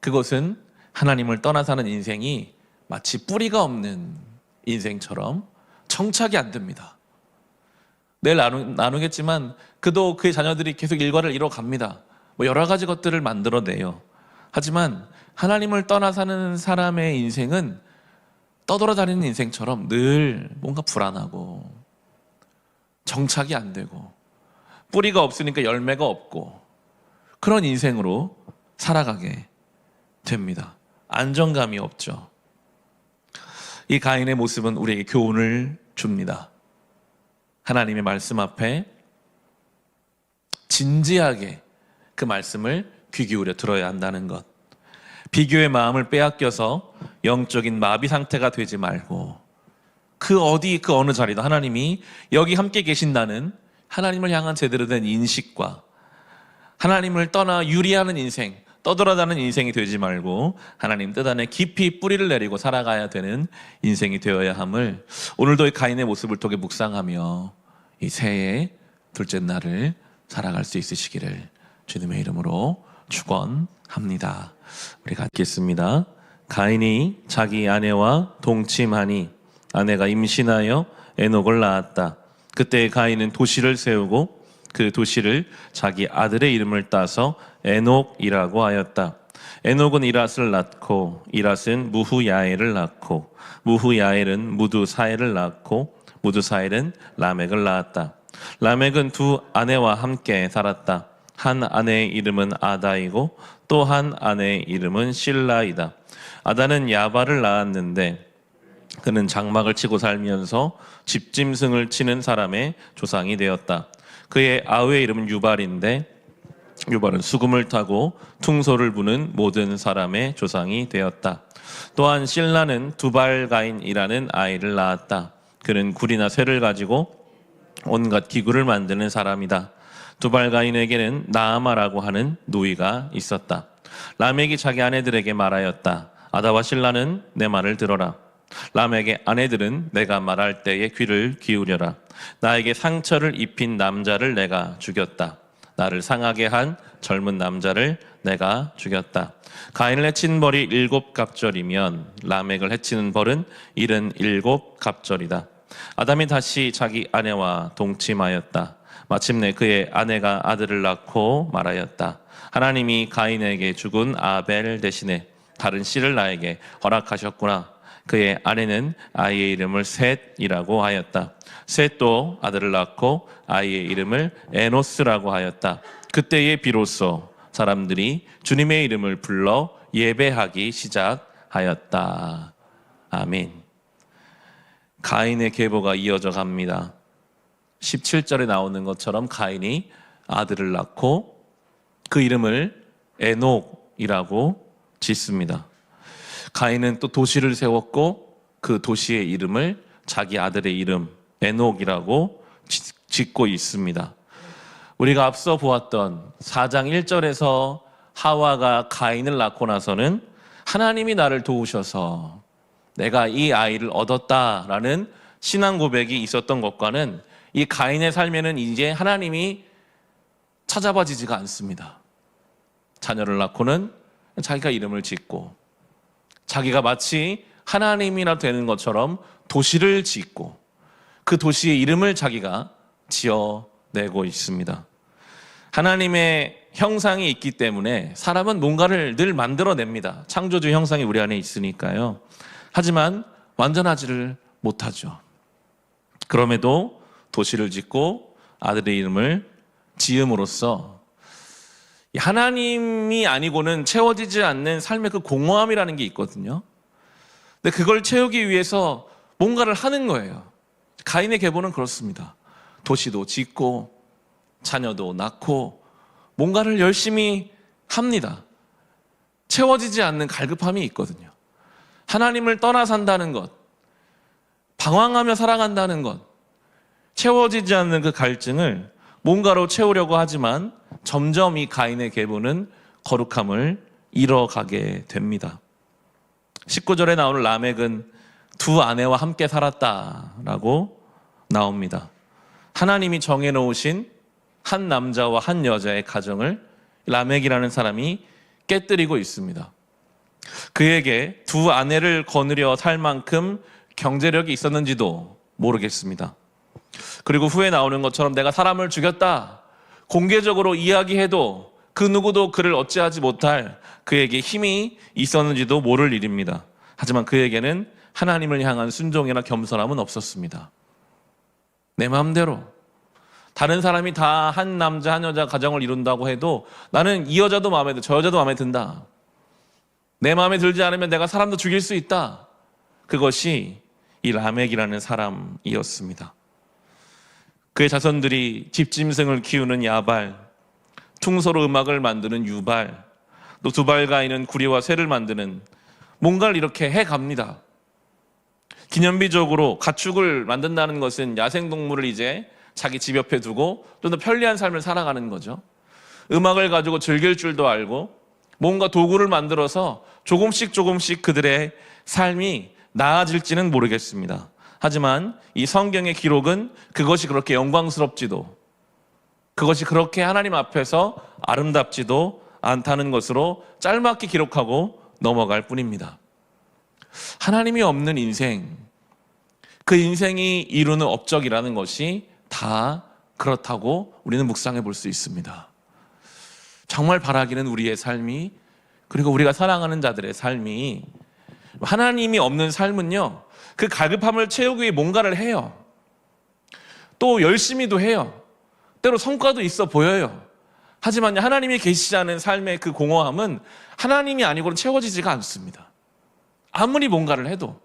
그것은 하나님을 떠나 사는 인생이 마치 뿌리가 없는 인생처럼 정착이 안 됩니다. 내일 나누겠지만 그도 그의 자녀들이 계속 일과를 이뤄갑니다. 여러 가지 것들을 만들어내요. 하지만 하나님을 떠나 사는 사람의 인생은 떠돌아다니는 인생처럼 늘 뭔가 불안하고 정착이 안 되고 뿌리가 없으니까 열매가 없고 그런 인생으로 살아가게 됩니다. 안정감이 없죠. 이 가인의 모습은 우리에게 교훈을 줍니다. 하나님의 말씀 앞에 진지하게 그 말씀을 귀 기울여 들어야 한다는 것. 비교의 마음을 빼앗겨서 영적인 마비 상태가 되지 말고 그 어느 자리도 하나님이 여기 함께 계신다는 하나님을 향한 제대로 된 인식과 하나님을 떠나 유리하는 인생, 떠돌아다니는 인생이 되지 말고 하나님 뜻 안에 깊이 뿌리를 내리고 살아가야 되는 인생이 되어야 함을 오늘도 이 가인의 모습을 통해 묵상하며 이 새해 둘째 날을 살아갈 수 있으시기를 주님의 이름으로 축원합니다. 우리가 읽겠습니다. 가인이 자기 아내와 동침하니 아내가 임신하여 에녹을 낳았다. 그때 가인은 도시를 세우고 그 도시를 자기 아들의 이름을 따서 에녹이라고 하였다. 에녹은 이랏을 낳고 이랏은 무후야엘을 낳고 무후야엘은 무두사엘을 낳고 무두사엘은 라멕을 낳았다. 라멕은 두 아내와 함께 살았다. 한 아내의 이름은 아다이고 또 한 아내의 이름은 실라이다. 아다는 야발을 낳았는데 그는 장막을 치고 살면서 집짐승을 치는 사람의 조상이 되었다. 그의 아우의 이름은 유발인데 유발은 수금을 타고 퉁소를 부는 모든 사람의 조상이 되었다. 또한 실라는 두발가인이라는 아이를 낳았다. 그는 굴이나 쇠를 가지고 온갖 기구를 만드는 사람이다. 두발가인에게는 나아마라고 하는 노이가 있었다. 라멕이 자기 아내들에게 말하였다. 아다와 실라는 내 말을 들어라. 라멕의 아내들은 내가 말할 때에 귀를 기울여라. 나에게 상처를 입힌 남자를 내가 죽였다. 나를 상하게 한 젊은 남자를 내가 죽였다. 가인을 해친 벌이 7갑절이면 라멕을 해치는 벌은 77갑절이다. 아담이 다시 자기 아내와 동침하였다. 마침내 그의 아내가 아들을 낳고 말하였다. 하나님이 가인에게 죽은 아벨 대신에 다른 씨를 나에게 허락하셨구나. 그의 아내는 아이의 이름을 셋이라고 하였다. 셋도 아들을 낳고 아이의 이름을 에노스라고 하였다. 그때에 비로소 사람들이 주님의 이름을 불러 예배하기 시작하였다. 아멘. 가인의 계보가 이어져 갑니다. 17절에 나오는 것처럼 가인이 아들을 낳고 그 이름을 에녹이라고 짓습니다. 가인은 또 도시를 세웠고 그 도시의 이름을 자기 아들의 이름 에녹이라고 짓고 있습니다. 우리가 앞서 보았던 4장 1절에서 하와가 가인을 낳고 나서는 하나님이 나를 도우셔서 내가 이 아이를 얻었다라는 신앙 고백이 있었던 것과는 이 가인의 삶에는 이제 하나님이 찾아봐지지가 않습니다. 자녀를 낳고는 자기가 이름을 짓고 자기가 마치 하나님이나 되는 것처럼 도시를 짓고 그 도시의 이름을 자기가 지어내고 있습니다. 하나님의 형상이 있기 때문에 사람은 뭔가를 늘 만들어냅니다. 창조주 형상이 우리 안에 있으니까요. 하지만 완전하지를 못하죠. 그럼에도 도시를 짓고 아들의 이름을 지음으로써 하나님이 아니고는 채워지지 않는 삶의 그 공허함이라는 게 있거든요. 근데 그걸 채우기 위해서 뭔가를 하는 거예요. 가인의 계보는 그렇습니다. 도시도 짓고 자녀도 낳고 뭔가를 열심히 합니다. 채워지지 않는 갈급함이 있거든요. 하나님을 떠나 산다는 것, 방황하며 살아간다는 것, 채워지지 않는 그 갈증을 뭔가로 채우려고 하지만 점점 이 가인의 계보는 거룩함을 잃어가게 됩니다. 19절에 나오는 라멕은 두 아내와 함께 살았다라고 나옵니다. 하나님이 정해놓으신 한 남자와 한 여자의 가정을 라멕이라는 사람이 깨뜨리고 있습니다. 그에게 두 아내를 거느려 살 만큼 경제력이 있었는지도 모르겠습니다. 그리고 후에 나오는 것처럼 내가 사람을 죽였다 공개적으로 이야기해도 그 누구도 그를 어찌하지 못할 그에게 힘이 있었는지도 모를 일입니다. 하지만 그에게는 하나님을 향한 순종이나 겸손함은 없었습니다. 내 마음대로 다른 사람이 다 한 남자 한 여자 가정을 이룬다고 해도 나는 이 여자도 마음에 든다, 저 여자도 마음에 든다. 내 마음에 들지 않으면 내가 사람도 죽일 수 있다. 그것이 이 라멕이라는 사람이었습니다. 그의 자손들이 집짐승을 키우는 야발, 퉁소로 음악을 만드는 유발, 또 두발가인은 구리와 쇠를 만드는 뭔가를 이렇게 해갑니다. 기념비적으로 가축을 만든다는 것은 야생동물을 이제 자기 집 옆에 두고 좀 더 편리한 삶을 살아가는 거죠. 음악을 가지고 즐길 줄도 알고 뭔가 도구를 만들어서 조금씩 그들의 삶이 나아질지는 모르겠습니다. 하지만 이 성경의 기록은 그것이 그렇게 영광스럽지도 그것이 그렇게 하나님 앞에서 아름답지도 않다는 것으로 짤막히 기록하고 넘어갈 뿐입니다. 하나님이 없는 인생, 그 인생이 이루는 업적이라는 것이 다 그렇다고 우리는 묵상해 볼 수 있습니다. 정말 바라기는 우리의 삶이, 그리고 우리가 사랑하는 자들의 삶이, 하나님이 없는 삶은요, 그 갈급함을 채우기 위해 뭔가를 해요. 또 열심히도 해요. 때로 성과도 있어 보여요. 하지만 하나님이 계시지 않은 삶의 그 공허함은 하나님이 아니고는 채워지지가 않습니다. 아무리 뭔가를 해도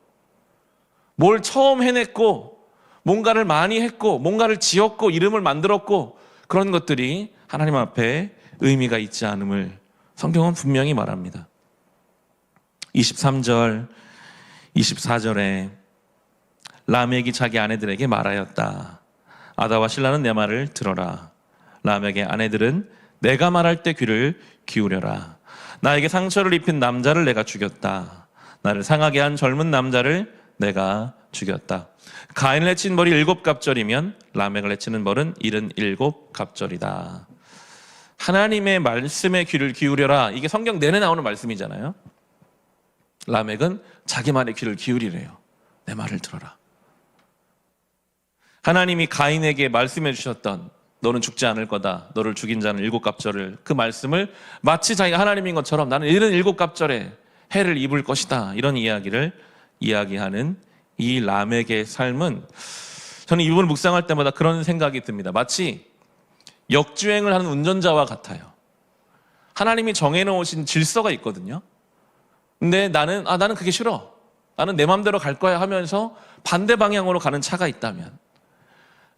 뭘 처음 해냈고 뭔가를 많이 했고 뭔가를 지었고 이름을 만들었고 그런 것들이 하나님 앞에 의미가 있지 않음을 성경은 분명히 말합니다. 23절, 24절에 라멕이 자기 아내들에게 말하였다. 아다와 실라는 내 말을 들어라. 라멕의 아내들은 내가 말할 때 귀를 기울여라. 나에게 상처를 입힌 남자를 내가 죽였다. 나를 상하게 한 젊은 남자를 내가 죽였다. 가인을 해친 벌이 7갑절이면 라멕을 해치는 벌은 77갑절이다. 하나님의 말씀에 귀를 기울여라. 이게 성경 내내 나오는 말씀이잖아요. 라멕은 자기 말에 귀를 기울이래요. 내 말을 들어라. 하나님이 가인에게 말씀해 주셨던 너는 죽지 않을 거다, 너를 죽인 자는 7갑절을, 그 말씀을 마치 자기가 하나님인 것처럼 나는 77갑절에 해를 입을 것이다, 이런 이야기를 이야기하는 이 라멕의 삶은 저는 이 부분을 묵상할 때마다 그런 생각이 듭니다. 마치 역주행을 하는 운전자와 같아요. 하나님이 정해놓으신 질서가 있거든요. 근데 나는 그게 싫어. 나는 내 맘대로 갈 거야 하면서 반대 방향으로 가는 차가 있다면,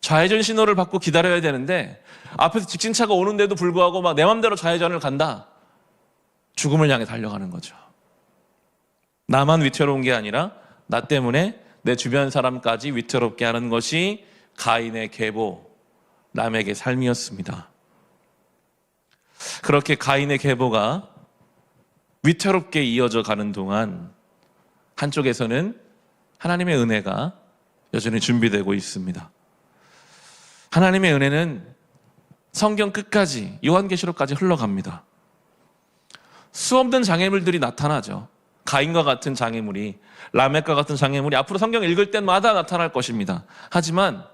좌회전 신호를 받고 기다려야 되는데 앞에서 직진차가 오는데도 불구하고 막 내 맘대로 좌회전을 간다. 죽음을 향해 달려가는 거죠. 나만 위태로운 게 아니라 나 때문에 내 주변 사람까지 위태롭게 하는 것이 가인의 계보, 라멕의 삶이었습니다. 그렇게 가인의 계보가 위태롭게 이어져 가는 동안 한쪽에서는 하나님의 은혜가 여전히 준비되고 있습니다. 하나님의 은혜는 성경 끝까지, 요한계시록까지 흘러갑니다. 수없는 장애물들이 나타나죠. 가인과 같은 장애물이, 라멕과 같은 장애물이 앞으로 성경 읽을 때마다 나타날 것입니다. 하지만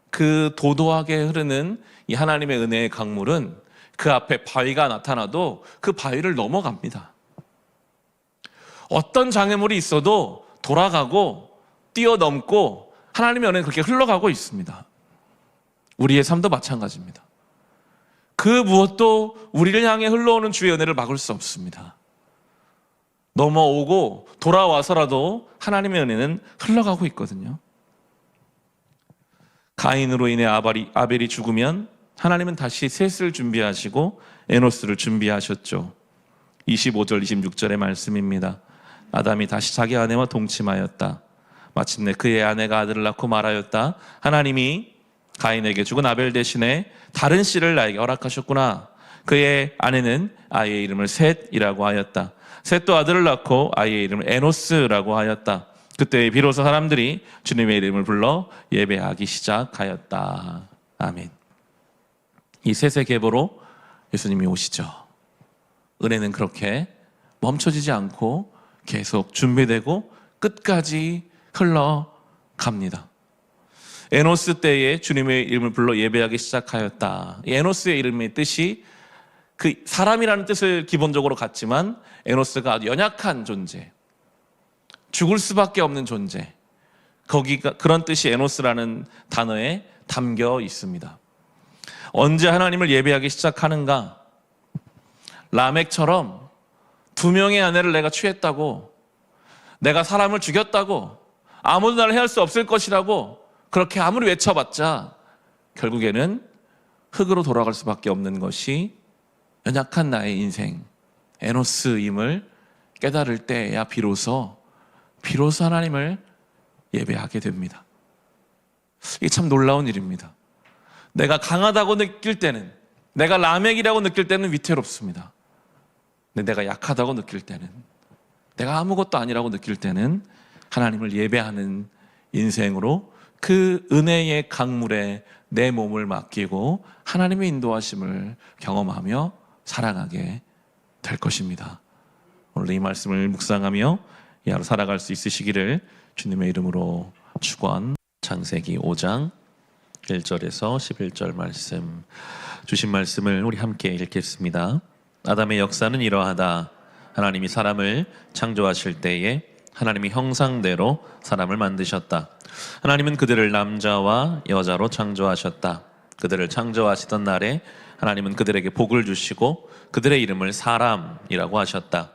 그 도도하게 흐르는 이 하나님의 은혜의 강물은 그 앞에 바위가 나타나도 그 바위를 넘어갑니다. 어떤 장애물이 있어도 돌아가고 뛰어넘고 하나님의 은혜는 그렇게 흘러가고 있습니다. 우리의 삶도 마찬가지입니다. 그 무엇도 우리를 향해 흘러오는 주의 은혜를 막을 수 없습니다. 넘어오고 돌아와서라도 하나님의 은혜는 흘러가고 있거든요. 가인으로 인해 아벨이 죽으면 하나님은 다시 셋을 준비하시고 에노스를 준비하셨죠. 25절 26절의 말씀입니다. 아담이 다시 자기 아내와 동침하였다. 마침내 그의 아내가 아들을 낳고 말하였다. 하나님이 가인에게 죽은 아벨 대신에 다른 씨를 나에게 허락하셨구나. 그의 아내는 아이의 이름을 셋이라고 하였다. 셋도 아들을 낳고 아이의 이름을 에노스라고 하였다. 그때 비로소 사람들이 주님의 이름을 불러 예배하기 시작하였다. 아멘. 이 셋의 계보로 예수님이 오시죠. 은혜는 그렇게 멈춰지지 않고 계속 준비되고 끝까지 흘러갑니다. 에노스 때에 주님의 이름을 불러 예배하기 시작하였다. 이 에노스의 이름의 뜻이 그 사람이라는 뜻을 기본적으로 갖지만 에노스가 아주 연약한 존재, 죽을 수밖에 없는 존재, 거기가 그런 뜻이 에노스라는 단어에 담겨 있습니다. 언제 하나님을 예배하기 시작하는가? 라멕처럼 2명의 아내를 내가 취했다고, 내가 사람을 죽였다고, 아무도 나를 해할 수 없을 것이라고 그렇게 아무리 외쳐봤자 결국에는 흙으로 돌아갈 수밖에 없는 것이 연약한 나의 인생, 에노스임을 깨달을 때야 비로소 하나님을 예배하게 됩니다. 이게 참 놀라운 일입니다. 내가 강하다고 느낄 때는, 내가 라멕이라고 느낄 때는 위태롭습니다. 근데 내가 약하다고 느낄 때는, 내가 아무것도 아니라고 느낄 때는 하나님을 예배하는 인생으로 그 은혜의 강물에 내 몸을 맡기고 하나님의 인도하심을 경험하며 살아가게 될 것입니다. 오늘 이 말씀을 묵상하며 이 하루 살아갈 수 있으시기를 주님의 이름으로 축원. 창세기 5장 1절에서 11절 말씀, 주신 말씀을 우리 함께 읽겠습니다. 아담의 역사는 이러하다. 하나님이 사람을 창조하실 때에 하나님이 형상대로 사람을 만드셨다. 하나님은 그들을 남자와 여자로 창조하셨다. 그들을 창조하시던 날에 하나님은 그들에게 복을 주시고 그들의 이름을 사람이라고 하셨다.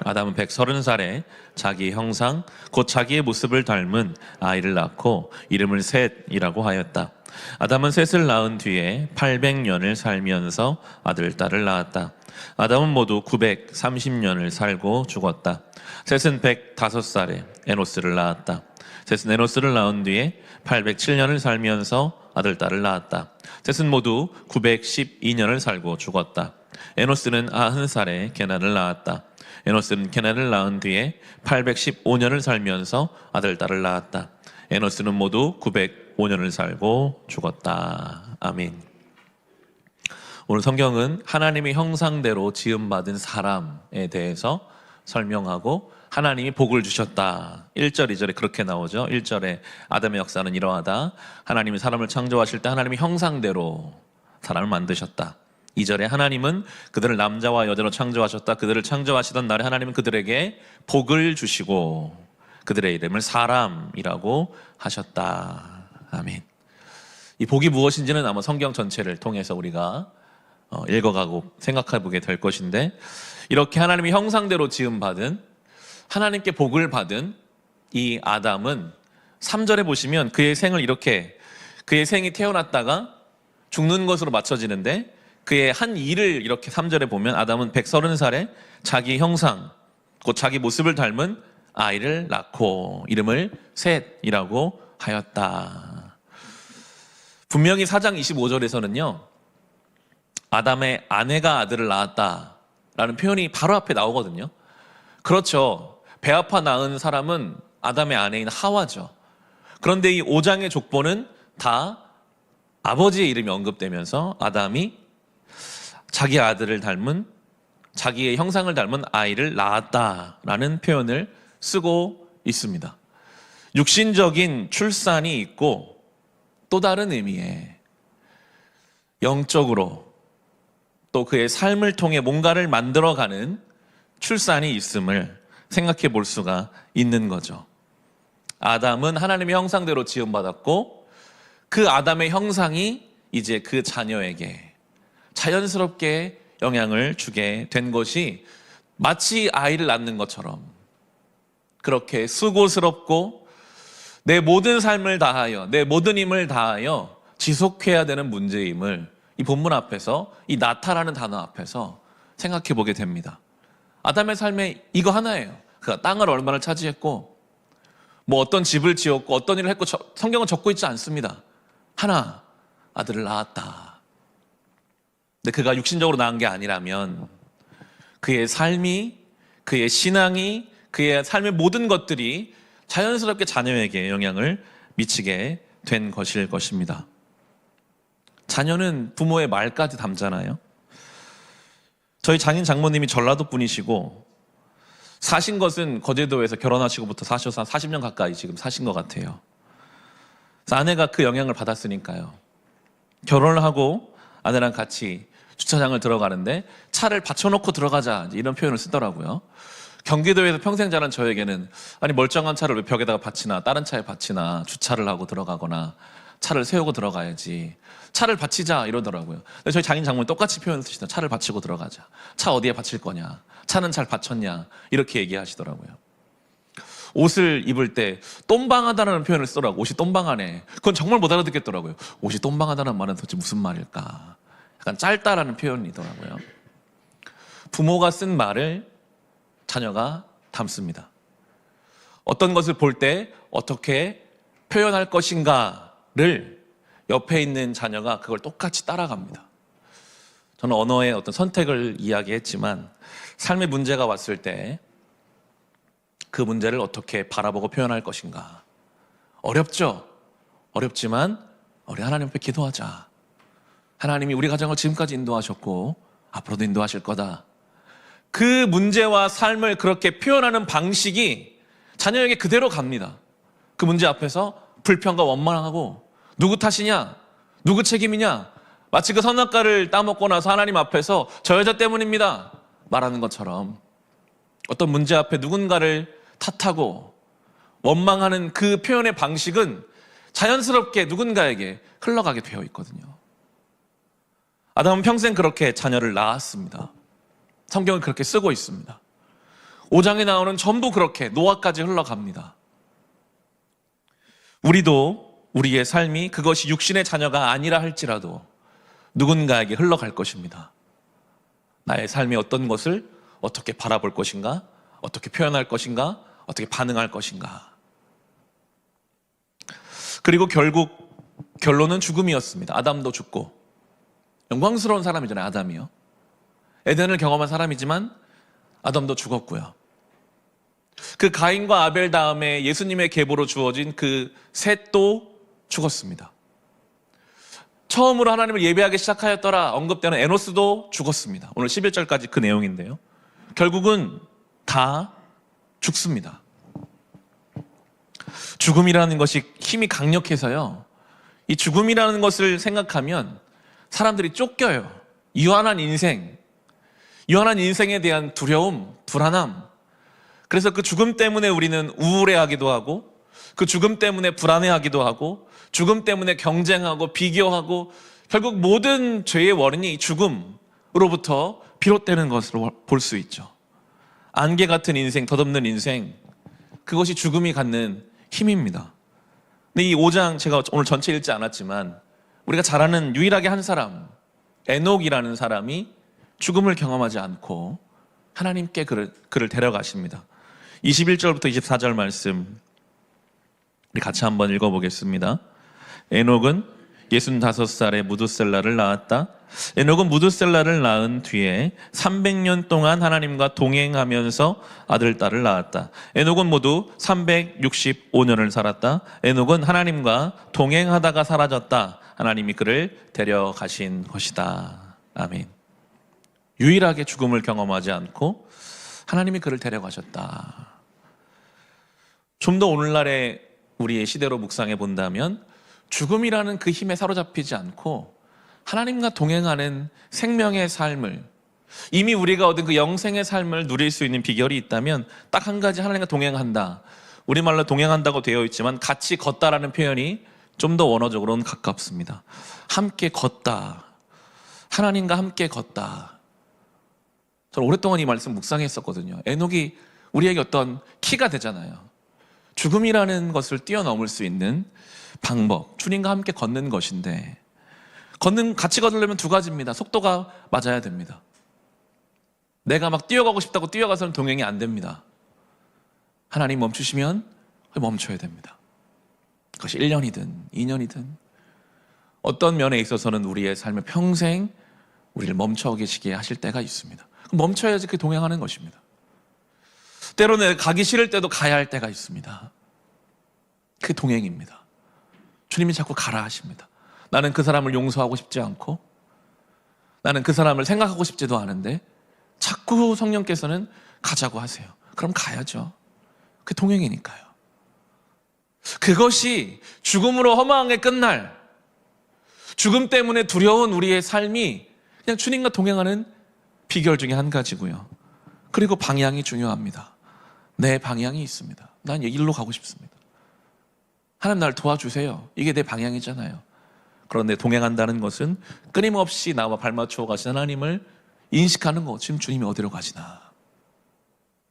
아담은 130살에 자기의 형상 곧 자기의 모습을 닮은 아이를 낳고 이름을 셋이라고 하였다. 아담은 셋을 낳은 뒤에 800년을 살면서 아들, 딸을 낳았다. 아담은 모두 930년을 살고 죽었다. 셋은 105살에 에노스를 낳았다. 셋은 에노스를 낳은 뒤에 807년을 살면서 아들, 딸을 낳았다. 셋은 모두 912년을 살고 죽었다. 에노스는 90살에 게난을 낳았다. 에노스는 게난을 낳은 뒤에 815년을 살면서 아들, 딸을 낳았다. 에노스는 모두 905년을 살고 죽었다. 아멘. 오늘 성경은 하나님의 형상대로 지음받은 사람에 대해서 설명하고 하나님이 복을 주셨다. 1절, 2절에 그렇게 나오죠. 1절에 아담의 역사는 이러하다. 하나님이 사람을 창조하실 때 하나님의 형상대로 사람을 만드셨다. 2절에 하나님은 그들을 남자와 여자로 창조하셨다. 그들을 창조하시던 날에 하나님은 그들에게 복을 주시고, 그들의 이름을 사람이라고 하셨다. 아멘. 이 복이 무엇인지는 아마 성경 전체를 통해서 우리가 읽어가고 생각해보게 될 것인데, 이렇게 하나님의 형상대로 지음받은, 하나님께 복을 받은 이 아담은 3절에 보시면 그의 생을 이렇게, 그의 생이 태어났다가 죽는 것으로 맞춰지는데, 그의 한 일을 이렇게 3절에 보면 아담은 130살에 자기 형상, 곧 자기 모습을 닮은 아이를 낳고 이름을 셋이라고 하였다. 분명히 4장 25절에서는요, 아담의 아내가 아들을 낳았다라는 표현이 바로 앞에 나오거든요. 그렇죠. 배 아파 낳은 사람은 아담의 아내인 하와죠. 그런데 이 5장의 족보는 다 아버지의 이름이 언급되면서 아담이 자기 아들을 닮은, 자기의 형상을 닮은 아이를 낳았다라는 표현을 쓰고 있습니다. 육신적인 출산이 있고 또 다른 의미의 영적으로 또 그의 삶을 통해 뭔가를 만들어가는 출산이 있음을 생각해 볼 수가 있는 거죠. 아담은 하나님의 형상대로 지음받았고 그 아담의 형상이 이제 그 자녀에게 자연스럽게 영향을 주게 된 것이 마치 아이를 낳는 것처럼 그렇게 수고스럽고 내 모든 삶을 다하여, 내 모든 힘을 다하여 지속해야 되는 문제임을 이 본문 앞에서, 이 나타라는 단어 앞에서 생각해 보게 됩니다. 아담의 삶에 이거 하나예요. 그가 땅을 얼마나 차지했고 뭐 어떤 집을 지었고 어떤 일을 했고 성경은 적고 있지 않습니다. 하나, 아들을 낳았다. 근데 그가 육신적으로 낳은 게 아니라면 그의 삶이, 그의 신앙이, 그의 삶의 모든 것들이 자연스럽게 자녀에게 영향을 미치게 된 것일 것입니다. 자녀는 부모의 말까지 담잖아요. 저희 장인 장모님이 전라도 분이시고 사신 것은 거제도에서 결혼하시고부터 사셔서 한 40년 가까이 지금 사신 것 같아요. 그래서 아내가 그 영향을 받았으니까요. 결혼을 하고 아내랑 같이 주차장을 들어가는데 차를 받쳐놓고 들어가자, 이런 표현을 쓰더라고요. 경기도에서 평생 자란 저에게는 아니 멀쩡한 차를 왜 벽에다가 받치나, 다른 차에 받치나, 주차를 하고 들어가거나 차를 세우고 들어가야지, 차를 받치자 이러더라고요. 근데 저희 장인 장모님 똑같이 표현 쓰시다. 차를 받치고 들어가자. 차 어디에 받칠 거냐, 차는 잘 받쳤냐, 이렇게 얘기하시더라고요. 옷을 입을 때 똠방하다라는 표현을 쓰더라고요. 옷이 똠방하네. 그건 정말 못 알아듣겠더라고요. 옷이 똠방하다는 말은 도대체 무슨 말일까. 약간 짧다라는 표현이더라고요. 부모가 쓴 말을 자녀가 담습니다. 어떤 것을 볼 때 어떻게 표현할 것인가를 옆에 있는 자녀가 그걸 똑같이 따라갑니다. 저는 언어의 어떤 선택을 이야기했지만 삶의 문제가 왔을 때 그 문제를 어떻게 바라보고 표현할 것인가. 어렵죠? 어렵지만 우리 하나님 앞에 기도하자. 하나님이 우리 가정을 지금까지 인도하셨고 앞으로도 인도하실 거다. 그 문제와 삶을 그렇게 표현하는 방식이 자녀에게 그대로 갑니다. 그 문제 앞에서 불평과 원망하고 누구 탓이냐? 누구 책임이냐? 마치 그 선악과를 따먹고 나서 하나님 앞에서 저 여자 때문입니다 말하는 것처럼 어떤 문제 앞에 누군가를 탓하고 원망하는 그 표현의 방식은 자연스럽게 누군가에게 흘러가게 되어 있거든요. 아담은 평생 그렇게 자녀를 낳았습니다. 성경은 그렇게 쓰고 있습니다. 5장에 나오는 전부 그렇게 노아까지 흘러갑니다. 우리도 우리의 삶이 그것이 육신의 자녀가 아니라 할지라도 누군가에게 흘러갈 것입니다. 나의 삶이 어떤 것을 어떻게 바라볼 것인가, 어떻게 표현할 것인가, 어떻게 반응할 것인가. 그리고 결국 결론은 죽음이었습니다. 아담도 죽고. 영광스러운 사람이잖아요, 아담이요. 에덴을 경험한 사람이지만 아담도 죽었고요. 그 가인과 아벨 다음에 예수님의 계보로 주어진 그 셋도 죽었습니다. 처음으로 하나님을 예배하기 시작하였더라 언급되는 에노스도 죽었습니다. 오늘 11절까지 그 내용인데요. 결국은 다 죽습니다. 죽음이라는 것이 힘이 강력해서요. 이 죽음이라는 것을 생각하면 사람들이 쫓겨요. 유한한 인생, 유한한 인생에 대한 두려움, 불안함, 그래서 그 죽음 때문에 우리는 우울해하기도 하고, 그 죽음 때문에 불안해하기도 하고, 죽음 때문에 경쟁하고 비교하고, 결국 모든 죄의 원인이 죽음으로부터 비롯되는 것으로 볼 수 있죠. 안개 같은 인생, 덧없는 인생, 그것이 죽음이 갖는 힘입니다. 근데 이 5장 제가 오늘 전체 읽지 않았지만 우리가 잘 아는 유일하게 한 사람, 에녹이라는 사람이 죽음을 경험하지 않고 하나님께 그를 데려가십니다. 21절부터 24절 말씀 우리 같이 한번 읽어보겠습니다. 에녹은 65살에 무두셀라를 낳았다. 에녹은 무두셀라를 낳은 뒤에 300년 동안 하나님과 동행하면서 아들, 딸을 낳았다. 에녹은 모두 365년을 살았다. 에녹은 하나님과 동행하다가 사라졌다. 하나님이 그를 데려가신 것이다. 아멘. 유일하게 죽음을 경험하지 않고 하나님이 그를 데려가셨다. 좀 더 오늘날의 우리의 시대로 묵상해 본다면 죽음이라는 그 힘에 사로잡히지 않고 하나님과 동행하는 생명의 삶을, 이미 우리가 얻은 그 영생의 삶을 누릴 수 있는 비결이 있다면 딱 한 가지, 하나님과 동행한다. 우리말로 동행한다고 되어 있지만 같이 걷다라는 표현이 좀 더 원어적으로는 가깝습니다. 함께 걷다. 하나님과 함께 걷다. 저는 오랫동안 이 말씀 묵상했었거든요. 에녹이 우리에게 어떤 키가 되잖아요. 죽음이라는 것을 뛰어넘을 수 있는 방법, 주님과 함께 걷는 것인데, 같이 걸으려면 두 가지입니다. 속도가 맞아야 됩니다. 내가 막 뛰어가고 싶다고 뛰어가서는 동행이 안 됩니다. 하나님 멈추시면 멈춰야 됩니다. 그것이 1년이든 2년이든 어떤 면에 있어서는 우리의 삶의 평생 우리를 멈춰 계시게 하실 때가 있습니다. 그럼 멈춰야지 그 동행하는 것입니다. 때로는 가기 싫을 때도 가야 할 때가 있습니다. 그게 동행입니다. 주님이 자꾸 가라 하십니다. 나는 그 사람을 용서하고 싶지 않고, 나는 그 사람을 생각하고 싶지도 않은데 자꾸 성령께서는 가자고 하세요. 그럼 가야죠. 그게 동행이니까요. 그것이 죽음으로 허망하게 끝날, 죽음 때문에 두려운 우리의 삶이 그냥 주님과 동행하는 비결 중에 한 가지고요. 그리고 방향이 중요합니다. 내 방향이 있습니다. 난 일로 가고 싶습니다. 하나님 날 도와주세요. 이게 내 방향이잖아요. 그런데 동행한다는 것은 끊임없이 나와 발맞추어 가신 하나님을 인식하는 것. 지금 주님이 어디로 가시나?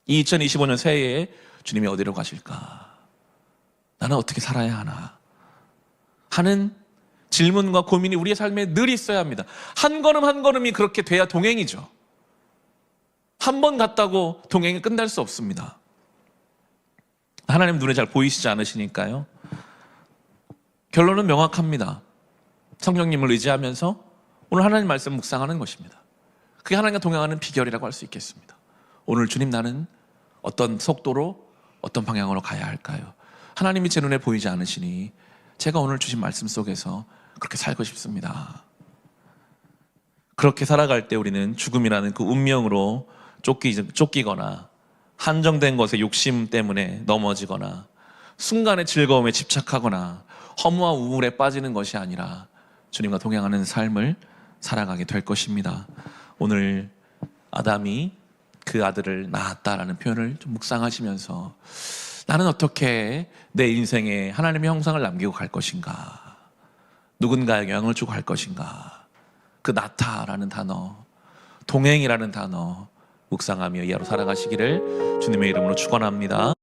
이 2025년 새해에 주님이 어디로 가실까? 나는 어떻게 살아야 하나? 하는 질문과 고민이 우리의 삶에 늘 있어야 합니다. 한 걸음 한 걸음이 그렇게 돼야 동행이죠. 한 번 갔다고 동행이 끝날 수 없습니다. 하나님 눈에 잘 보이시지 않으시니까요. 결론은 명확합니다. 성령님을 의지하면서 오늘 하나님 말씀 묵상하는 것입니다. 그게 하나님과 동행하는 비결이라고 할 수 있겠습니다. 오늘 주님, 나는 어떤 속도로 어떤 방향으로 가야 할까요? 하나님이 제 눈에 보이지 않으시니 제가 오늘 주신 말씀 속에서 그렇게 살고 싶습니다. 그렇게 살아갈 때 우리는 죽음이라는 그 운명으로 쫓기거나 한정된 것에 욕심 때문에 넘어지거나 순간의 즐거움에 집착하거나 허무와 우울에 빠지는 것이 아니라 주님과 동행하는 삶을 살아가게 될 것입니다. 오늘 아담이 그 아들을 낳았다라는 표현을 좀 묵상하시면서 나는 어떻게 내 인생에 하나님의 형상을 남기고 갈 것인가, 누군가에게 영향을 주고 갈 것인가, 그 낳다라는 단어, 동행이라는 단어 묵상하며 이하로 살아가시기를 주님의 이름으로 축원합니다.